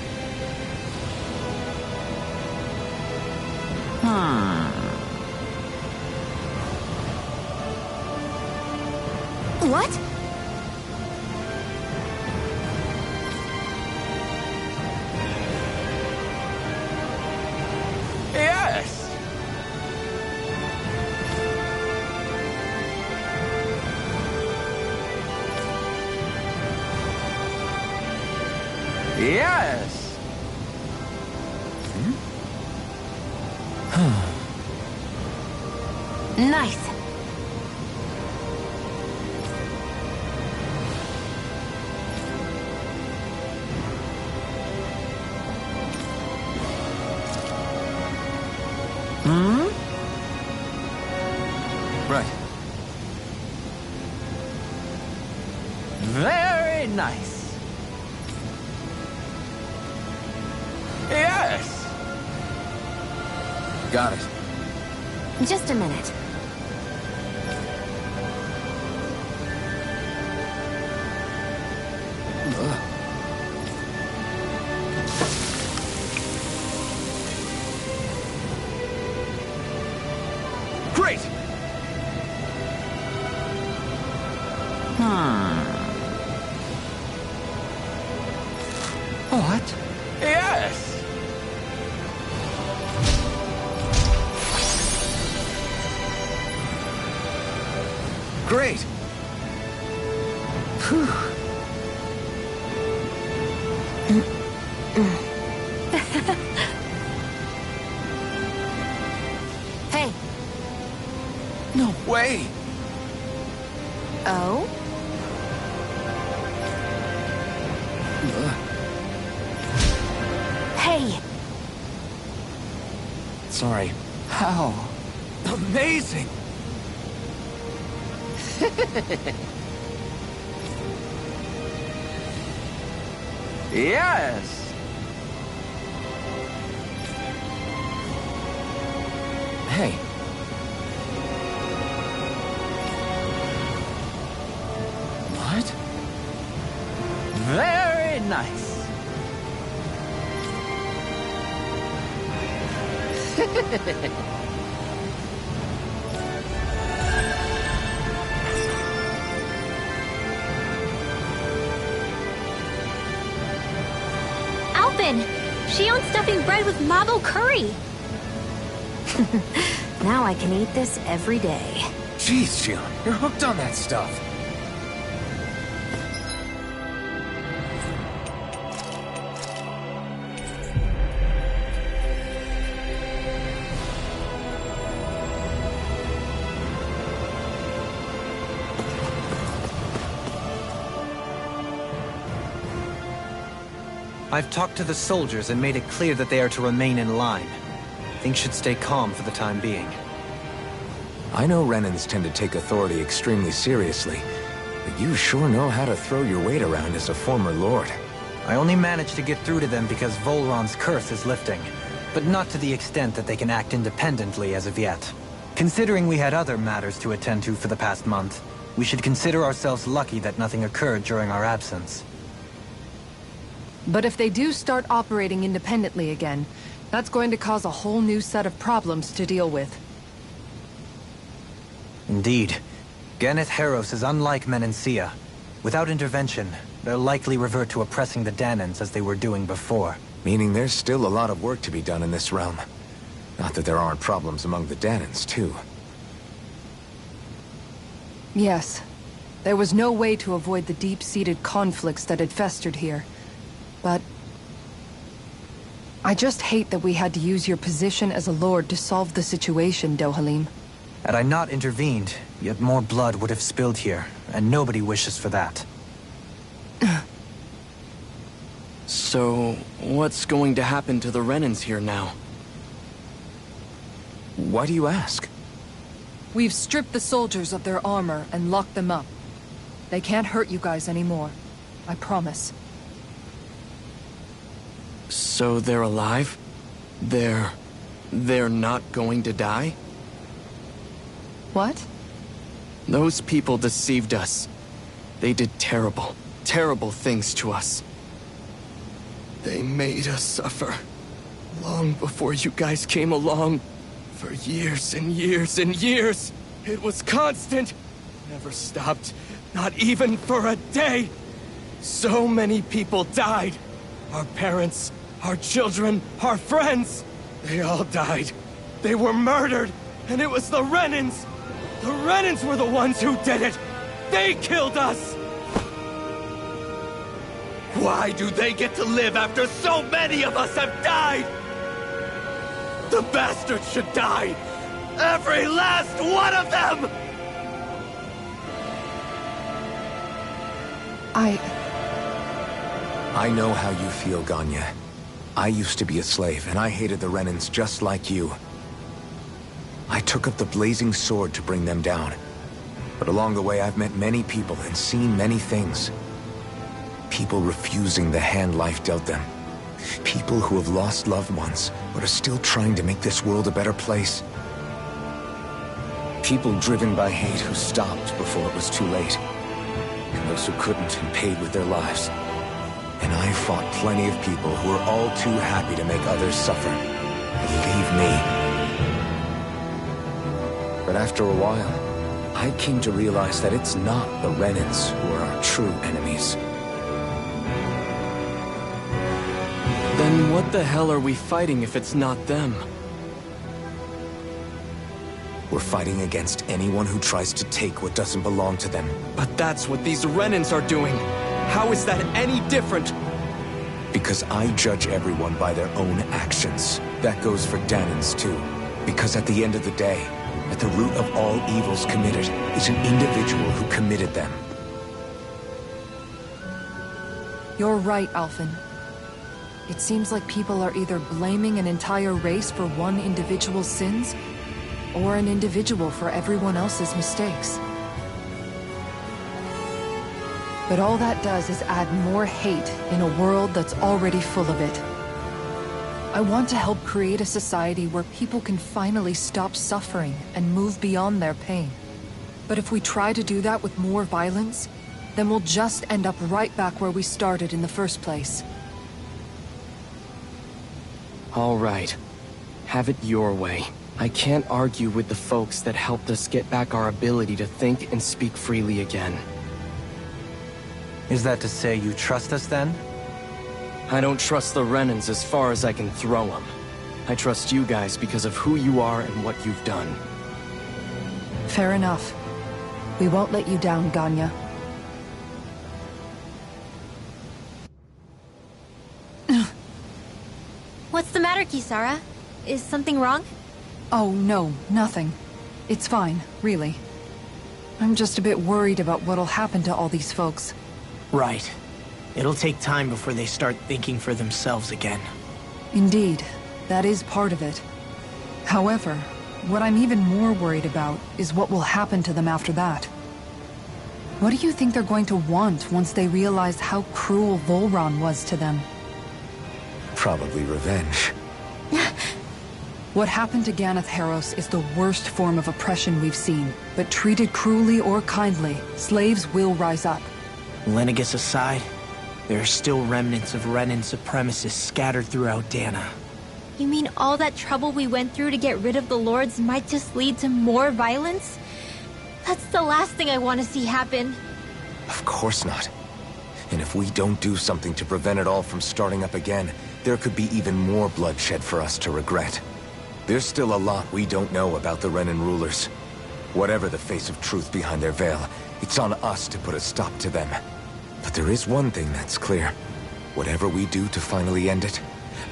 What? Yes! Yes! Nice. Right. Very nice. Yes! Got it. Just a minute. Great! What? Yes! Great! Hey. No way! Oh? Hey. Sorry. How? Amazing! Yes! Hey. What? Very nice. Alvin! She owns stuffing bread with mabo curry! Now I can eat this every day. Jeez, Xion, you're hooked on that stuff. I've talked to the soldiers and made it clear that they are to remain in line. Things should stay calm for the time being. I know Renans tend to take authority extremely seriously, but you sure know how to throw your weight around as a former lord. I only managed to get through to them because Volron's curse is lifting, but not to the extent that they can act independently as of yet. Considering we had other matters to attend to for the past month, we should consider ourselves lucky that nothing occurred during our absence. But if they do start operating independently again, that's going to cause a whole new set of problems to deal with. Indeed. Ganeth Heros is unlike Menancia. Without intervention, they'll likely revert to oppressing the Danans as they were doing before. Meaning there's still a lot of work to be done in this realm. Not that there aren't problems among the Danans, too. Yes. There was no way to avoid the deep-seated conflicts that had festered here. But I just hate that we had to use your position as a lord to solve the situation, Dohalim. Had I not intervened, yet more blood would have spilled here, and nobody wishes for that. So, what's going to happen to the Renans here now? Why do you ask? We've stripped the soldiers of their armor and locked them up. They can't hurt you guys anymore. I promise. So they're alive? They're not going to die? What? Those people deceived us. They did terrible, terrible things to us. They made us suffer. Long before you guys came along. For years and years and years. It was constant. Never stopped. Not even for a day. So many people died. Our parents, our children, our friends. They all died. They were murdered. And it was the Renans. The Renans were the ones who did it. They killed us. Why do they get to live after so many of us have died? The bastards should die! Every last one of them! I know how you feel, Ganya. I used to be a slave, and I hated the Renans just like you. I took up the blazing sword to bring them down. But along the way, I've met many people and seen many things. People refusing the hand life dealt them. People who have lost loved ones, but are still trying to make this world a better place. People driven by hate who stopped before it was too late. And those who couldn't and paid with their lives. And I fought plenty of people who were all too happy to make others suffer. Believe me. But after a while, I came to realize that it's not the Renans who are our true enemies. Then what the hell are we fighting if it's not them? We're fighting against anyone who tries to take what doesn't belong to them. But that's what these Renans are doing. How is that any different? Because I judge everyone by their own actions. That goes for Danans too. Because at the end of the day, at the root of all evils committed is an individual who committed them. You're right, Alphen. It seems like people are either blaming an entire race for one individual's sins, or an individual for everyone else's mistakes. But all that does is add more hate in a world that's already full of it. I want to help create a society where people can finally stop suffering and move beyond their pain. But if we try to do that with more violence, then we'll just end up right back where we started in the first place. All right. Have it your way. I can't argue with the folks that helped us get back our ability to think and speak freely again. Is that to say you trust us then? I don't trust the Renans as far as I can throw them. I trust you guys because of who you are and what you've done. Fair enough. We won't let you down, Ganya. What's the matter, Kisara? Is something wrong? Oh, no, nothing. It's fine, really. I'm just a bit worried about what'll happen to all these folks. Right. It'll take time before they start thinking for themselves again. Indeed, that is part of it. However, what I'm even more worried about is what will happen to them after that. What do you think they're going to want once they realize how cruel Volron was to them? Probably revenge. What happened to Ganeth Haros is the worst form of oppression we've seen, but treated cruelly or kindly, slaves will rise up. Lenegus aside, there are still remnants of Renan supremacists scattered throughout Dana. You mean all that trouble we went through to get rid of the Lords might just lead to more violence? That's the last thing I want to see happen. Of course not. And if we don't do something to prevent it all from starting up again, there could be even more bloodshed for us to regret. There's still a lot we don't know about the Renan rulers. Whatever the face of truth behind their veil, it's on us to put a stop to them. But there is one thing that's clear. Whatever we do to finally end it,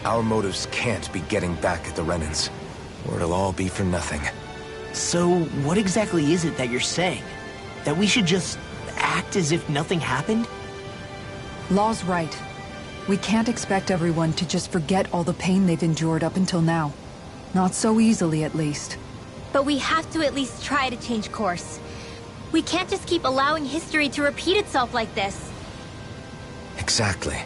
our motives can't be getting back at the Renans, or it'll all be for nothing. So, what exactly is it that you're saying? That we should just act as if nothing happened? Law's right. We can't expect everyone to just forget all the pain they've endured up until now. Not so easily, at least. But we have to at least try to change course. We can't just keep allowing history to repeat itself like this. Exactly.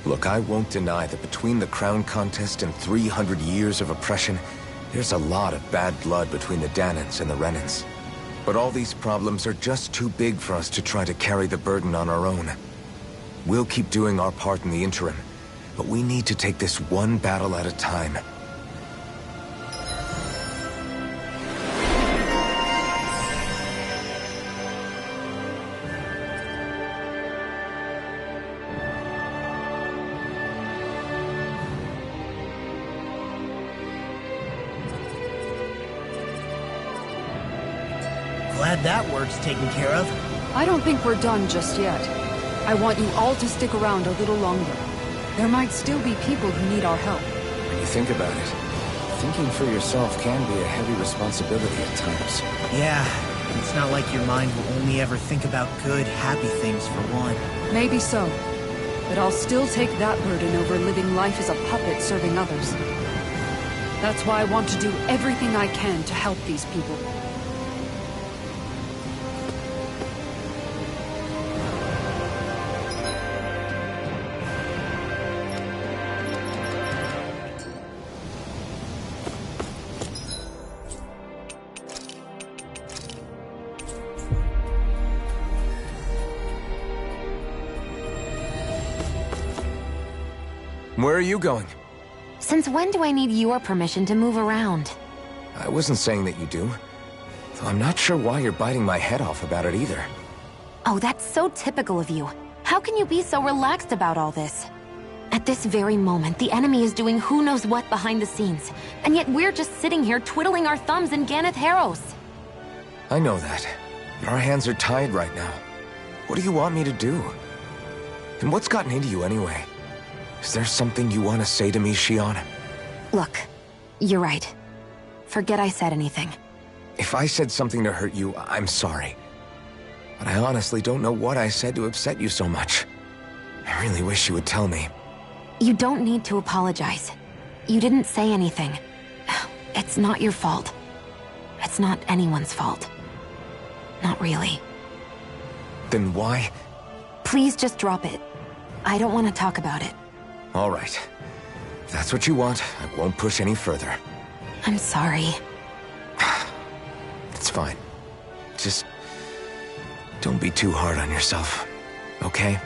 Look, I won't deny that between the crown contest and 300 years of oppression, there's a lot of bad blood between the Danans and the Renans. But all these problems are just too big for us to try to carry the burden on our own. We'll keep doing our part in the interim, but we need to take this one battle at a time. Glad that work's taken care of. I don't think we're done just yet. I want you all to stick around a little longer. There might still be people who need our help. When you think about it, thinking for yourself can be a heavy responsibility at times. Yeah, it's not like your mind will only ever think about good, happy things for one. Maybe so. But I'll still take that burden over living life as a puppet serving others. That's why I want to do everything I can to help these people. Where are you going? Since when do I need your permission to move around? I wasn't saying that you do. Though I'm not sure why you're biting my head off about it either. Oh, that's so typical of you. How can you be so relaxed about all this? At this very moment, the enemy is doing who knows what behind the scenes, and yet we're just sitting here twiddling our thumbs in Ganeth Haros. I know that, but our hands are tied right now. What do you want me to do? And what's gotten into you anyway? Is there something you want to say to me, Shion? Look, you're right. Forget I said anything. If I said something to hurt you, I'm sorry. But I honestly don't know what I said to upset you so much. I really wish you would tell me. You don't need to apologize. You didn't say anything. It's not your fault. It's not anyone's fault. Not really. Then why? Please just drop it. I don't want to talk about it. All right. If that's what you want, I won't push any further. I'm sorry. It's fine. Just don't be too hard on yourself, okay?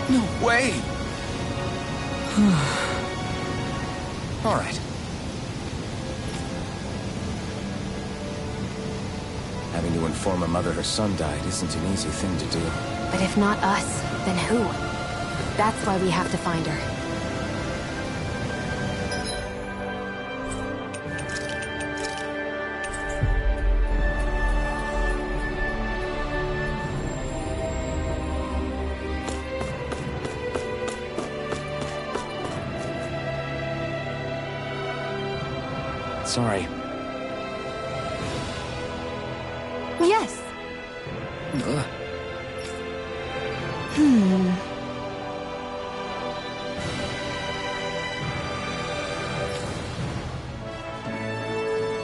No way! All right. Having to inform a mother her son died isn't an easy thing to do. But if not us, then who? That's why we have to find her. Sorry. Yes.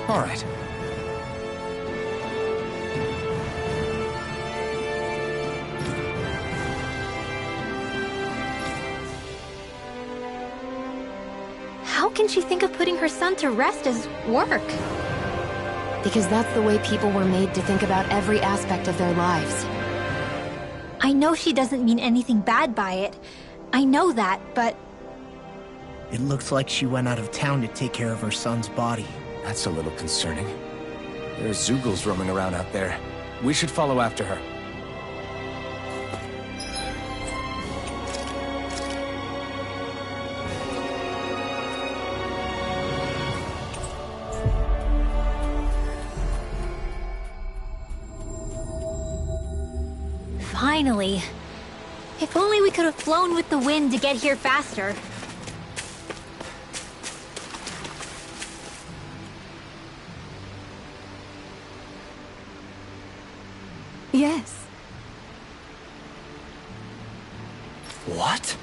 All right. How can she think of putting her son to rest as work? Because that's the way people were made to think about every aspect of their lives. I know she doesn't mean anything bad by it. I know that, but... It looks like she went out of town to take care of her son's body. That's a little concerning. There are Zeugles roaming around out there. We should follow after her. Finally. If only we could have flown with the wind to get here faster. Yes. What?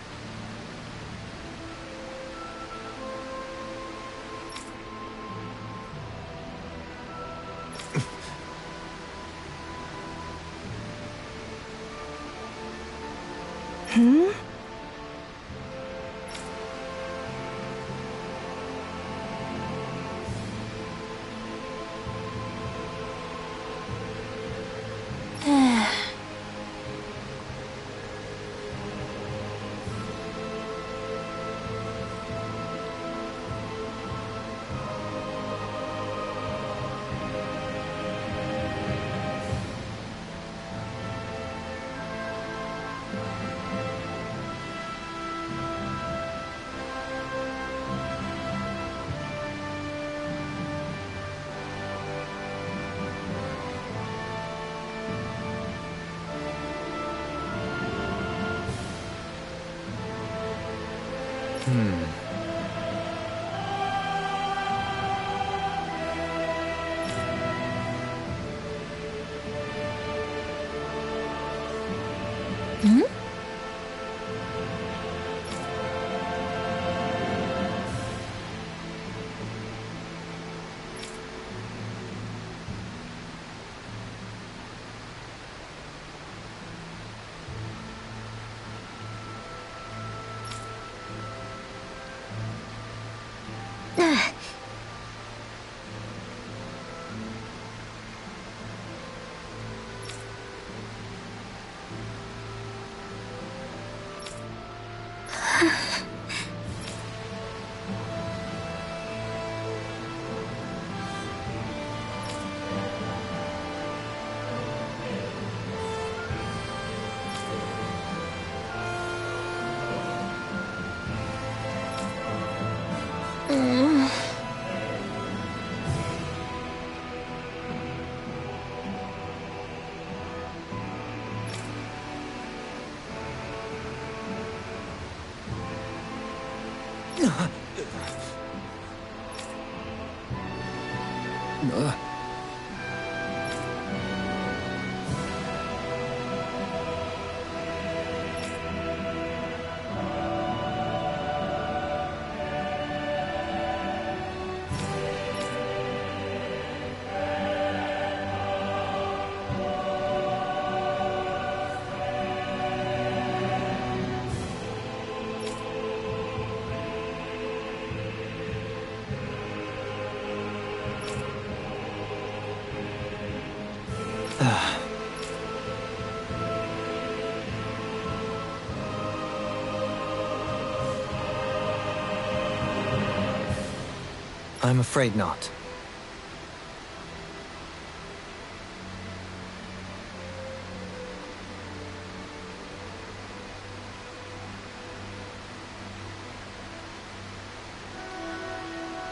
I'm afraid not.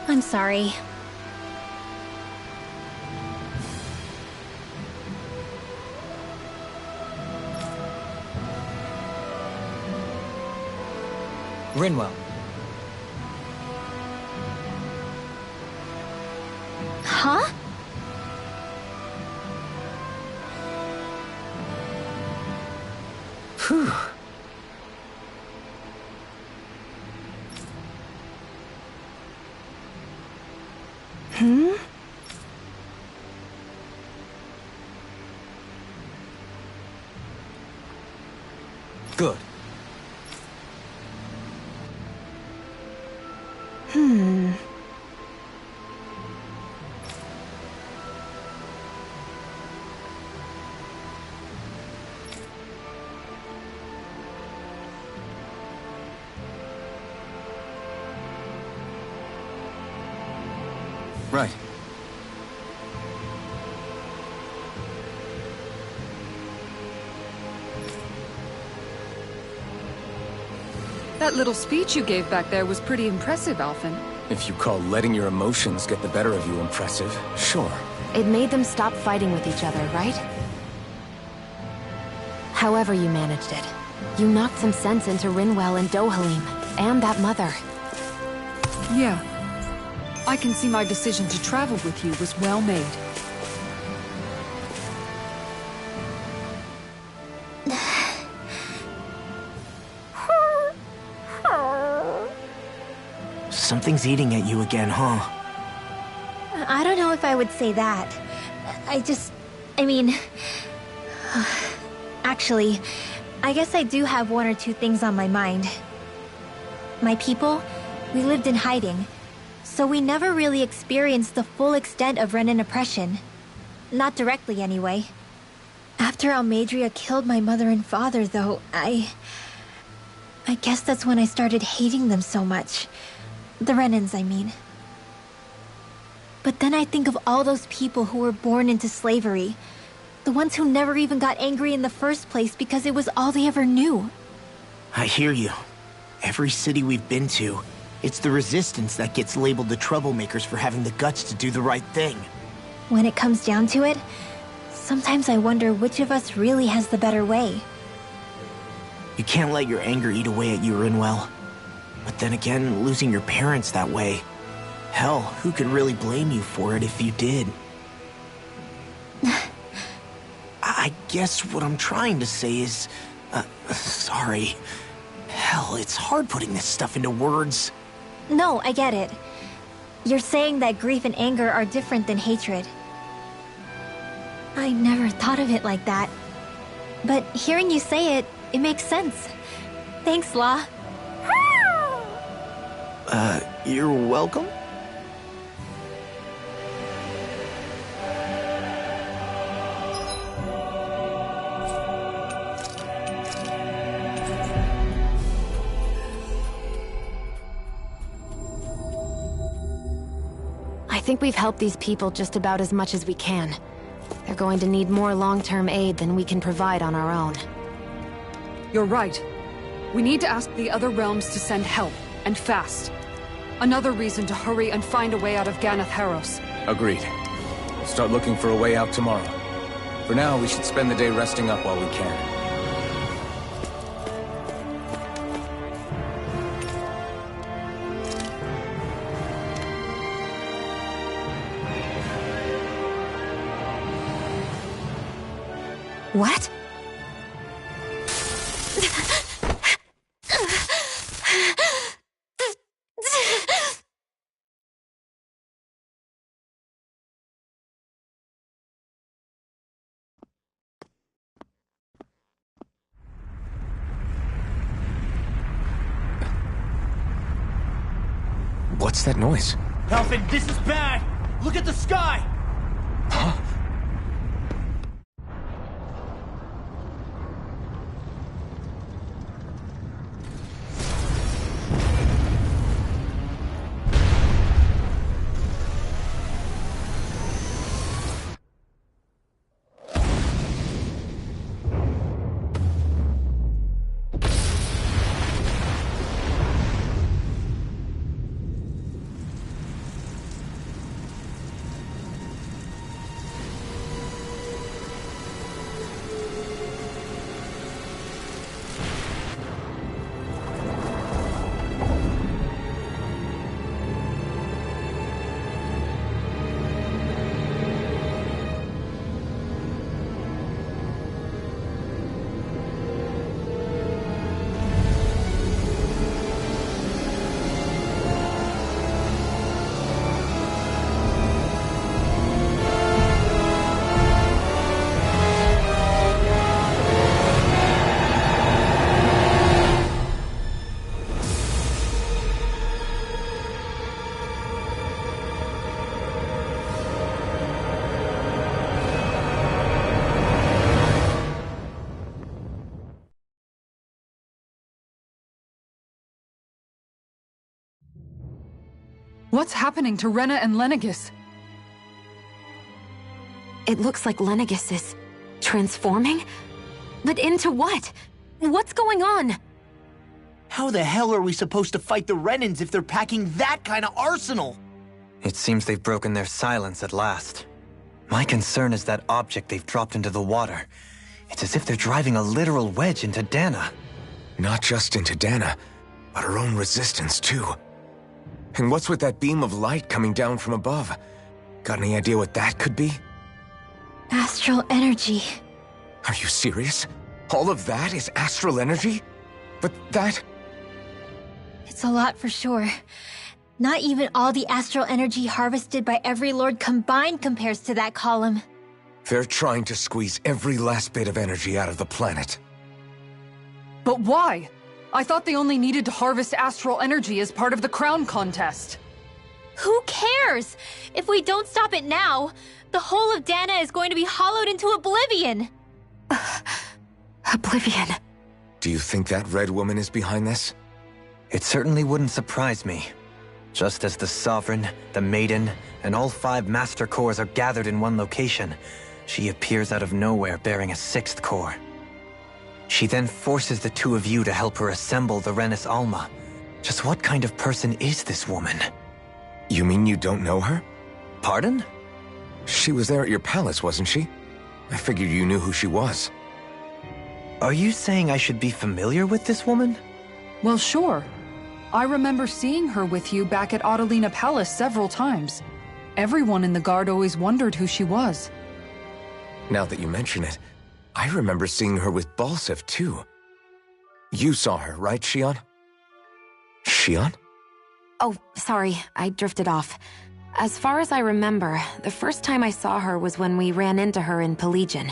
I'm sorry. Rinwell. Huh? Phew. Good. Right. That little speech you gave back there was pretty impressive, Alphen. If you call letting your emotions get the better of you impressive, sure. It made them stop fighting with each other, right? However you managed it, you knocked some sense into Rinwell and Dohalim, and that mother. Yeah. I can see my decision to travel with you was well made. Something's eating at you again, huh? I don't know if I would say that. I mean... Actually, I guess I do have one or two things on my mind. My people, we lived in hiding, so we never really experienced the full extent of Renan oppression. Not directly, anyway. After Almadria killed my mother and father, though, I guess that's when I started hating them so much. The Renans, I mean. But then I think of all those people who were born into slavery. The ones who never even got angry in the first place because it was all they ever knew. I hear you. Every city we've been to, it's the resistance that gets labeled the troublemakers for having the guts to do the right thing. When it comes down to it, sometimes I wonder which of us really has the better way. You can't let your anger eat away at you, Rinwell. But then again, losing your parents that way... Hell, who could really blame you for it if you did? I guess what I'm trying to say is... sorry. Hell, it's hard putting this stuff into words. No, I get it. You're saying that grief and anger are different than hatred. I never thought of it like that. But hearing you say it, it makes sense. Thanks, Law. You're welcome? I think we've helped these people just about as much as we can. They're going to need more long-term aid than we can provide on our own. You're right. We need to ask the other realms to send help, and fast. Another reason to hurry and find a way out of Ganath Haros. Agreed. We'll start looking for a way out tomorrow. For now, we should spend the day resting up while we can. What? What's that noise? Alphen, this is bad! Look at the sky! Huh? What's happening to Rena and Lenegis? It looks like Lenegis is transforming? But into what? What's going on? How the hell are we supposed to fight the Renans if they're packing that kind of arsenal? It seems they've broken their silence at last. My concern is that object they've dropped into the water. It's as if they're driving a literal wedge into Dana. Not just into Dana, but her own resistance, too. And what's with that beam of light coming down from above? Got any idea what that could be? Astral energy. Are you serious? All of that is astral energy? But that... It's a lot for sure. Not even all the astral energy harvested by every lord combined compares to that column. They're trying to squeeze every last bit of energy out of the planet. But why? I thought they only needed to harvest astral energy as part of the crown contest. Who cares? If we don't stop it now, the whole of Dana is going to be hollowed into oblivion. Oblivion. Do you think that red woman is behind this? It certainly wouldn't surprise me. Just as the Sovereign, the Maiden, and all 5 Master Cores are gathered in one location, she appears out of nowhere bearing a 6th core. She then forces the 2 of you to help her assemble the Renis Alma. Just what kind of person is this woman? You mean you don't know her? Pardon? She was there at your palace, wasn't she? I figured you knew who she was. Are you saying I should be familiar with this woman? Well, sure. I remember seeing her with you back at Adelina Palace several times. Everyone in the guard always wondered who she was. Now that you mention it, I remember seeing her with Balsif, too. You saw her, right, Shion? Shion? Oh, sorry, I drifted off. As far as I remember, the first time I saw her was when we ran into her in Pelegion.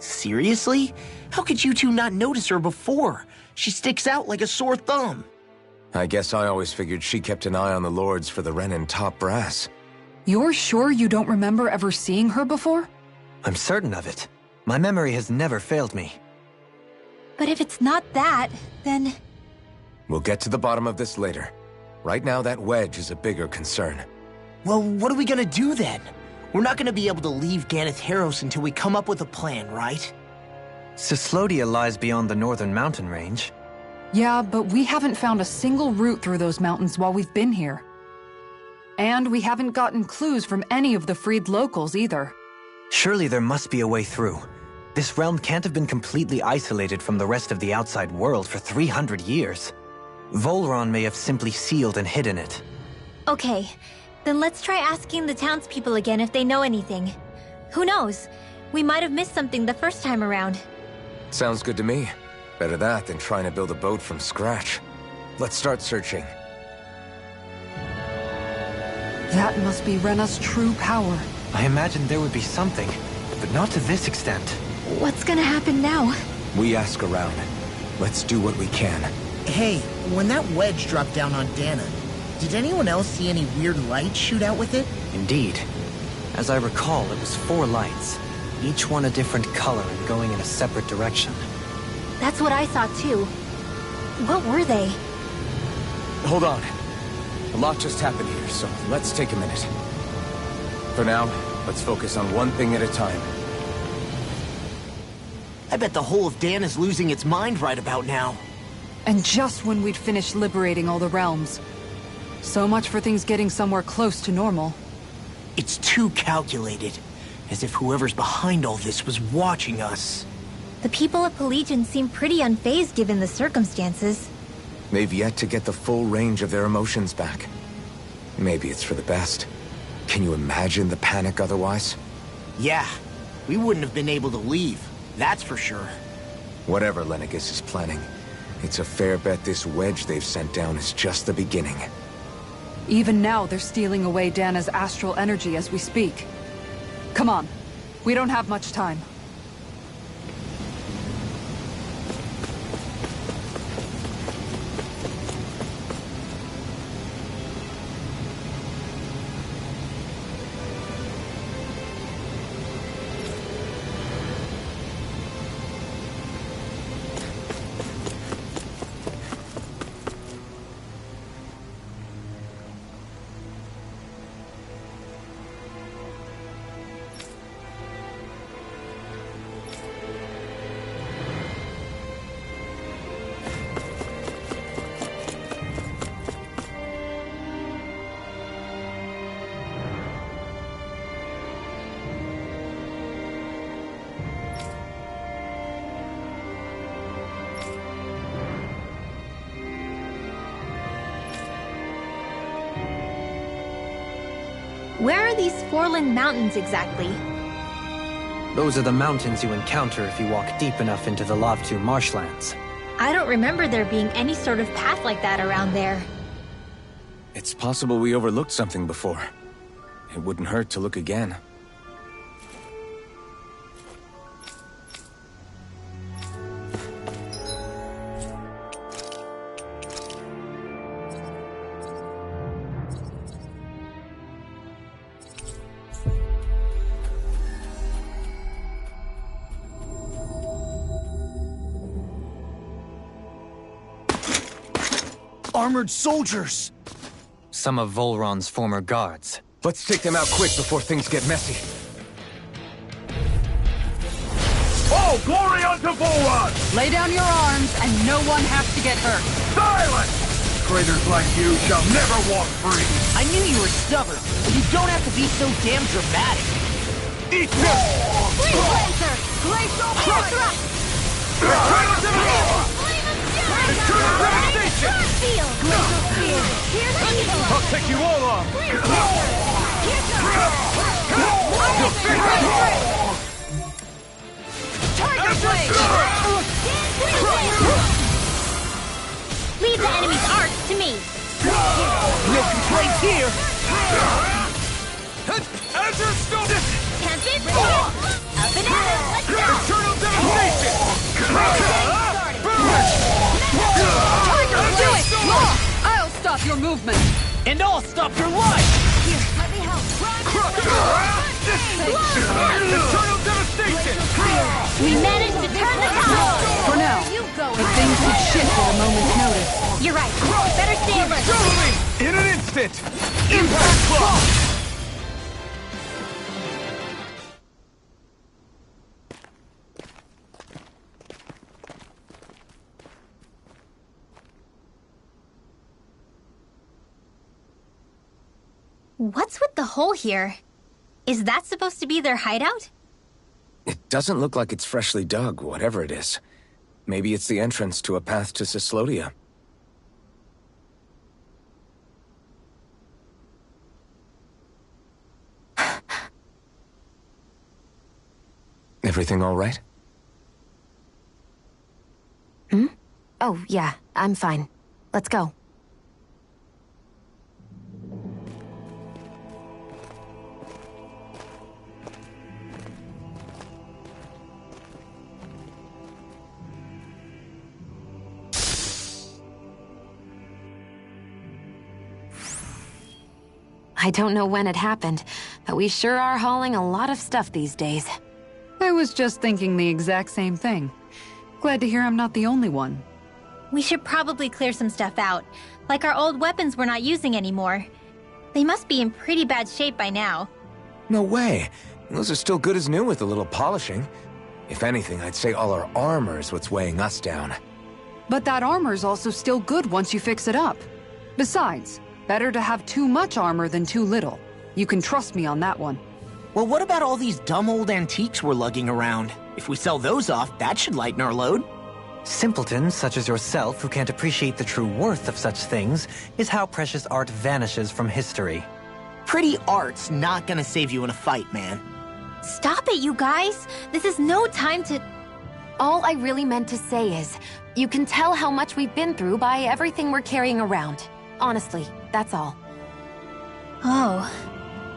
Seriously? How could you two not notice her before? She sticks out like a sore thumb. I guess I always figured she kept an eye on the lords for the Renin top brass. You're sure you don't remember ever seeing her before? I'm certain of it. My memory has never failed me. But if it's not that, then... We'll get to the bottom of this later. Right now, that wedge is a bigger concern. Well, what are we gonna do then? We're not gonna be able to leave Ganeth Heros until we come up with a plan, right? Cyslodia lies beyond the northern mountain range. Yeah, but we haven't found a single route through those mountains while we've been here. And we haven't gotten clues from any of the freed locals either. Surely there must be a way through. This realm can't have been completely isolated from the rest of the outside world for 300 years. Volron may have simply sealed and hidden it. Okay, then let's try asking the townspeople again if they know anything. Who knows? We might have missed something the first time around. Sounds good to me. Better that than trying to build a boat from scratch. Let's start searching. That must be Rena's true power. I imagined there would be something, but not to this extent. What's gonna happen now? We ask around. Let's do what we can. Hey, when that wedge dropped down on Dana, did anyone else see any weird lights shoot out with it? Indeed. As I recall, it was 4 lights, each one a different color and going in a separate direction. That's what I saw too. What were they? Hold on. A lot just happened here, so let's take a minute. For now, let's focus on one thing at a time. I bet the whole of Dana's losing its mind right about now. And just when we'd finished liberating all the realms. So much for things getting somewhere close to normal. It's too calculated. As if whoever's behind all this was watching us. The people of Pelegion seem pretty unfazed given the circumstances. They've yet to get the full range of their emotions back. Maybe it's for the best. Can you imagine the panic otherwise? Yeah, we wouldn't have been able to leave, that's for sure. Whatever Lenegis is planning, it's a fair bet this wedge they've sent down is just the beginning. Even now, they're stealing away Dana's astral energy as we speak. Come on, we don't have much time. are these Forland Mountains exactly? Those are the mountains you encounter if you walk deep enough into the Lavtu marshlands. I don't remember there being any sort of path like that around there. It's possible we overlooked something before. It wouldn't hurt to look again. Armored soldiers! Some of Volron's former guards. Let's take them out quick before things get messy. All glory unto Volron! Lay down your arms, and no one has to get hurt. Silence! Traitors like you shall never walk free! I knew you were stubborn, but you don't have to be so damn dramatic. Eat this! Freeze Blazer! Glacial Thrust! Internal devastation! Field! Glacial Spear! Here's the evil! I'll take you all on! Here's Tiger Blade! Leave the enemy's arts to me! No complaints here. Azure Stone! Tempest! Up and at it! Let's go! Internal devastation! Tiger, do it! Law! I'll stop your movement. And I'll stop your life. Here, let me help! Internal devastation! We managed to turn the tide! For now, Where you going? but things could shift at a moment's notice. You're right. Better stay alert. In an instant! Impact clock! What's with the hole here? Is that supposed to be their hideout? It doesn't look like it's freshly dug, whatever it is. Maybe it's the entrance to a path to Cyslodia. Everything all right? Oh, yeah, I'm fine. Let's go. I don't know when it happened, but we sure are hauling a lot of stuff these days. I was just thinking the exact same thing. Glad to hear I'm not the only one. We should probably clear some stuff out, like our old weapons we're not using anymore. They must be in pretty bad shape by now. No way. Those are still good as new with a little polishing. If anything, I'd say all our armor is what's weighing us down. But that armor's also still good once you fix it up. Besides, better to have too much armor than too little. You can trust me on that one. Well, what about all these dumb old antiques we're lugging around? If we sell those off, that should lighten our load. Simpletons such as yourself who can't appreciate the true worth of such things is how precious art vanishes from history. Pretty art's not gonna save you in a fight, man. Stop it, you guys! This is no time to... All I really meant to say is, you can tell how much we've been through by everything we're carrying around. Honestly, that's all. Oh.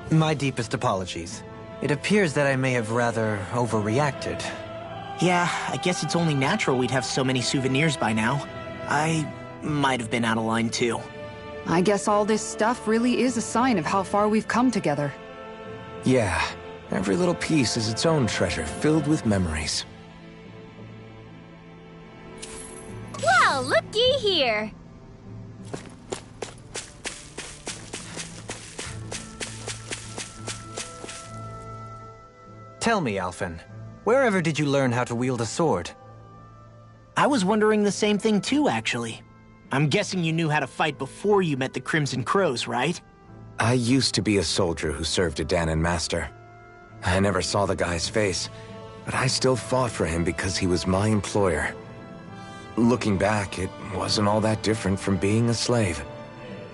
My deepest apologies. It appears that I may have rather overreacted. Yeah, I guess it's only natural we'd have so many souvenirs by now. I might have been out of line too. I guess all this stuff really is a sign of how far we've come together. Yeah, every little piece is its own treasure filled with memories. Well, looky here. Tell me, Alphen, wherever did you learn how to wield a sword? I was wondering the same thing too, actually. I'm guessing you knew how to fight before you met the Crimson Crows, right? I used to be a soldier who served a Danon master. I never saw the guy's face, but I still fought for him because he was my employer. Looking back, it wasn't all that different from being a slave.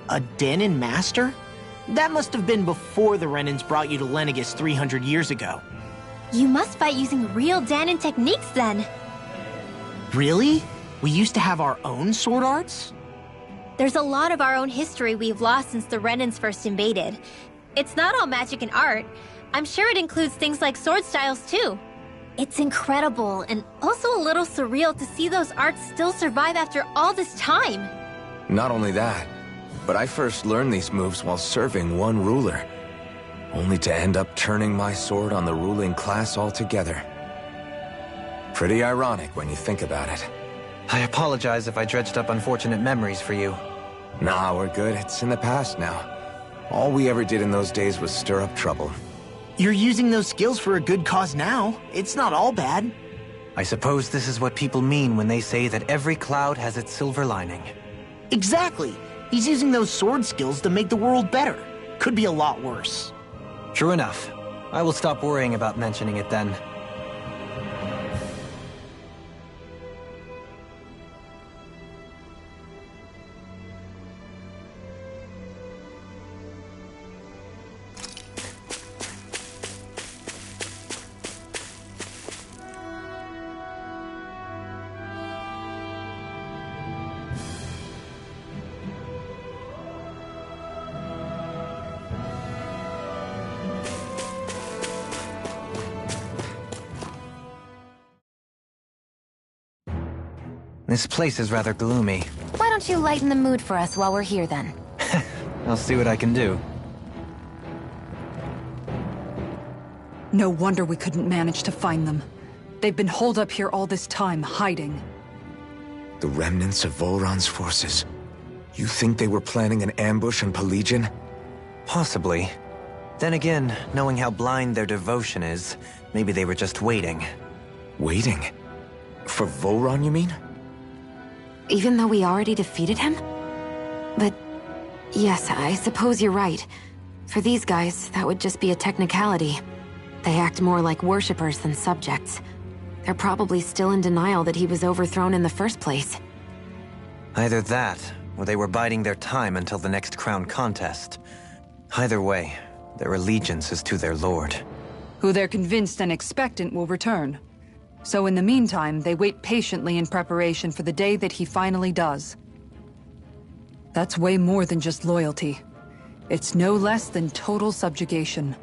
A Danon master? That must have been before the Renans brought you to Lenegis 300 years ago. You must fight using real Danon techniques then. Really? We used to have our own sword arts? There's a lot of our own history we've lost since the Renans first invaded. It's not all magic and art. I'm sure it includes things like sword styles too. It's incredible and also a little surreal to see those arts still survive after all this time. Not only that, but I first learned these moves while serving one ruler, only to end up turning my sword on the ruling class altogether. Pretty ironic when you think about it. I apologize if I dredged up unfortunate memories for you. Nah, we're good. It's in the past now. All we ever did in those days was stir up trouble. You're using those skills for a good cause now. It's not all bad. I suppose this is what people mean when they say that every cloud has its silver lining. Exactly. He's using those sword skills to make the world better. Could be a lot worse. True enough. I will stop worrying about mentioning it then. This place is rather gloomy. Why don't you lighten the mood for us while we're here then? I'll see what I can do. No wonder we couldn't manage to find them. They've been holed up here all this time, hiding. The remnants of Volron's forces. You think they were planning an ambush on Pelegion? Possibly. Then again, knowing how blind their devotion is, maybe they were just waiting. Waiting? For Volron, you mean? Even though we already defeated him? But yes, I suppose you're right. For these guys, that would just be a technicality. They act more like worshippers than subjects. They're probably still in denial that he was overthrown in the first place. Either that, or they were biding their time until the next crown contest. Either way, their allegiance is to their lord. Who they're convinced and expectant will return. So in the meantime, they wait patiently in preparation for the day that he finally does. That's way more than just loyalty. It's no less than total subjugation.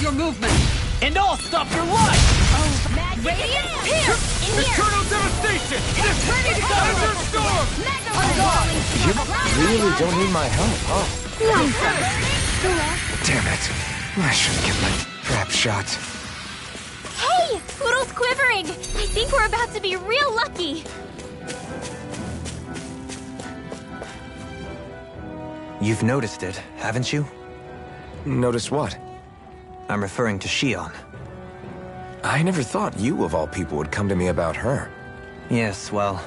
Your movement! And I'll stop your life! Magic Radiant Pierce! In here! Eternal devastation! It's ready to go! Azure Storm! You really don't need my help, huh? Damn it. I should have kept my trap shot. Hey! Poodle's quivering! I think we're about to be real lucky! You've noticed it, haven't you? Notice what? I'm referring to Shion. I never thought you, of all people, would come to me about her. Yes, well,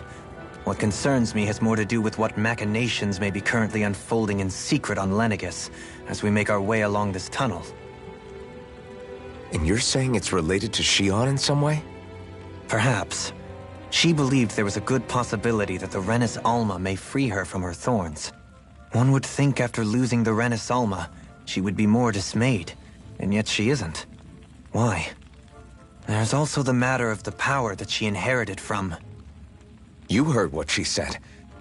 what concerns me has more to do with what machinations may be currently unfolding in secret on Lenegis as we make our way along this tunnel. And you're saying it's related to Shion in some way? Perhaps. She believed there was a good possibility that the Renis Alma may free her from her thorns. One would think after losing the Renis Alma, she would be more dismayed. And yet she isn't. Why? There's also the matter of the power that she inherited from... You heard what she said.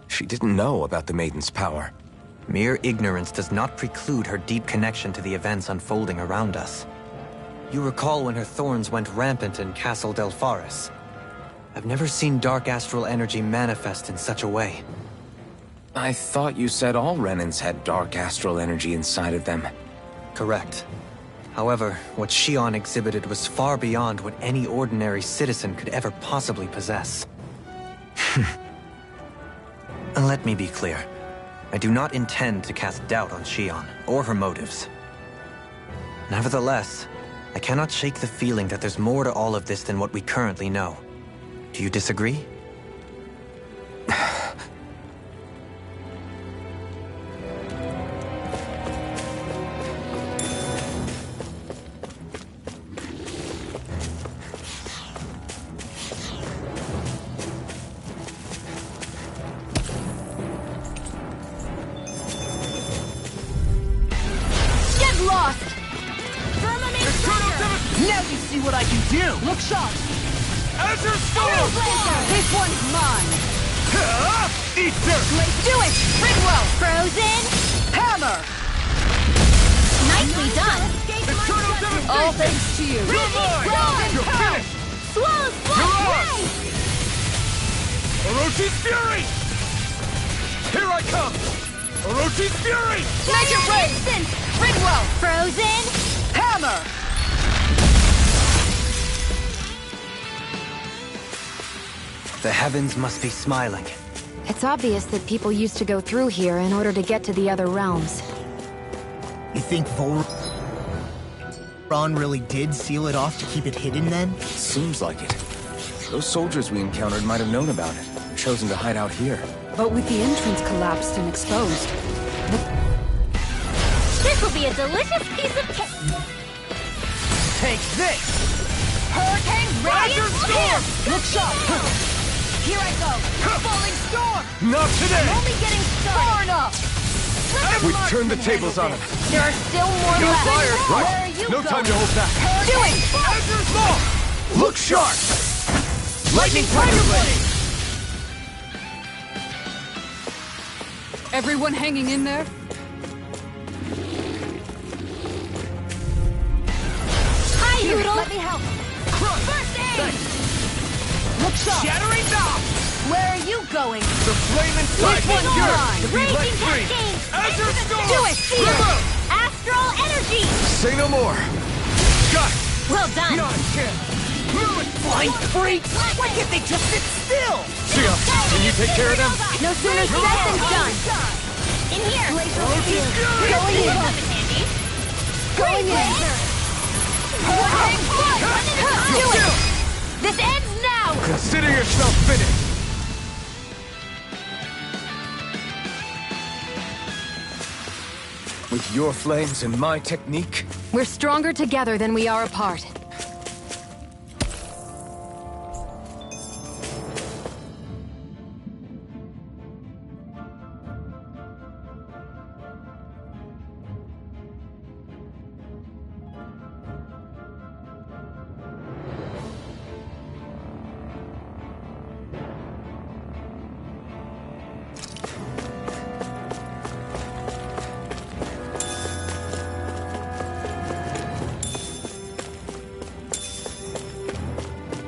She didn't know about the Maiden's power. Mere ignorance does not preclude her deep connection to the events unfolding around us. You recall when her thorns went rampant in Castle Del Faris. I've never seen dark astral energy manifest in such a way. I thought you said all Renans had dark astral energy inside of them. Correct. However, what Shion exhibited was far beyond what any ordinary citizen could ever possibly possess. Let me be clear. I do not intend to cast doubt on Shion, or her motives. Nevertheless, I cannot shake the feeling that there's more to all of this than what we currently know. Do you disagree? Now you see what I can do! Look sharp! Azure Storm! This one's mine! Eat dirt! Do it! Ridwell! Frozen! Hammer! Nicely done! Eternal devastation! All thanks to you! You're mine! You're finished! Swallow's You're blood! ours! Orochi's Fury! Here I come! Orochi's Fury! Make it rain! Ridwell! Frozen! Hammer! The heavens must be smiling. It's obvious that people used to go through here in order to get to the other realms. You think Volron really did seal it off to keep it hidden then? Seems like it. Those soldiers we encountered might have known about it, chosen to hide out here. But with the entrance collapsed and exposed, This will be a delicious piece of cake! Take this! Hurricane Azure Radiant Storm! Look sharp! Here I go! Falling storm! Not today! Only getting started! Far enough! We've turned the tables on him. There are still more You're left! fired! Where Right! are you No going? time to hold back! Do it! Azure's Law! Look sharp! Lightning Tiger Blade! everyone hanging in there? Hi, Noodle! Let me help! First aid! Look sharp! Shattering Knock! Where are you going? The flame inside Which one's me yearns mine? to be let Raging free! Cascade! Azure Storm! Do it! Feel it! Remote! Astral energy! Say no more. Got it! Well done! Not a chance! Move it, flying freak! Why can't they just sit still? Sia, can you take care of them? No sooner said than done! In here! Orochi's Fury! Going in! Up and handy! Going in! Hurricane Flight! Do it! This ends now! Consider yourself finished. With your flames and my technique, We're stronger together than we are apart.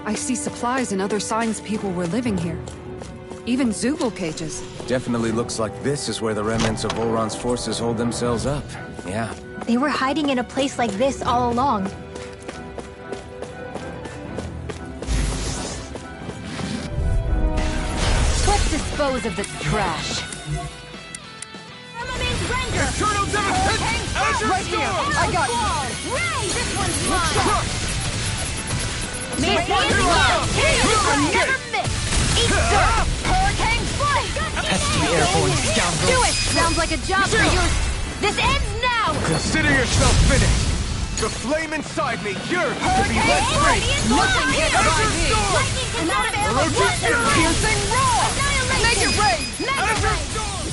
I see supplies and other signs people were living here. Even Zubul cages. definitely looks like this is where the remnants of Volron's forces hold themselves up. Yeah. They were hiding in a place like this all along. Let's dispose of this trash. Firmament Render! Eternal Devastation! Azure Right here! Storm! I got you! Ray! This one's mine! Crush! Radiant Wonder Love! Love! I'll never miss! Eat dirt! Hurricane Flight! Pesky airborne scoundrels! Do it! Sounds like a job for you! This ends now! Consider yourself finished. The flame inside me yearns to be let free. Nothing gets by Azure me! Storm! Orochi's Fury! Piercing roar! Make it rain! Azure Storm!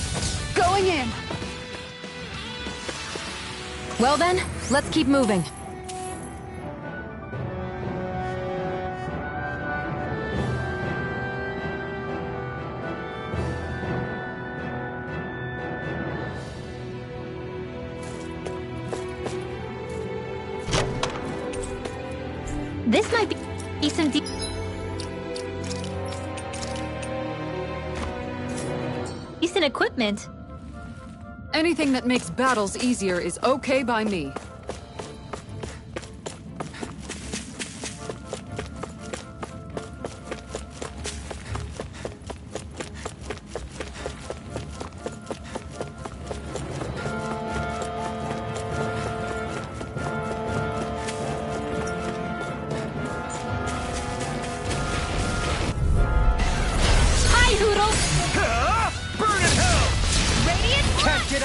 Going in! Well then, let's keep moving. This might be some decent equipment. Anything that makes battles easier is okay by me.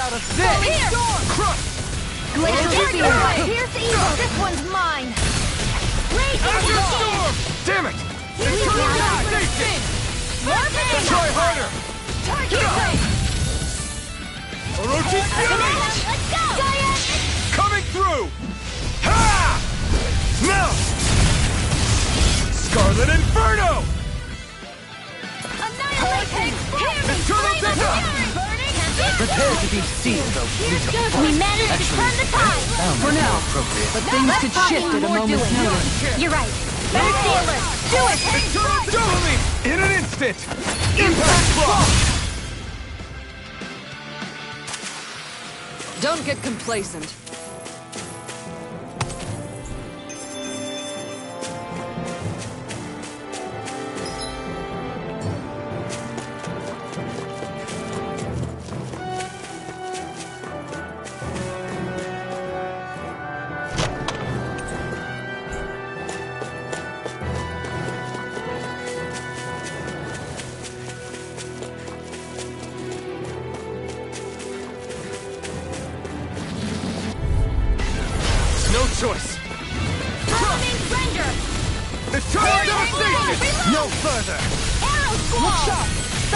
out of this! Here! Crush! Glacial Spear! Here's evil! This one's mine! Blazing Storm! Damn it! Station! Try harder! Orochi Fury! Let's go! Giant! Coming through! Ha! Now! Scarlet Inferno! Annihilation! Eternal Death! Prepare to be sealed, though. We managed to turn the tide! For now. But things could shift at a moment's notice. You're right. Better stay alert. Do it! Eternal Doubling! In an instant! Impact Block! Don't get complacent. No choice! Summoning Render! Eternal Devastation! No further! Arrow Squall!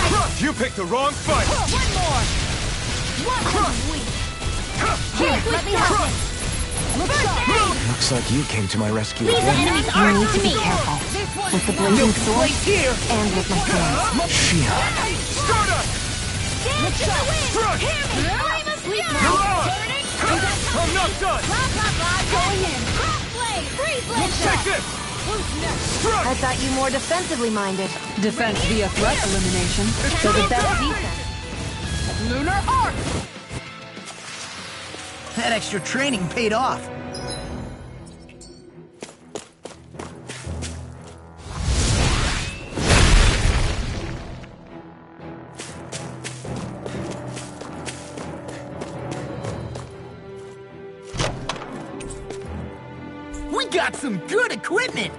Crush! You picked the wrong fight! One more! One weak! Here, let me help you! Looks like you came to my rescue These again. enemies You aren't need to to be me! careful. With the blazing sword and with my friends. Shion. Stardust! Dance in the wind! Strike! Hear me! Flame of Fury! You're on! Turning! I'm not done! Blah, blah, blah! Going in! Crossblade! Freeze Laser! Take this! Who's next? Strike! I thought you more defensively minded. Defense via threat elimination. So the best defense. Lunar Arc! That extra training paid off. We got some good equipment!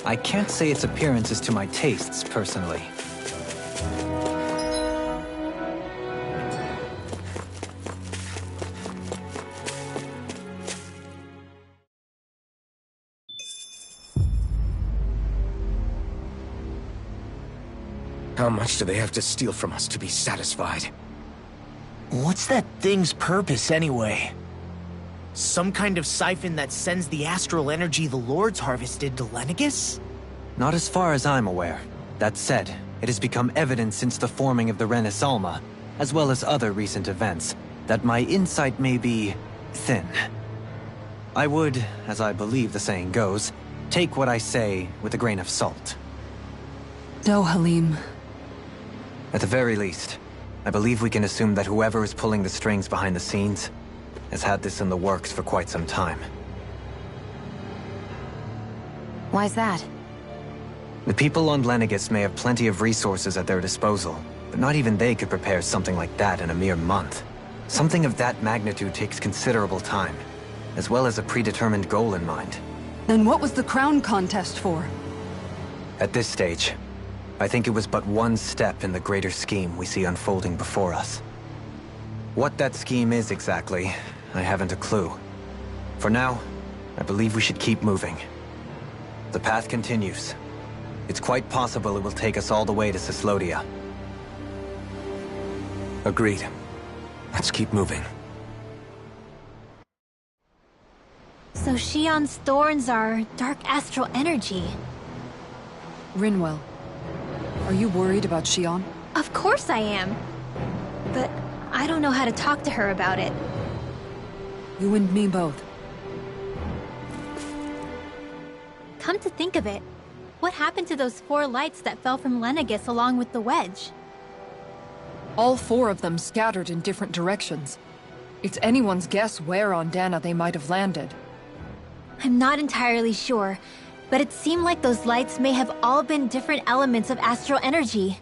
I can't say its appearance is to my tastes, personally. How much do they have to steal from us to be satisfied? What's that thing's purpose, anyway? Some kind of siphon that sends the astral energy the Lords harvested to Lenegus? Not as far as I'm aware. That said, it has become evident since the forming of the Renaissance, as well as other recent events, that my insight may be thin. I would, as I believe the saying goes, take what I say with a grain of salt. Dohalim. At the very least, I believe we can assume that whoever is pulling the strings behind the scenes has had this in the works for quite some time. Why's that? The people on Lenegus may have plenty of resources at their disposal, but not even they could prepare something like that in a mere month. Something of that magnitude takes considerable time, as well as a predetermined goal in mind. Then what was the crown contest for? At this stage, I think it was but one step in the greater scheme we see unfolding before us. What that scheme is exactly, I haven't a clue. For now, I believe we should keep moving. The path continues. It's quite possible it will take us all the way to Cyslodia. Agreed. Let's keep moving. So Shion's thorns are dark astral energy. Rinwell, are you worried about Shion? Of course I am. But I don't know how to talk to her about it. You and me both. Come to think of it, what happened to those 4 lights that fell from Lenegus along with the wedge? All 4 of them scattered in different directions. It's anyone's guess where on Dana they might have landed. I'm not entirely sure, but it seemed like those lights may have all been different elements of astral energy.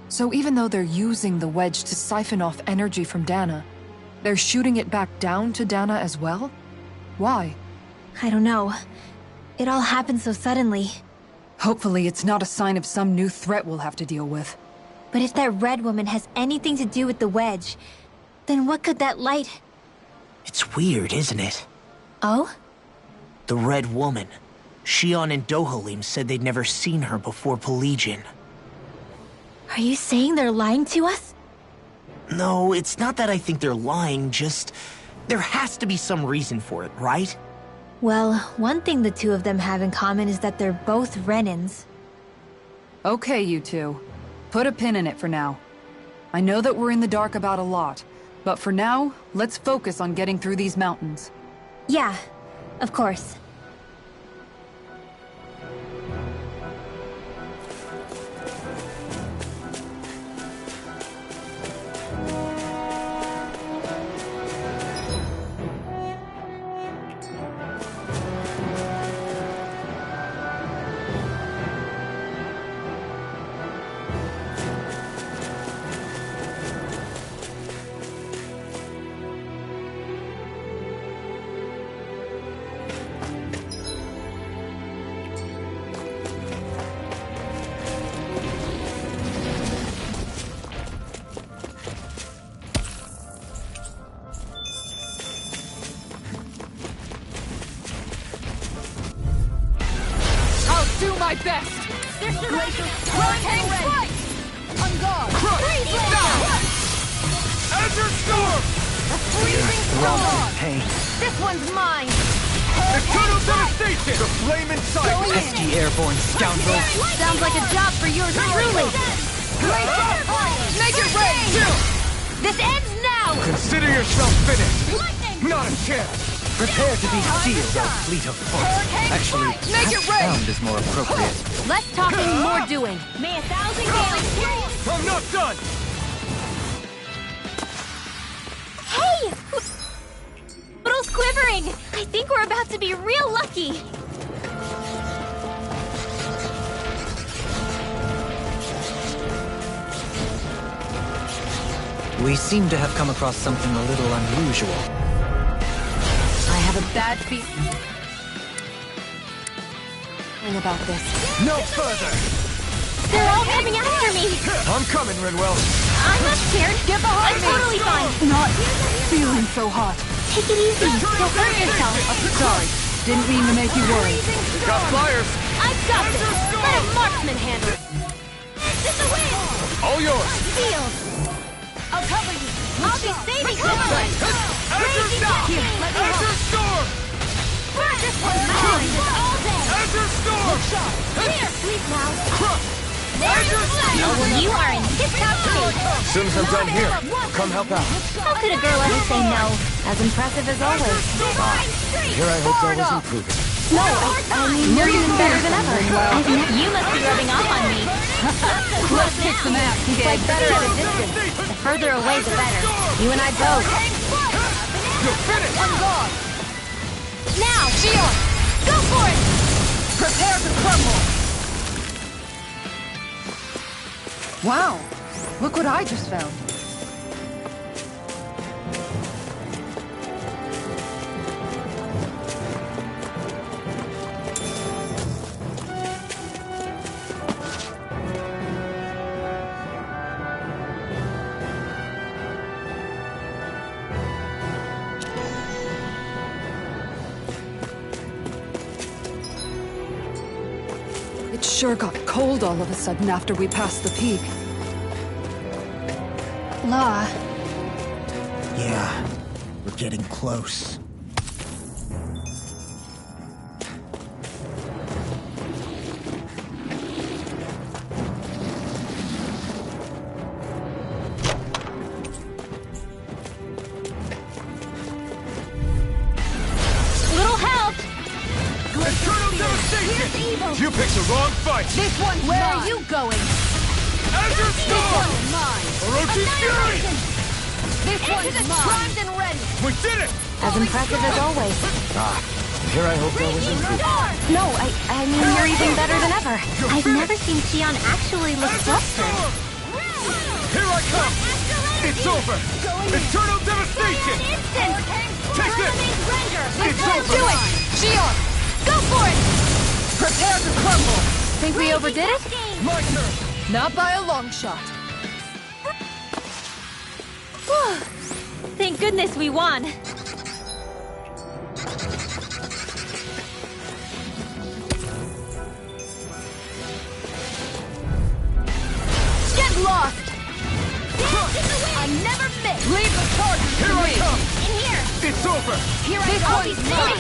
So even though they're using the wedge to siphon off energy from Dana, they're shooting it back down to Dana as well? Why? I don't know. It all happened so suddenly. Hopefully it's not a sign of some new threat we'll have to deal with. But if that red woman has anything to do with the wedge, then what could that light... It's weird, isn't it? Oh? The Red Woman. Shion and Dohalim said they'd never seen her before Pelegion. Are you saying they're lying to us? No, it's not that I think they're lying, just... there has to be some reason for it, right? Well, one thing the two of them have in common is that they're both Renans. Okay, you two. Put a pin in it for now. I know that we're in the dark about a lot, but for now, let's focus on getting through these mountains. Yeah, of course. Do my best! There's Hurricane Strike! On guard! Freeze Down! Azure Storm! A freezing storm! Pain. This one's mine! Eternal Devastation! The Flaming Cycle! Pesky airborne scoundrels. Sounds like a job for yours truly! Make it rain! This ends now! Consider yourself finished! Not a chance! Prepare to be sealed, O fleet of foot. Actually, Make it rain! sound is more appropriate. Less talking, more doing. May 1,000 gales I'm not done! Hey! Little's quivering! I think we're about to be real lucky! We seem to have come across something a little unusual. I have a bad feeling about this. No further! They're all coming after me! I'm coming, Rinwell. I'm not scared! Get behind me! I'm totally fine! Not feeling so hot. Take it easy! Don't hurt yourself! Sorry, didn't mean to make you worry. We got flyers! I've got this! Let a marksman handle it! This the wind! All yours! Field! I'll cover you! I'll be saving someone! Azure Shock! Azure Storm! This one's mine! All day! Azure Storm! Here! Sleep now! Azure Storm! You are in tip-top shape! As soon as I'm done here, come help out. How could a girl ever say no? As impressive as always. Here I hope that was improving. No, I mean, you're even better than ever. You must be rubbing off on me. Let's kick some ass, He's like better at a distance. The further away, the better. You and I both. You're finished! On guard! Now! Shion! Go for it! Prepare to crumble! Wow! Look what I just found. It sure got cold all of a sudden after we passed the peak. Law. Yeah, we're getting close. Little help! Eternal Devastation! Evil! You picked the wrong fight! This one's Where mine! Where are you going? Azure This Storm! one's mine! Orochi Fury! This one's mine! Primed and ready! We did it! As impressive as always. Here I hope that was improving. No, I mean, you're even better than ever. I've never seen Shion actually look Azure flustered. Storm! Here I come! It's over! over! Eternal devastation! Take this! It's over! Do it! Shion! Go for it! Prepare to crumble! Think we overdid it? My turn! Not by a long shot. Thank goodness we won. Get lost! I never miss! Leave the target to Here I me! come! In here! It's over! Here This I one's mine!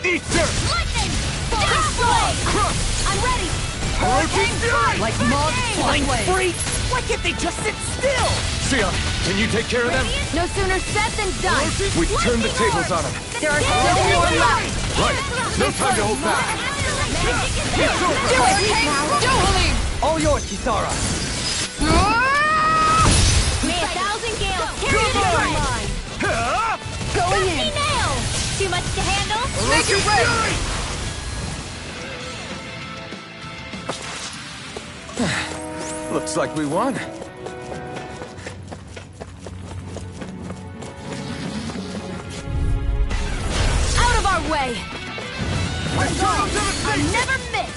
Eat dirt! Lightning! Death Blade! Crush! I'm ready! Hurricane Fury! Like moths flying away! Why can't they just sit still? Sion, can you take care of them? No sooner said than done! We've turned the tables on them. There are still more left! Right, no time to hold back. It's over! Do it! Dohalim! All yours, Kisara. May 1,000 gales carry the torch! Going in! Rusty nail! Too much to handle? Make it ready! Looks like we won. Out of our way! I never miss!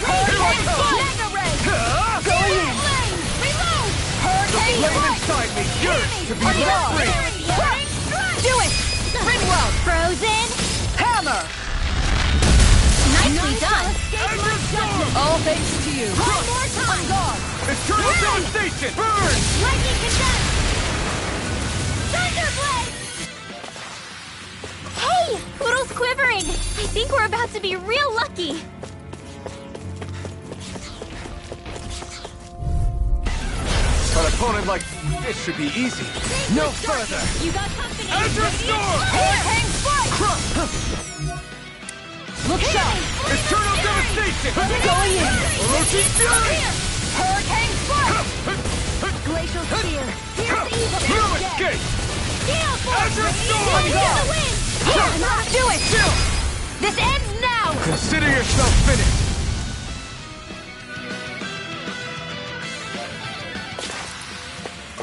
Hurricane Mega Ray! Going in! Reload! Hurricane Flame inside me yearns to be let free. Do it! Ringwell! Frozen! Hammer! Nicely done! All thanks to you. One more time! Eternal devastation! Burn! Lightning condense! Thunderblade! Hey! Poodle's quivering! I think we're about to be real lucky! An opponent like this should be easy. No further! You got company! Azure Storm! Hurricane Strike! Look sharp! Eternal devastation! Going in! Orochi Fury! Hurricane Strike! Glacial Spear! Here's the evil! No escape! Gale Force! Azure Storm! Into the wind! Do it! This ends now! Consider yourself finished!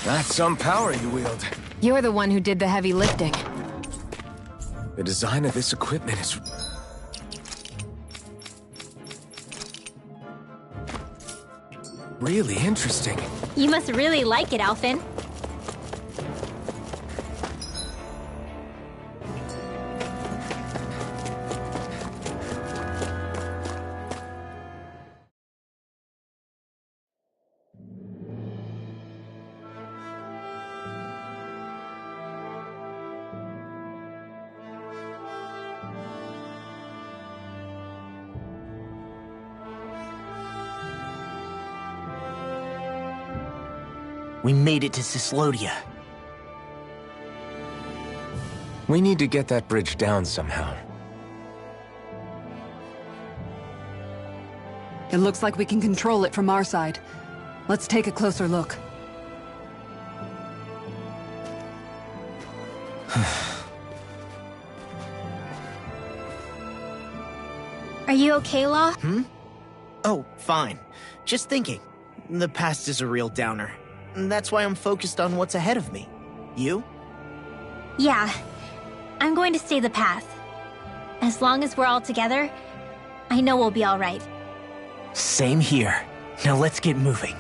That's some power you wield. You're the one who did the heavy lifting. The design of this equipment is... really interesting. You must really like it, Alphen. We made it to Cislodia. We need to get that bridge down somehow. It looks like we can control it from our side. Let's take a closer look. Are you okay, Law? Oh, fine. Just thinking. The past is a real downer. That's why I'm focused on what's ahead of me. You? Yeah. I'm going to stay the path. As long as we're all together, I know we'll be all right. Same here. Now let's get moving.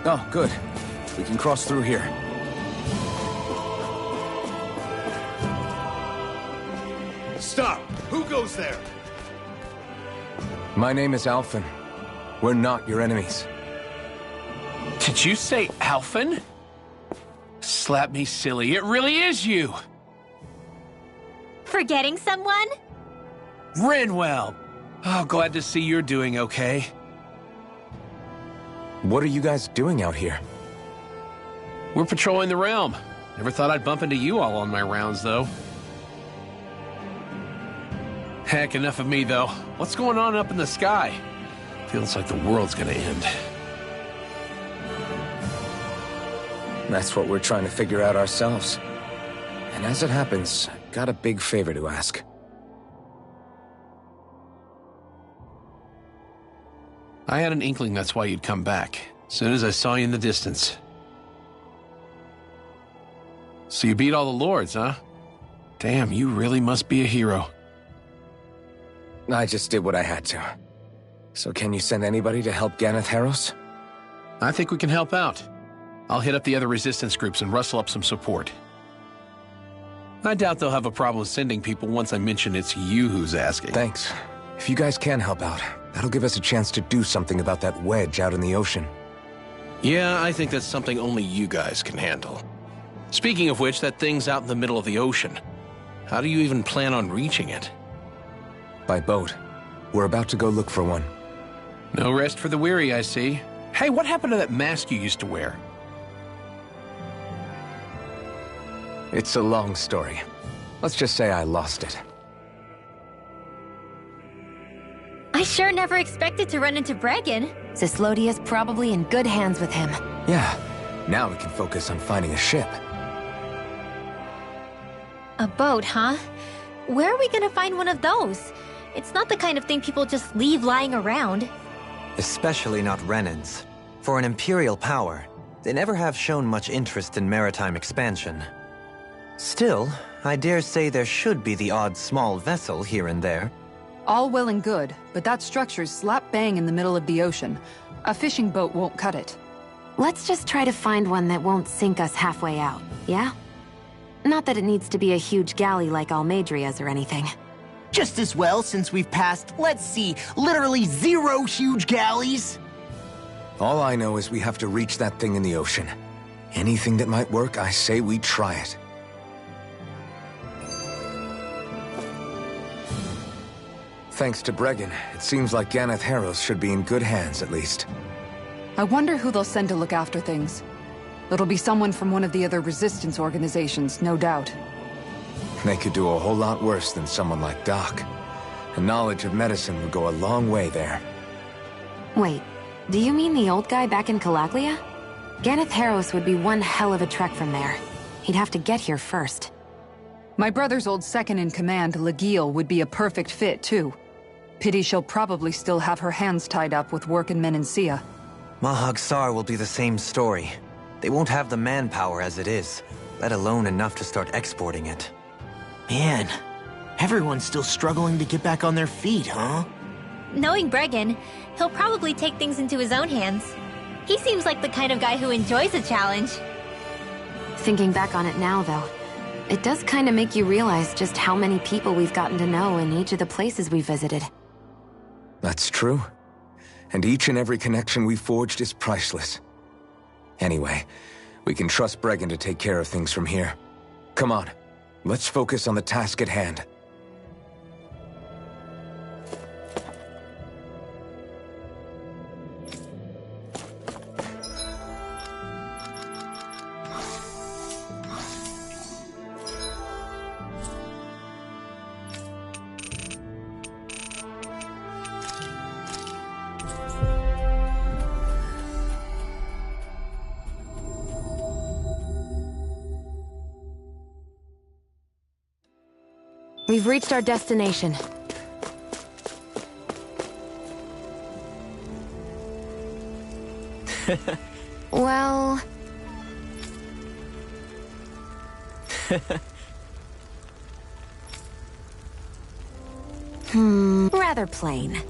Oh, good. We can cross through here. Stop! Who goes there? My name is Alphen. We're not your enemies. Did you say Alphen? Slap me silly, it really is you! Forgetting someone? Rinwell! Oh, glad to see you're doing okay. What are you guys doing out here? We're patrolling the realm. Never thought I'd bump into you all on my rounds, though. Heck, enough of me, though. What's going on up in the sky? Feels like the world's gonna end. That's what we're trying to figure out ourselves. And as it happens, I've got a big favor to ask. I had an inkling that's why you'd come back, as soon as I saw you in the distance. So you beat all the lords, huh? Damn, you really must be a hero. I just did what I had to. So can you send anybody to help Ganeth Harros? I think we can help out. I'll hit up the other resistance groups and rustle up some support. I doubt they'll have a problem sending people once I mention it's you who's asking. Thanks. If you guys can help out, that'll give us a chance to do something about that wedge out in the ocean. Yeah, I think that's something only you guys can handle. Speaking of which, that thing's out in the middle of the ocean. How do you even plan on reaching it? By boat. We're about to go look for one. No rest for the weary, I see. Hey, what happened to that mask you used to wear? It's a long story. Let's just say I lost it. I sure never expected to run into Bregan. Cyslodia's probably in good hands with him. Yeah. Now we can focus on finding a ship. A boat, huh? Where are we gonna find one of those? It's not the kind of thing people just leave lying around. Especially not Renans. For an Imperial power, they never have shown much interest in maritime expansion. Still, I dare say there should be the odd small vessel here and there. All well and good, but that structure's slap bang in the middle of the ocean. A fishing boat won't cut it. Let's just try to find one that won't sink us halfway out, yeah? Not that it needs to be a huge galley like Almadria's or anything. Just as well, since we've passed, let's see, literally 0 huge galleys. All I know is we have to reach that thing in the ocean. Anything that might work, I say we try it. Thanks to Bregan, it seems like Ganeth Harros should be in good hands, at least. I wonder who they'll send to look after things. It'll be someone from one of the other resistance organizations, no doubt. They could do a whole lot worse than someone like Doc. A knowledge of medicine would go a long way there. Wait, do you mean the old guy back in Calaglia? Ganeth Harros would be one hell of a trek from there. He'd have to get here first. My brother's old second-in-command, Legil, would be a perfect fit, too. Pity she'll probably still have her hands tied up with work in Menancia. Mahag Sar will be the same story. They won't have the manpower as it is, let alone enough to start exporting it. Man, everyone's still struggling to get back on their feet, huh? Knowing Bregan, he'll probably take things into his own hands. He seems like the kind of guy who enjoys a challenge. Thinking back on it now, though, it does kind of make you realize just how many people we've gotten to know in each of the places we visited. That's true. And each and every connection we forged is priceless. Anyway, we can trust Bregan to take care of things from here. Come on, let's focus on the task at hand. We've reached our destination. Well... rather plain.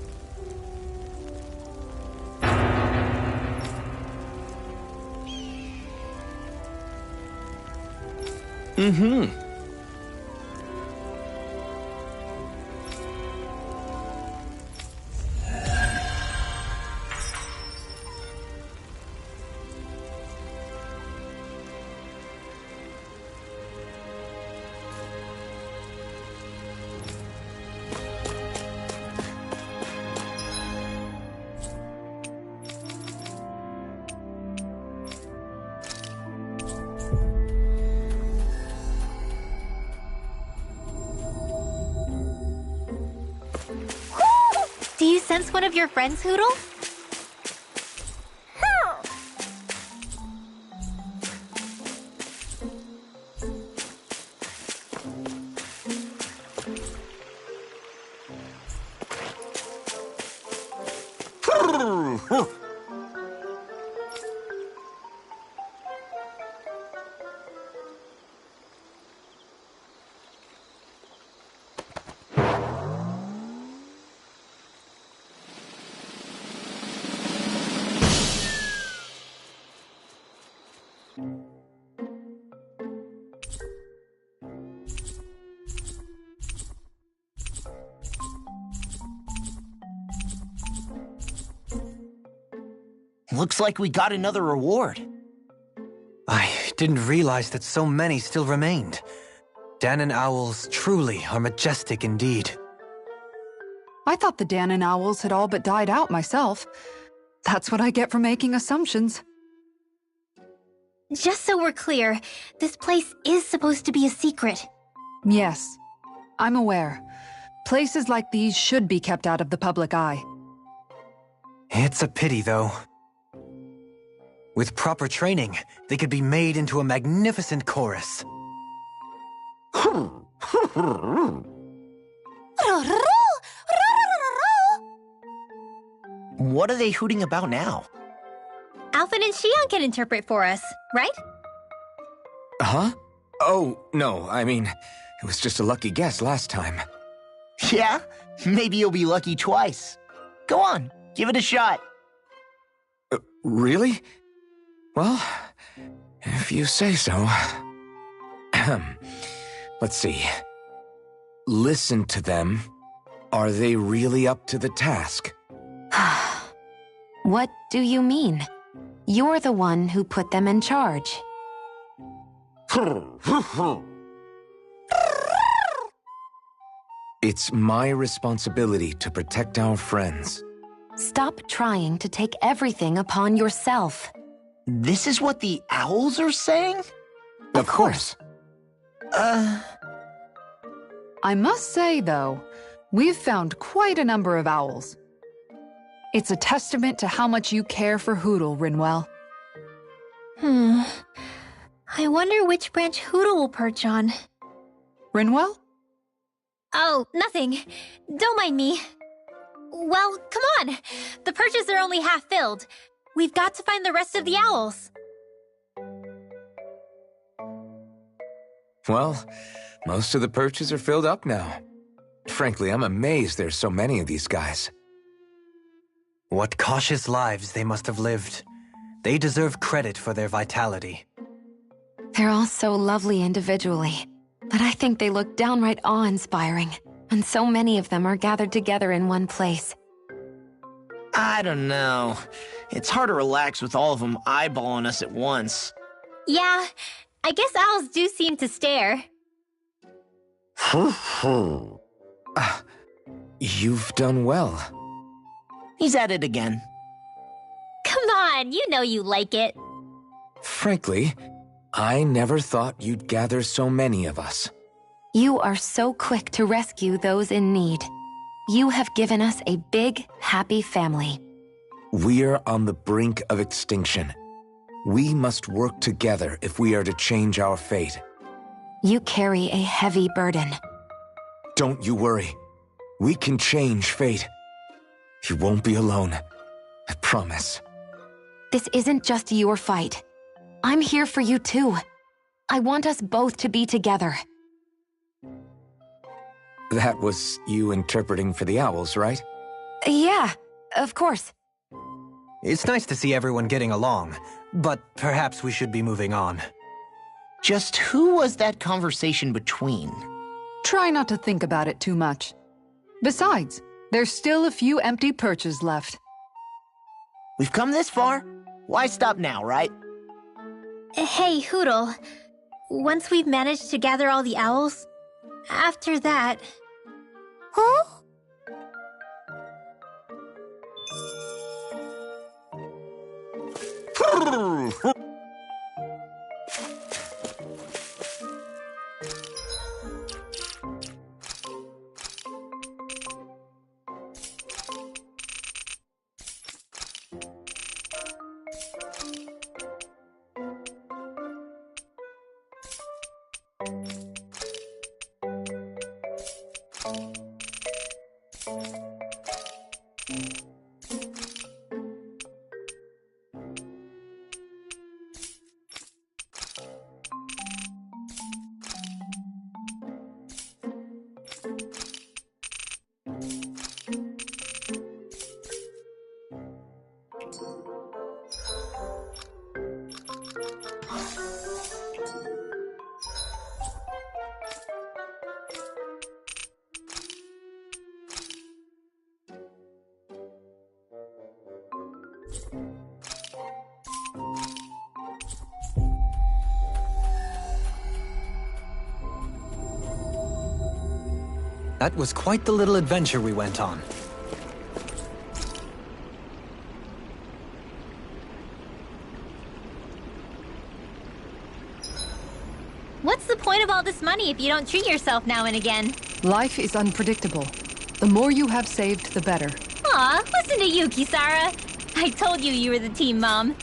Do you sense one of your friends, Hoodle? Looks like we got another reward. I didn't realize that so many still remained. Danon owls truly are majestic indeed. I thought the Danon owls had all but died out myself. That's what I get for making assumptions. Just so we're clear, this place is supposed to be a secret. Yes, I'm aware. Places like these should be kept out of the public eye. It's a pity, though. With proper training, they could be made into a magnificent chorus. What are they hooting about now? Alphen and Xion can interpret for us, right? Huh? Oh, no, I mean, it was just a lucky guess last time. Yeah? Maybe you'll be lucky twice. Go on, give it a shot. Really? Well, if you say so. Let's see. Listen to them. Are they really up to the task? What do you mean? You're the one who put them in charge. It's my responsibility to protect our friends. Stop trying to take everything upon yourself. This is what the owls are saying? Of course. I must say, though, we've found quite a number of owls. It's a testament to how much you care for Hoodle, Rinwell. I wonder which branch Hoodle will perch on. Rinwell? Oh, nothing. Don't mind me. Well, come on. The perches are only half filled. We've got to find the rest of the owls. Well, most of the perches are filled up now. Frankly, I'm amazed there's so many of these guys. What cautious lives they must have lived. They deserve credit for their vitality. They're all so lovely individually, but I think they look downright awe-inspiring, and so many of them are gathered together in one place. I don't know. It's hard to relax with all of them eyeballing us at once. Yeah, I guess owls do seem to stare. You've done well. He's at it again. Come on, you know you like it. Frankly, I never thought you'd gather so many of us. You are so quick to rescue those in need. You have given us a big, happy family. We're on the brink of extinction. We must work together if we are to change our fate. You carry a heavy burden. Don't you worry. We can change fate. You won't be alone. I promise. This isn't just your fight. I'm here for you too. I want us both to be together. That was you interpreting for the owls, right? Yeah, of course. It's nice to see everyone getting along, but perhaps we should be moving on. Just who was that conversation between? Try not to think about it too much. Besides, there's still a few empty perches left. We've come this far. Why stop now, right? Hey, Hoodle. Once we've managed to gather all the owls, after that... Huh? That was quite the little adventure we went on. What's the point of all this money if you don't treat yourself now and again? Life is unpredictable. The more you have saved, the better. Aw, listen to you, Kisara. I told you you were the team mom.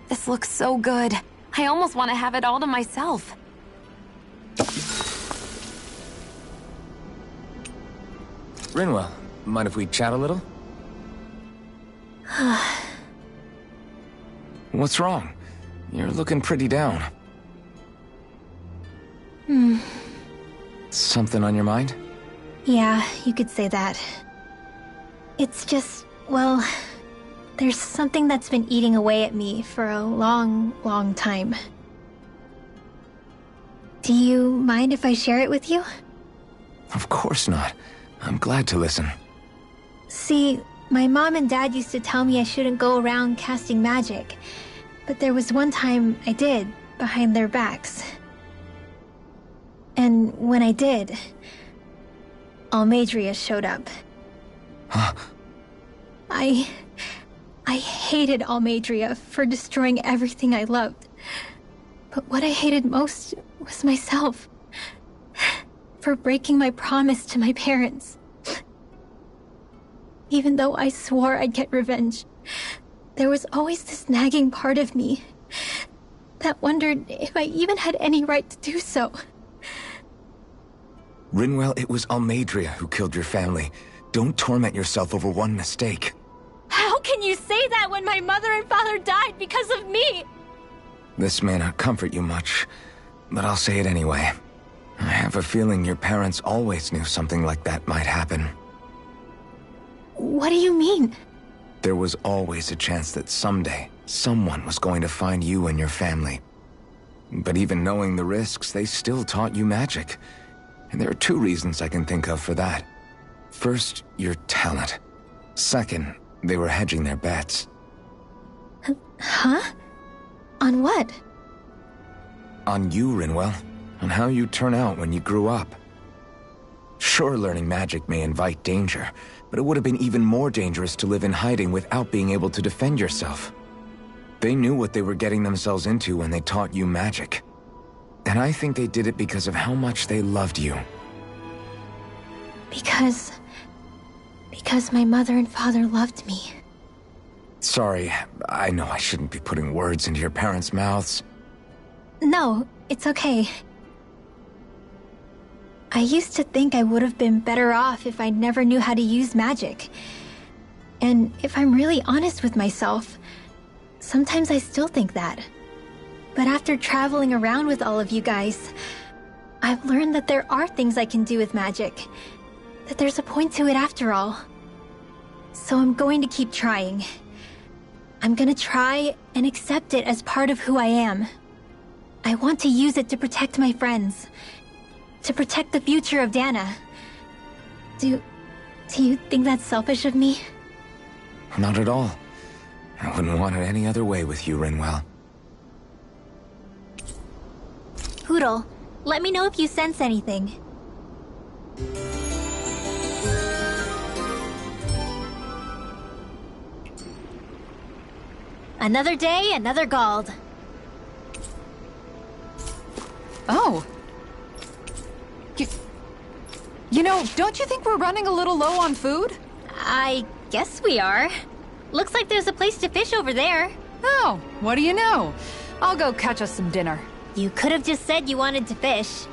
This looks so good. I almost want to have it all to myself. Rinwell, mind if we chat a little? What's wrong? You're looking pretty down. Something on your mind? Yeah, you could say that. It's just, well, there's something that's been eating away at me for a long, long time. Do you mind if I share it with you? Of course not. I'm glad to listen. See, my mom and dad used to tell me I shouldn't go around casting magic. But there was one time I did, behind their backs. And when I did, Almadria showed up. Huh? I hated Almadria for destroying everything I loved. But what I hated most was myself. For breaking my promise to my parents. Even though I swore I'd get revenge, there was always this nagging part of me that wondered if I even had any right to do so. Rinwell, it was Almadria who killed your family. Don't torment yourself over one mistake. How can you say that when my mother and father died because of me? This may not comfort you much, but I'll say it anyway. I have a feeling your parents always knew something like that might happen. What do you mean? There was always a chance that someday, someone was going to find you and your family. But even knowing the risks, they still taught you magic. And there are two reasons I can think of for that. First, your talent. Second, they were hedging their bets. Huh? On what? On you, Rinwell. On how you turn out when you grew up. Sure, learning magic may invite danger, but it would have been even more dangerous to live in hiding without being able to defend yourself. They knew what they were getting themselves into when they taught you magic. And I think they did it because of how much they loved you. Because my mother and father loved me. Sorry, I know I shouldn't be putting words into your parents' mouths. No, it's okay. I used to think I would have been better off if I never knew how to use magic. And if I'm really honest with myself, sometimes I still think that. But after traveling around with all of you guys, I've learned that there are things I can do with magic. That there's a point to it after all. So I'm going to keep trying. I'm gonna try and accept it as part of who I am. I want to use it to protect my friends. To protect the future of Dana. Do you think that's selfish of me? Not at all. I wouldn't want it any other way with you, Rinwell. Poodle, let me know if you sense anything. Another day, another Gald. Oh. You know, don't you think we're running a little low on food? I guess we are. Looks like there's a place to fish over there. Oh, what do you know? I'll go catch us some dinner. You could have just said you wanted to fish.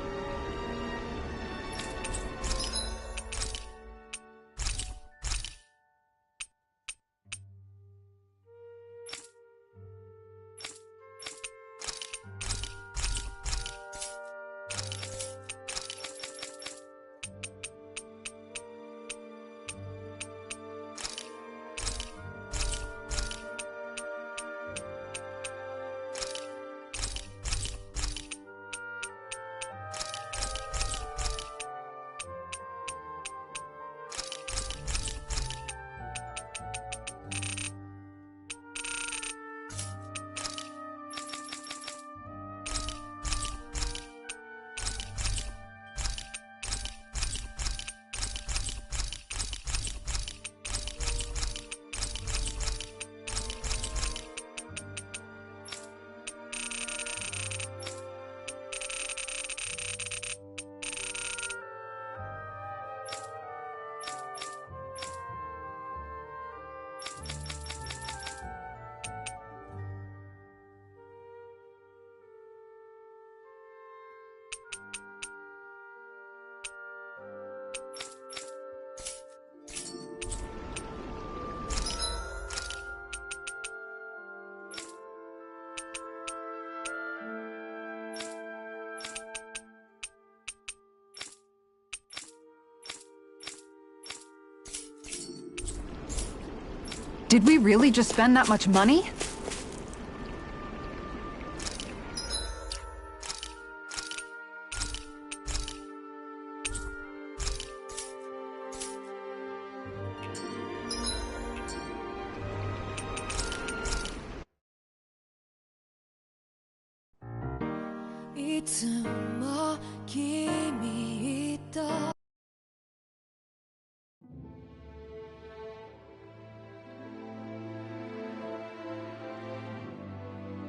Did we really just spend that much money?